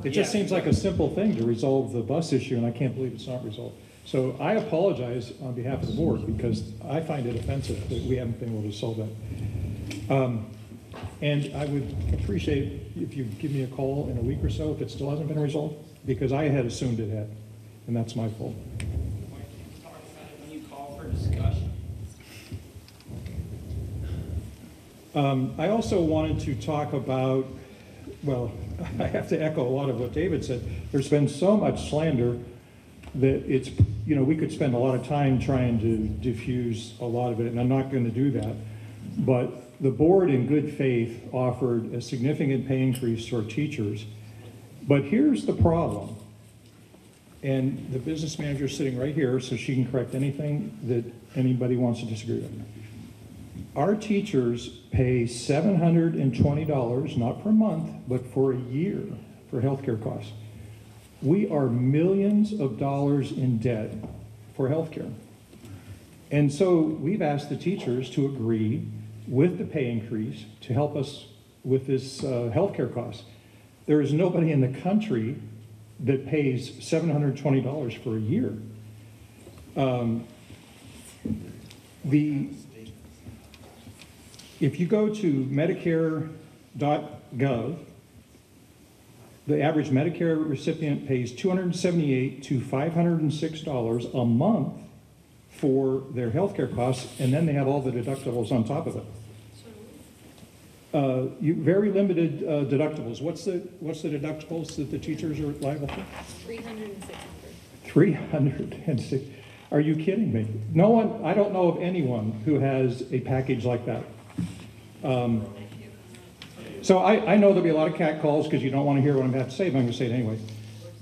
It just seems like a simple thing to resolve the bus issue, and I can't believe it's not resolved. So I apologize on behalf of the board, because I find it offensive that we haven't been able to solve that. And I would appreciate if you give me a call in a week or so if it still hasn't been resolved, because I had assumed it had, and that's my fault. When you call for discussion. I also wanted to talk about, well, I have to echo a lot of what David said. There's been so much slander that it's, we could spend a lot of time trying to diffuse a lot of it, and I'm not going to do that. But the board, in good faith, offered a significant pay increase to our teachers. But here's the problem, and the business manager is sitting right here, so she can correct anything that anybody wants to disagree with. Our teachers pay $720, not per month, but for a year for healthcare costs. We are millions of dollars in debt for healthcare. And so we've asked the teachers to agree with the pay increase to help us with this healthcare cost. There is nobody in the country that pays $720 for a year. If you go to Medicare.gov, the average Medicare recipient pays $278 to $506 a month for their healthcare costs, and then they have all the deductibles on top of it. Very limited deductibles. What's the deductibles that the teachers are liable for? 300 and 600. 306. Are you kidding me? No one. I don't know of anyone who has a package like that. So I know there'll be a lot of cat calls because you don't want to hear what I'm about to say, but I'm going to say it anyway.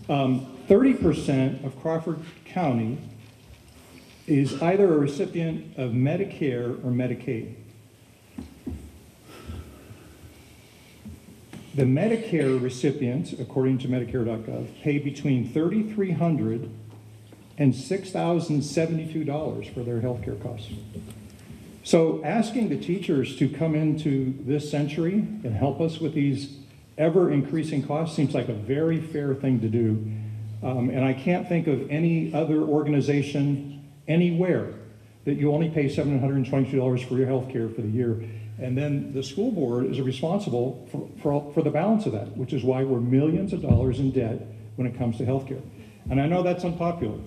30% of Crawford County is either a recipient of Medicare or Medicaid. The Medicare recipients, according to Medicare.gov, pay between $3,300 and $6,072 for their healthcare costs. So asking the teachers to come into this century and help us with these ever-increasing costs seems like a very fair thing to do. And I can't think of any other organization anywhere that you only pay $722 for your health care for the year. And then the school board is responsible for the balance of that, which is why we're millions of dollars in debt when it comes to health care. And I know that's unpopular.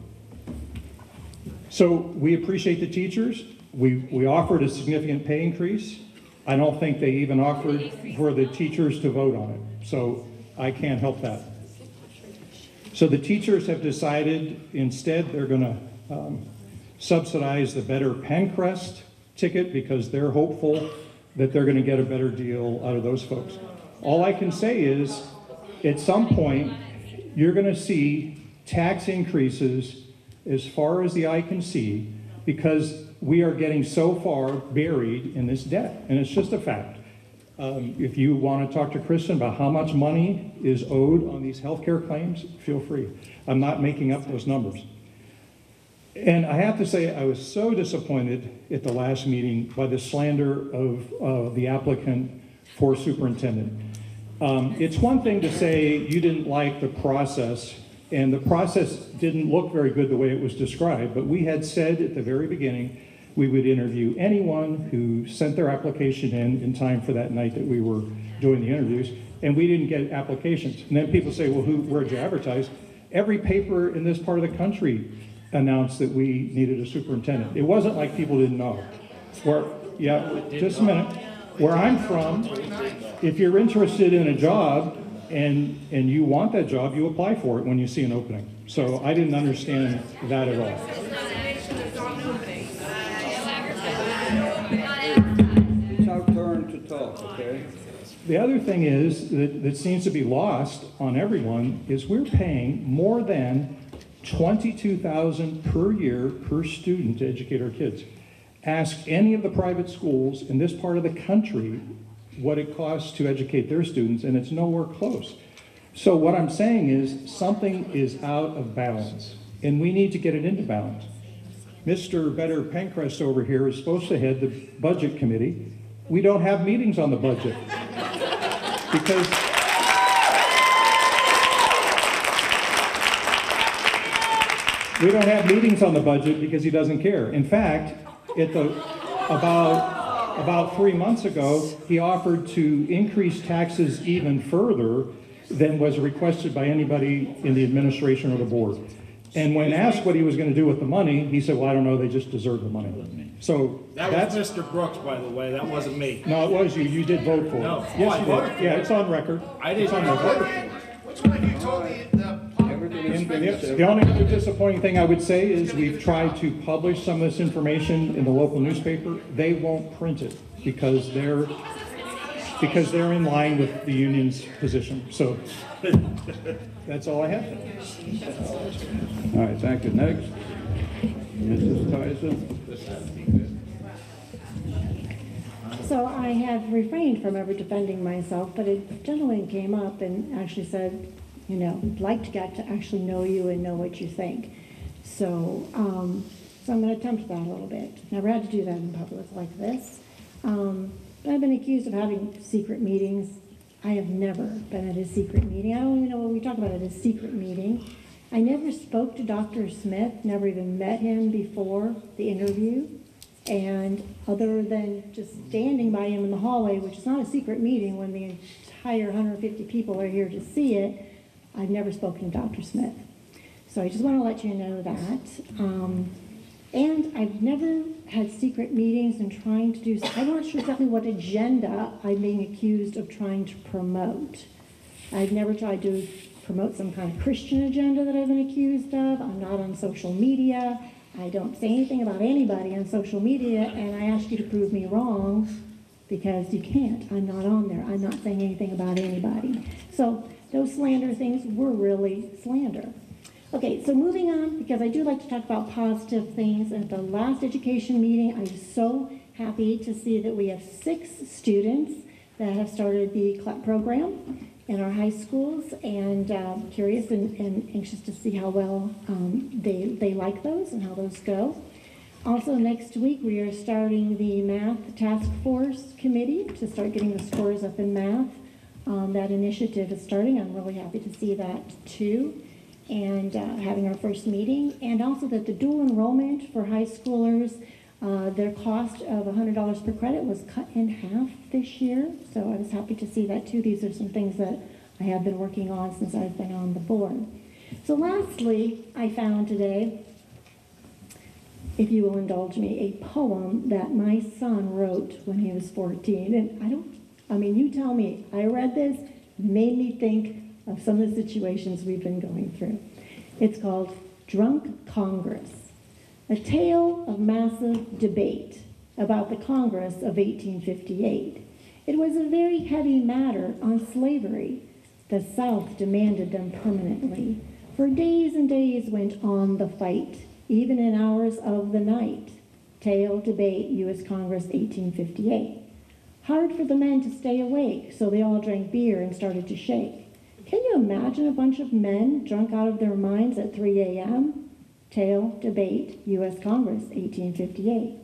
So we appreciate the teachers. We offered a significant pay increase. I don't think they even offered for the teachers to vote on it. So I can't help that. So the teachers have decided instead they're going to subsidize the better PENNCREST ticket because they're hopeful that they're going to get a better deal out of those folks. All I can say is at some point you're going to see tax increases as far as the eye can see because we are getting so far buried in this debt, and it's just a fact. If you want to talk to Kristen about how much money is owed on these healthcare claims, feel free. I'm not making up those numbers. And I have to say, I was so disappointed at the last meeting by the slander of the applicant for superintendent. It's one thing to say you didn't like the process And the process didn't look very good the way it was described, but we had said at the very beginning we would interview anyone who sent their application in time for that night that we were doing the interviews, and we didn't get applications. And then people say, well, where'd you advertise? Every paper in this part of the country announced that we needed a superintendent. It wasn't like people didn't know. Just a minute. Where I'm from, if you're interested in a job and you want that job, you apply for it when you see an opening. So I didn't understand that at all. It's our turn to talk, okay? The other thing is that seems to be lost on everyone is we're paying more than $22,000 per year per student to educate our kids. Ask any of the private schools in this part of the country what it costs to educate their students, and it's nowhere close. So what I'm saying is something is out of balance, and we need to get it into balance. Mr. Better PENNCREST over here is supposed to head the budget committee. We don't have meetings on the budget because we don't have meetings on the budget because he doesn't care. In fact, about 3 months ago, he offered to increase taxes even further than was requested by anybody in the administration or the board. And when asked what he was going to do with the money, he said, well, I don't know, they just deserve the money. So That was Mr. Brooks, by the way, that wasn't me. No, it was you. You did vote for it. No. Yes, I you voted did. for Yeah, it. it's on record. I didn't It's on vote record. for it. Which one of you told The only other disappointing thing I would say is we've tried to publish some of this information in the local newspaper. They won't print it because they're in line with the union's position. So that's all I have. All right, thank you. Next, Mrs. Tyson. So I have refrained from ever defending myself, but a gentleman came up and actually said, you know, I'd like to get to actually know you and know what you think. So, I'm going to attempt that a little bit. Never had to do that in public like this. I've been accused of having secret meetings. I have never been at a secret meeting. I don't even know what we talk about at a secret meeting. I never spoke to Dr. Smith, never even met him before the interview. And other than just standing by him in the hallway, which is not a secret meeting when the entire 150 people are here to see it, I've never spoken to Dr. Smith. So I just want to let you know that. And I've never had secret meetings and trying to do, I'm not sure exactly what agenda I'm being accused of trying to promote. I've never tried to promote some kind of Christian agenda that I've been accused of. I'm not on social media. I don't say anything about anybody on social media, and I ask you to prove me wrong because you can't. I'm not on there. I'm not saying anything about anybody. So those slander things were really slander. Okay, so moving on, because I do like to talk about positive things. At the last education meeting, I was so happy to see that we have 6 students that have started the CLEP program in our high schools, and curious and anxious to see how well they like those and how those go. Also, next week, we are starting the Math Task Force Committee to start getting the scores up in math. That initiative is starting. I'm really happy to see that, too. And having our first meeting, and also that the dual enrollment for high schoolers, their cost of $100 per credit was cut in half this year, so I was happy to see that too. These are some things that I have been working on since I've been on the board. So lastly, I found today, if you will indulge me, a poem that my son wrote when he was 14, and you tell me, I read this, made me think of some of the situations we've been going through. It's called Drunk Congress, a tale of massive debate about the Congress of 1858. It was a very heavy matter on slavery. The South demanded them permanently. For days and days went on the fight, even in hours of the night. Tale, debate, U.S. Congress, 1858. Hard for the men to stay awake, so they all drank beer and started to shake. Can you imagine a bunch of men drunk out of their minds at 3 a.m.? Tale, debate, U.S. Congress, 1858.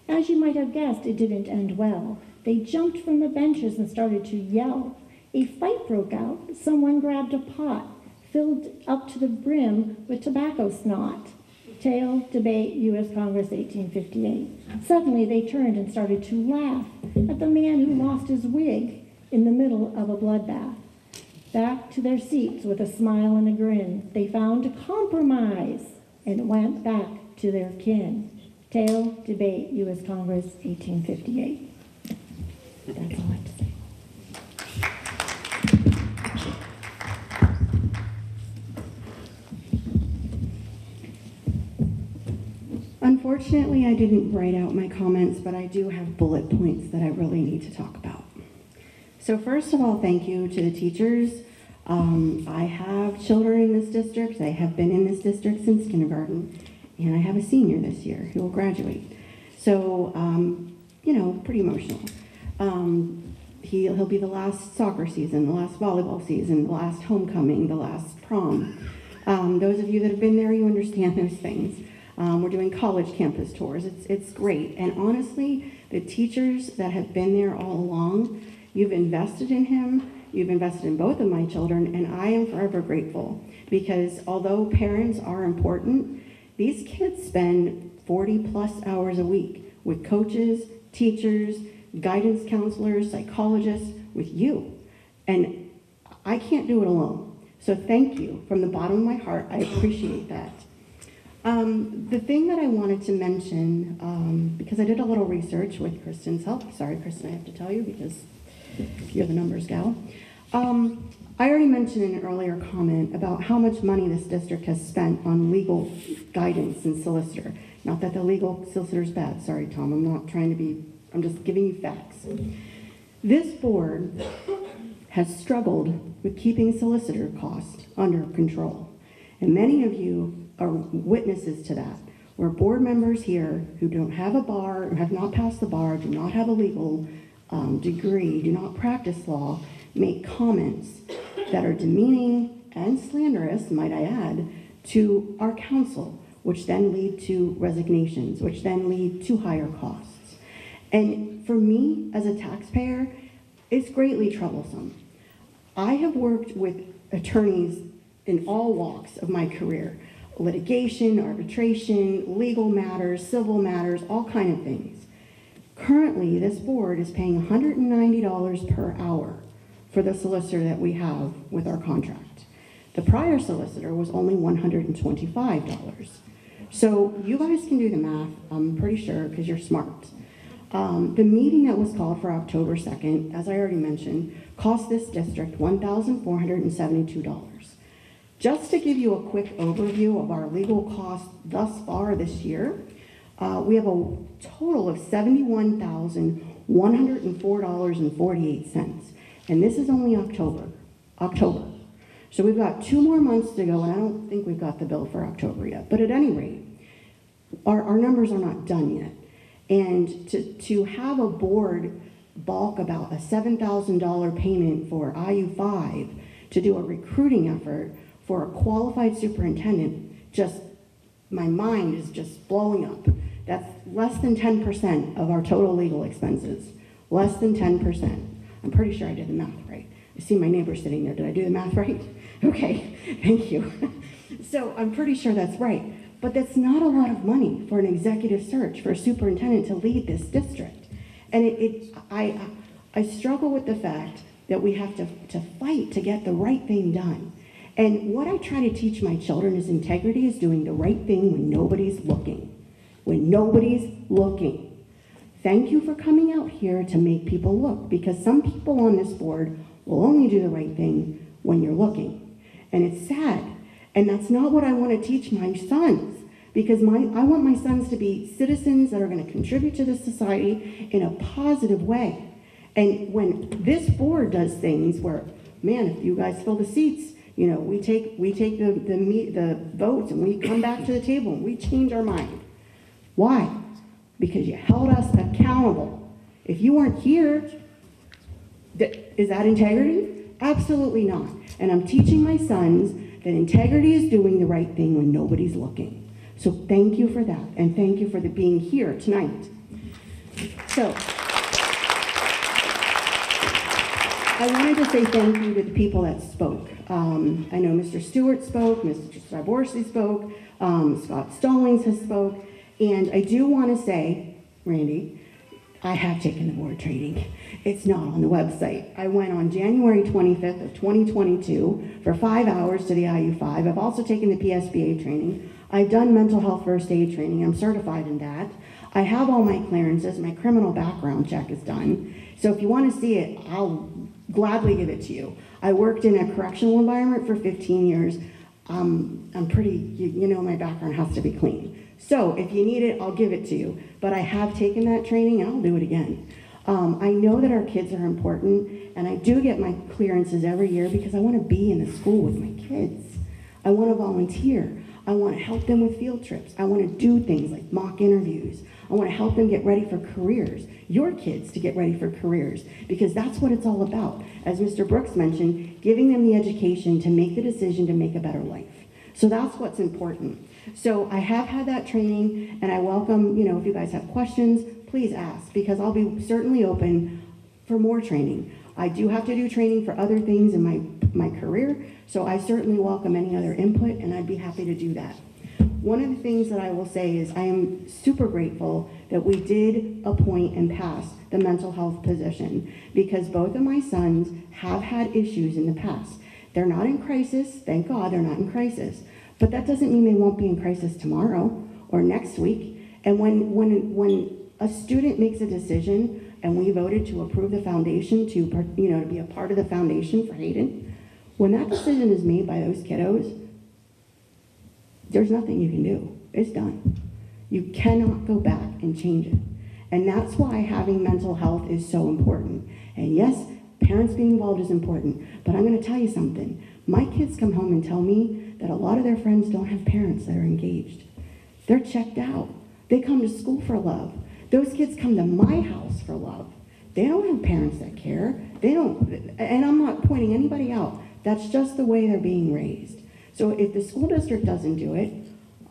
As you might have guessed, it didn't end well. They jumped from the benches and started to yell. A fight broke out. Someone grabbed a pot. filled up to the brim with tobacco snot. Tail, debate, U.S. Congress, 1858. Suddenly they turned and started to laugh at the man who lost his wig in the middle of a bloodbath. Back to their seats with a smile and a grin, they found a compromise and went back to their kin. Tail, debate, U.S. Congress, 1858. That's all I have to say. Unfortunately, I didn't write out my comments, but I do have bullet points that I really need to talk about. So first of all, thank you to the teachers. I have children in this district. I have been in this district since kindergarten, and I have a senior this year who will graduate. So, you know, pretty emotional. He'll be the last soccer season, the last volleyball season, the last homecoming, the last prom. Those of you that have been there, you understand those things. We're doing college campus tours. It's great. And honestly, the teachers that have been there all along, you've invested in him, you've invested in both of my children, and I am forever grateful. Because although parents are important, these kids spend 40+ hours a week with coaches, teachers, guidance counselors, psychologists, with you. And I can't do it alone. So thank you from the bottom of my heart. I appreciate that. The thing that I wanted to mention, because I did a little research with Kristen's help. Sorry, Kristen, I have to tell you because you're the numbers gal. I already mentioned in an earlier comment about how much money this district has spent on legal guidance and solicitor. Not that the legal solicitor is bad. Sorry, Tom, I'm not trying to be, I'm just giving you facts. This board has struggled with keeping solicitor costs under control. And many of you are witnesses to that, where board members here who don't have a bar, who have not passed the bar, do not have a legal degree, do not practice law, make comments that are demeaning and slanderous, might I add, to our council, which then lead to resignations, which then lead to higher costs. And for me, as a taxpayer, it's greatly troublesome. I have worked with attorneys in all walks of my career: litigation, arbitration, legal matters, civil matters, all kinds of things. Currently, this board is paying $190 per hour for the solicitor that we have with our contract. The prior solicitor was only $125. So you guys can do the math, I'm pretty sure, because you're smart. The meeting that was called for October 2nd, as I already mentioned, cost this district $1,472. Just to give you a quick overview of our legal costs thus far this year, we have a total of $71,104.48. And this is only October. So we've got 2 more months to go, and I don't think we've got the bill for October yet. But at any rate, our numbers are not done yet. And to have a board balk about a $7,000 payment for IU5 to do a recruiting effort for a qualified superintendent, just, my mind is just blowing up. That's less than 10% of our total legal expenses. Less than 10%. I'm pretty sure I did the math right. I see my neighbor sitting there. Did I do the math right? Okay, thank you. So I'm pretty sure that's right. But that's not a lot of money for an executive search for a superintendent to lead this district. And I struggle with the fact that we have to fight to get the right thing done. And what I try to teach my children is integrity is doing the right thing when nobody's looking. When nobody's looking. Thank you for coming out here to make people look, because some people on this board will only do the right thing when you're looking. And it's sad. And that's not what I want to teach my sons, because I want my sons to be citizens that are going to contribute to this society in a positive way. And when this board does things where, man, if you guys fill the seats, you know, we take the votes and we come back to the table and we change our mind. Why? Because you held us accountable. If you weren't here, is that integrity? Absolutely not. And I'm teaching my sons that integrity is doing the right thing when nobody's looking. So thank you for that, and thank you for being here tonight. So, I wanted to say thank you to the people that spoke. I know Mr. Stewart spoke, Mr. Straborski spoke, Scott Stallings has spoke, and I do want to say, Randy, I have taken the board training. It's not on the website. I went on January 25th of 2022 for 5 hours to the IU5. I've also taken the PSBA training. I've done mental health first aid training. I'm certified in that. I have all my clearances. My criminal background check is done. So if you want to see it, I'll gladly give it to you. I worked in a correctional environment for 15 years. I'm pretty, you know, my background has to be clean. So if you need it, I'll give it to you. But I have taken that training and I'll do it again. I know that our kids are important, and I do get my clearances every year because I want to be in the school with my kids. I want to volunteer. I want to help them with field trips. I want to do things like mock interviews. I want to help them get ready for careers, your kids to get ready for careers, because that's what it's all about. As Mr. Brooks mentioned, giving them the education to make the decision to make a better life. So that's what's important. So I have had that training, and I welcome, you know, if you guys have questions, please ask, because I'll be certainly open for more training. I do have to do training for other things in my career, so I certainly welcome any other input, and I'd be happy to do that. One of the things that I will say is I am super grateful that we did appoint and pass the mental health position, because both of my sons have had issues in the past. They're not in crisis, thank God they're not in crisis, but that doesn't mean they won't be in crisis tomorrow or next week. And when a student makes a decision and we voted to approve the foundation to be a part of the foundation for Hayden, when that decision is made by those kiddos, there's nothing you can do. It's done. You cannot go back and change it. And that's why having mental health is so important. And yes, parents being involved is important, but I'm going to tell you something. My kids come home and tell me that a lot of their friends don't have parents that are engaged. They're checked out. They come to school for love. Those kids come to my house for love. They don't have parents that care. They don't, and I'm not pointing anybody out. That's just the way they're being raised. So if the school district doesn't do it,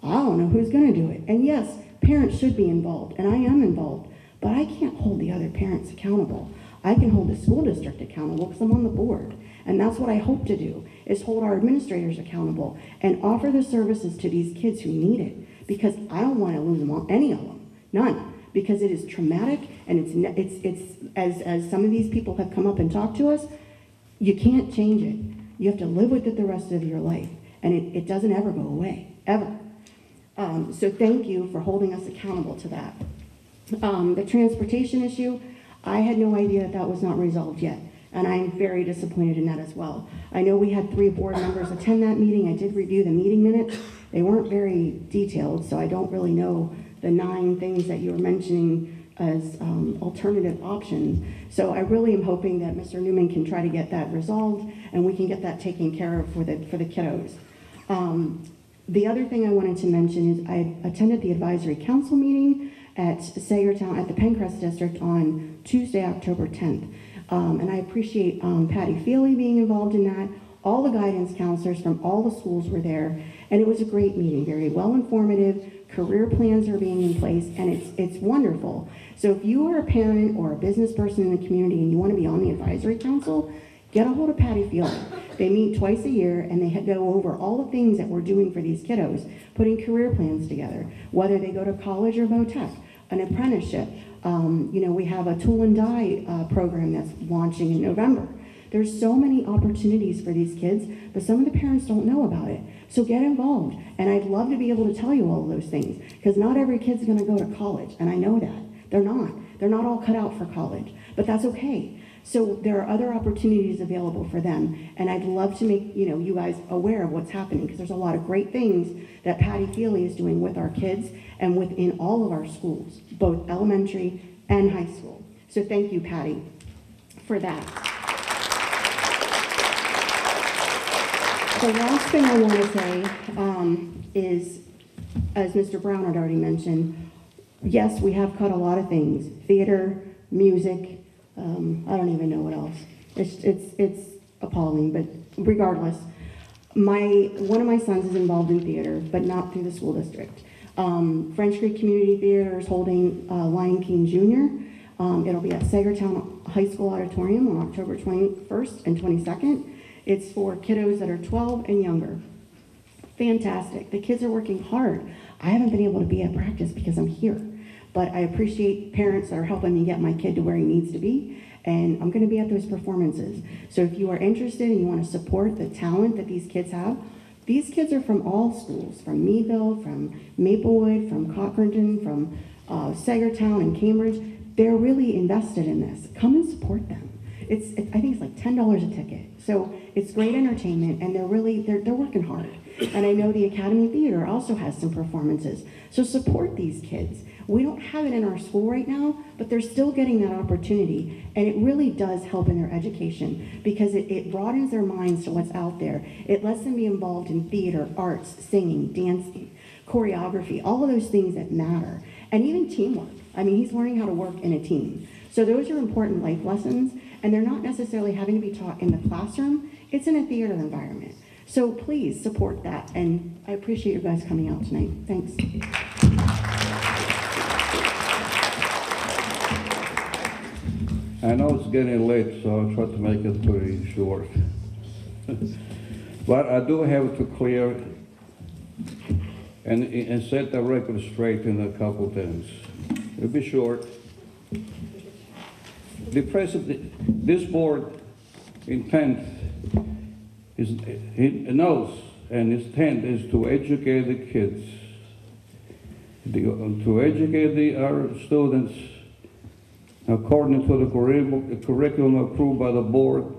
I don't know who's going to do it. And yes, parents should be involved, and I am involved, but I can't hold the other parents accountable. I can hold the school district accountable because I'm on the board. And that's what I hope to do, is hold our administrators accountable and offer the services to these kids who need it, because I don't want to lose them all, any of them, none, because it is traumatic, and it's as some of these people have come up and talked to us, you can't change it. You have to live with it the rest of your life, and it doesn't ever go away, ever. So thank you for holding us accountable to that. The transportation issue, I had no idea that was not resolved yet, and I'm very disappointed in that as well. I know we had 3 board members attend that meeting. I did review the meeting minutes. They weren't very detailed, so I don't really know the 9 things that you were mentioning as alternative options. So I really am hoping that Mr. Newman can try to get that resolved, and we can get that taken care of for the kiddos. The other thing I wanted to mention is I attended the advisory council meeting at Sagertown, at the PENNCREST district on Tuesday, October 10th. And I appreciate Patty Feely being involved in that. All the guidance counselors from all the schools were there, and it was a great meeting, very well informative. Career plans are being in place, and it's wonderful. So if you are a parent or a business person in the community and you want to be on the advisory council, get a hold of Patty Feely. They meet twice a year, and they go over all the things that we're doing for these kiddos, putting career plans together, whether they go to college or VOTEC, an apprenticeship. We have a tool and die program that's launching in November. There's so many opportunities for these kids, but some of the parents don't know about it. So get involved, and I'd love to be able to tell you all of those things, because not every kid's going to go to college, and I know that. They're not. They're not all cut out for college, but that's okay. So there are other opportunities available for them, and I'd love to make you guys aware of what's happening, because there's a lot of great things that Patty Feely is doing with our kids and within all of our schools, both elementary and high school. So thank you, Patty, for that. The last thing I want to say is, as Mr. Brown had already mentioned, yes, we have cut a lot of things: theater, music. I don't even know what else. It's appalling, but regardless, one of my sons is involved in theater, but not through the school district. French Creek Community Theater is holding Lion King Jr. It'll be at Sagertown high school auditorium on October 21st and 22nd. It's for kiddos that are 12 and younger. Fantastic. The kids are working hard. I haven't been able to be at practice because I'm here, but I appreciate parents that are helping me get my kid to where he needs to be, and I'm going to be at those performances. So if you are interested and you want to support the talent that these kids have, these kids are from all schools, from Meadville, from Maplewood, from Cochranton, from Sagertown and Cambridge. They're really invested in this. Come and support them. I think it's like $10 a ticket. So it's great entertainment, and they're working hard. And I know the Academy Theater also has some performances. So support these kids. We don't have it in our school right now, but they're still getting that opportunity. And it really does help in their education because it broadens their minds to what's out there. It lets them be involved in theater, arts, singing, dancing, choreography, all of those things that matter. And even teamwork. I mean, he's learning how to work in a team. So those are important life lessons, and they're not necessarily having to be taught in the classroom. It's in a theater environment. So please support that, and I appreciate you guys coming out tonight. Thanks. I know it's getting late, so I'll try to make it pretty short. But I do have to clear and set the record straight in a couple things. It'll be short. The president, this board intent is, it knows, and its intent is to educate the kids, to educate our students according to the curriculum approved by the board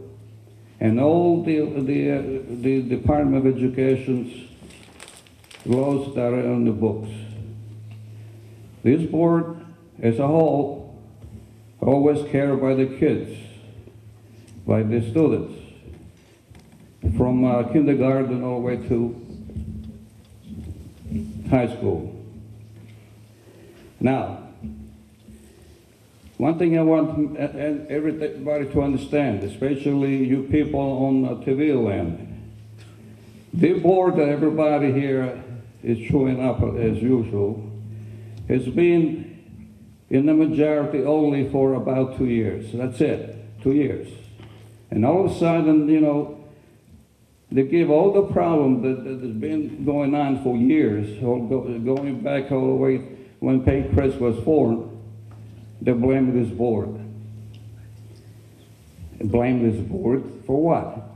and all the Department of Education's laws that are on the books. This board, as a whole, always care by the kids, by the students, from kindergarten all the way to high school. Now, one thing I want everybody to understand, especially you people on TV land, the board that everybody here is showing up as usual has been in the majority only for about 2 years. That's it, 2 years. And all of a sudden, you know, they give all the problem that has been going on for years, going back all the way when PENNCREST was formed. They blame this board. Blame this board for what?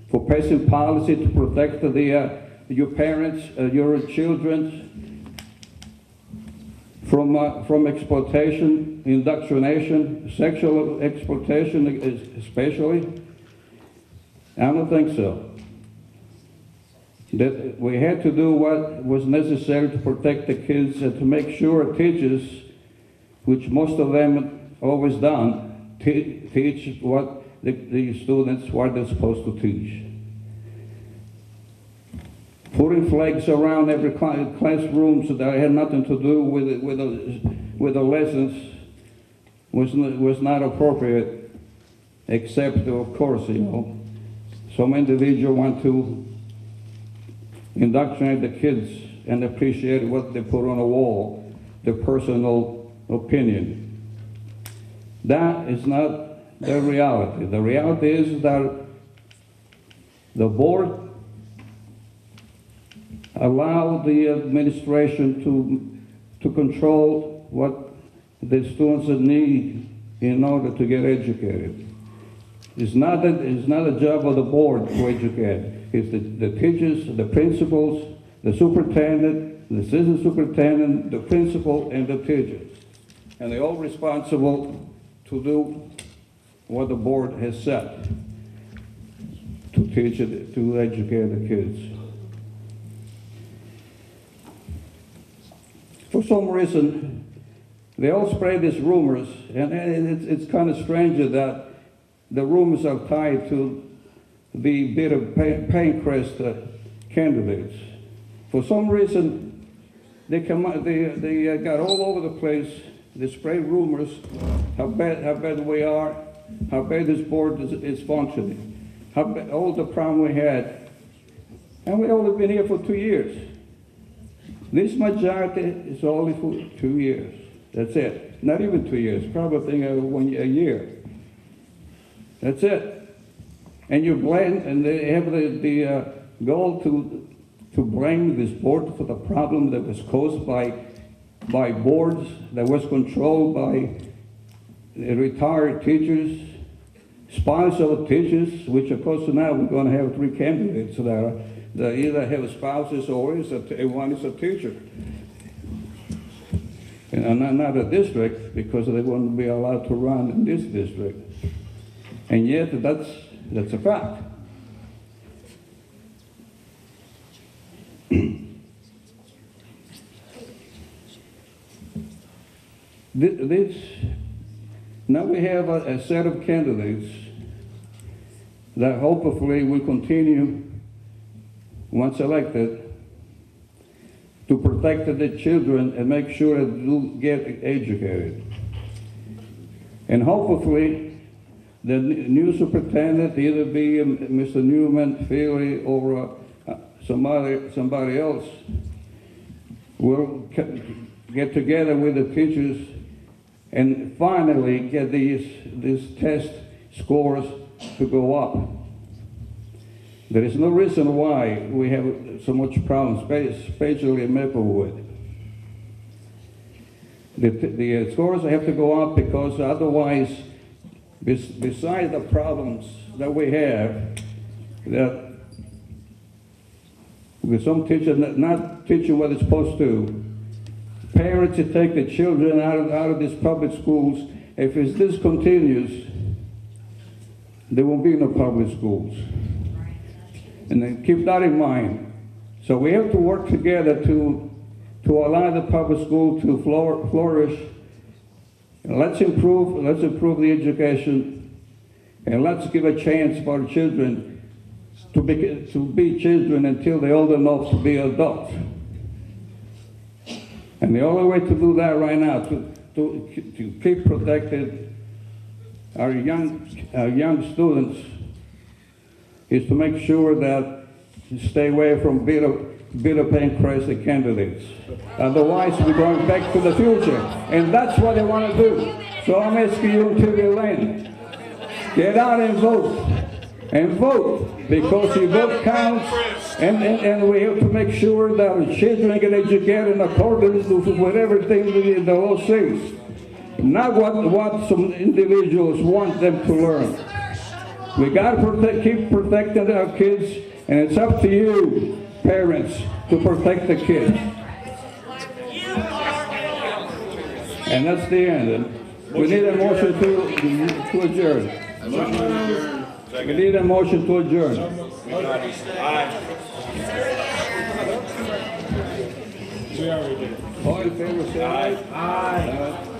For passing policy to protect your parents, your children from exploitation, indoctrination, sexual exploitation especially? I don't think so. That we had to do what was necessary to protect the kids and to make sure teachers, which most of them always done, teach what the students, what they're supposed to teach. Putting flags around every classroom so that had nothing to do with the lessons was not appropriate, except, of course, you know, some individual want to indoctrinate the kids and appreciate what they put on a wall, their personal opinion. That is not the reality. The reality is that the board allowed the administration to control what the students need in order to get educated. It's not a job of the board to educate. It's the teachers, the principals, the superintendent, the assistant superintendent, the principal, and the teachers. And they're all responsible to do what the board has said, to teach it, to educate the kids. For some reason, they all spread these rumors, and it's kind of strange that the rumors are tied to the bit of PENNCREST candidates. For some reason, they got all over the place. They spread rumors how bad we are, how bad this board is functioning, how bad, all the problem we had, and we've only been here for 2 years. This majority is only for 2 years. That's it. Not even 2 years. Probably a year. That's it. And you blame, and they have the goal to blame this board for the problem that was caused by boards, that was controlled by retired teachers, spouse of teachers, which of course now we're going to have 3 candidates that either have spouses or one is a teacher. In another district, because they won't be allowed to run in this district. And yet that's a fact. Now we have a set of candidates that hopefully will continue, once elected, to protect the children and make sure that they get educated. And hopefully, the new superintendent, either be Mr. Newman, Feely, or somebody else, will get together with the teachers and finally get these test scores to go up. There is no reason why we have so much problems, especially in Maplewood. The scores have to go up because otherwise, besides the problems that we have, that with some teachers not teaching what they're supposed to, parents to take the children out of these public schools, if this continues, there won't be no public schools. And then keep that in mind. So we have to work together to allow the public school to flourish. And let's improve the education, and let's give a chance for our children to be children until they're old enough to be adults. And the only way to do that right now, to keep protected our young students, is to make sure that you stay away from bitter PENNCREST candidates. Otherwise, we're going back to the future. And that's what they want to do. So I'm asking you until you land. Get out and vote. And vote, because your vote counts. And we have to make sure that our children get educated in accordance with whatever thing the law says. Not what some individuals want them to learn. We got to keep protecting our kids, and it's up to you, parents, to protect the kids. And that's the end. We need a motion to adjourn. We need a motion to adjourn. All in favor, say aye. Aye.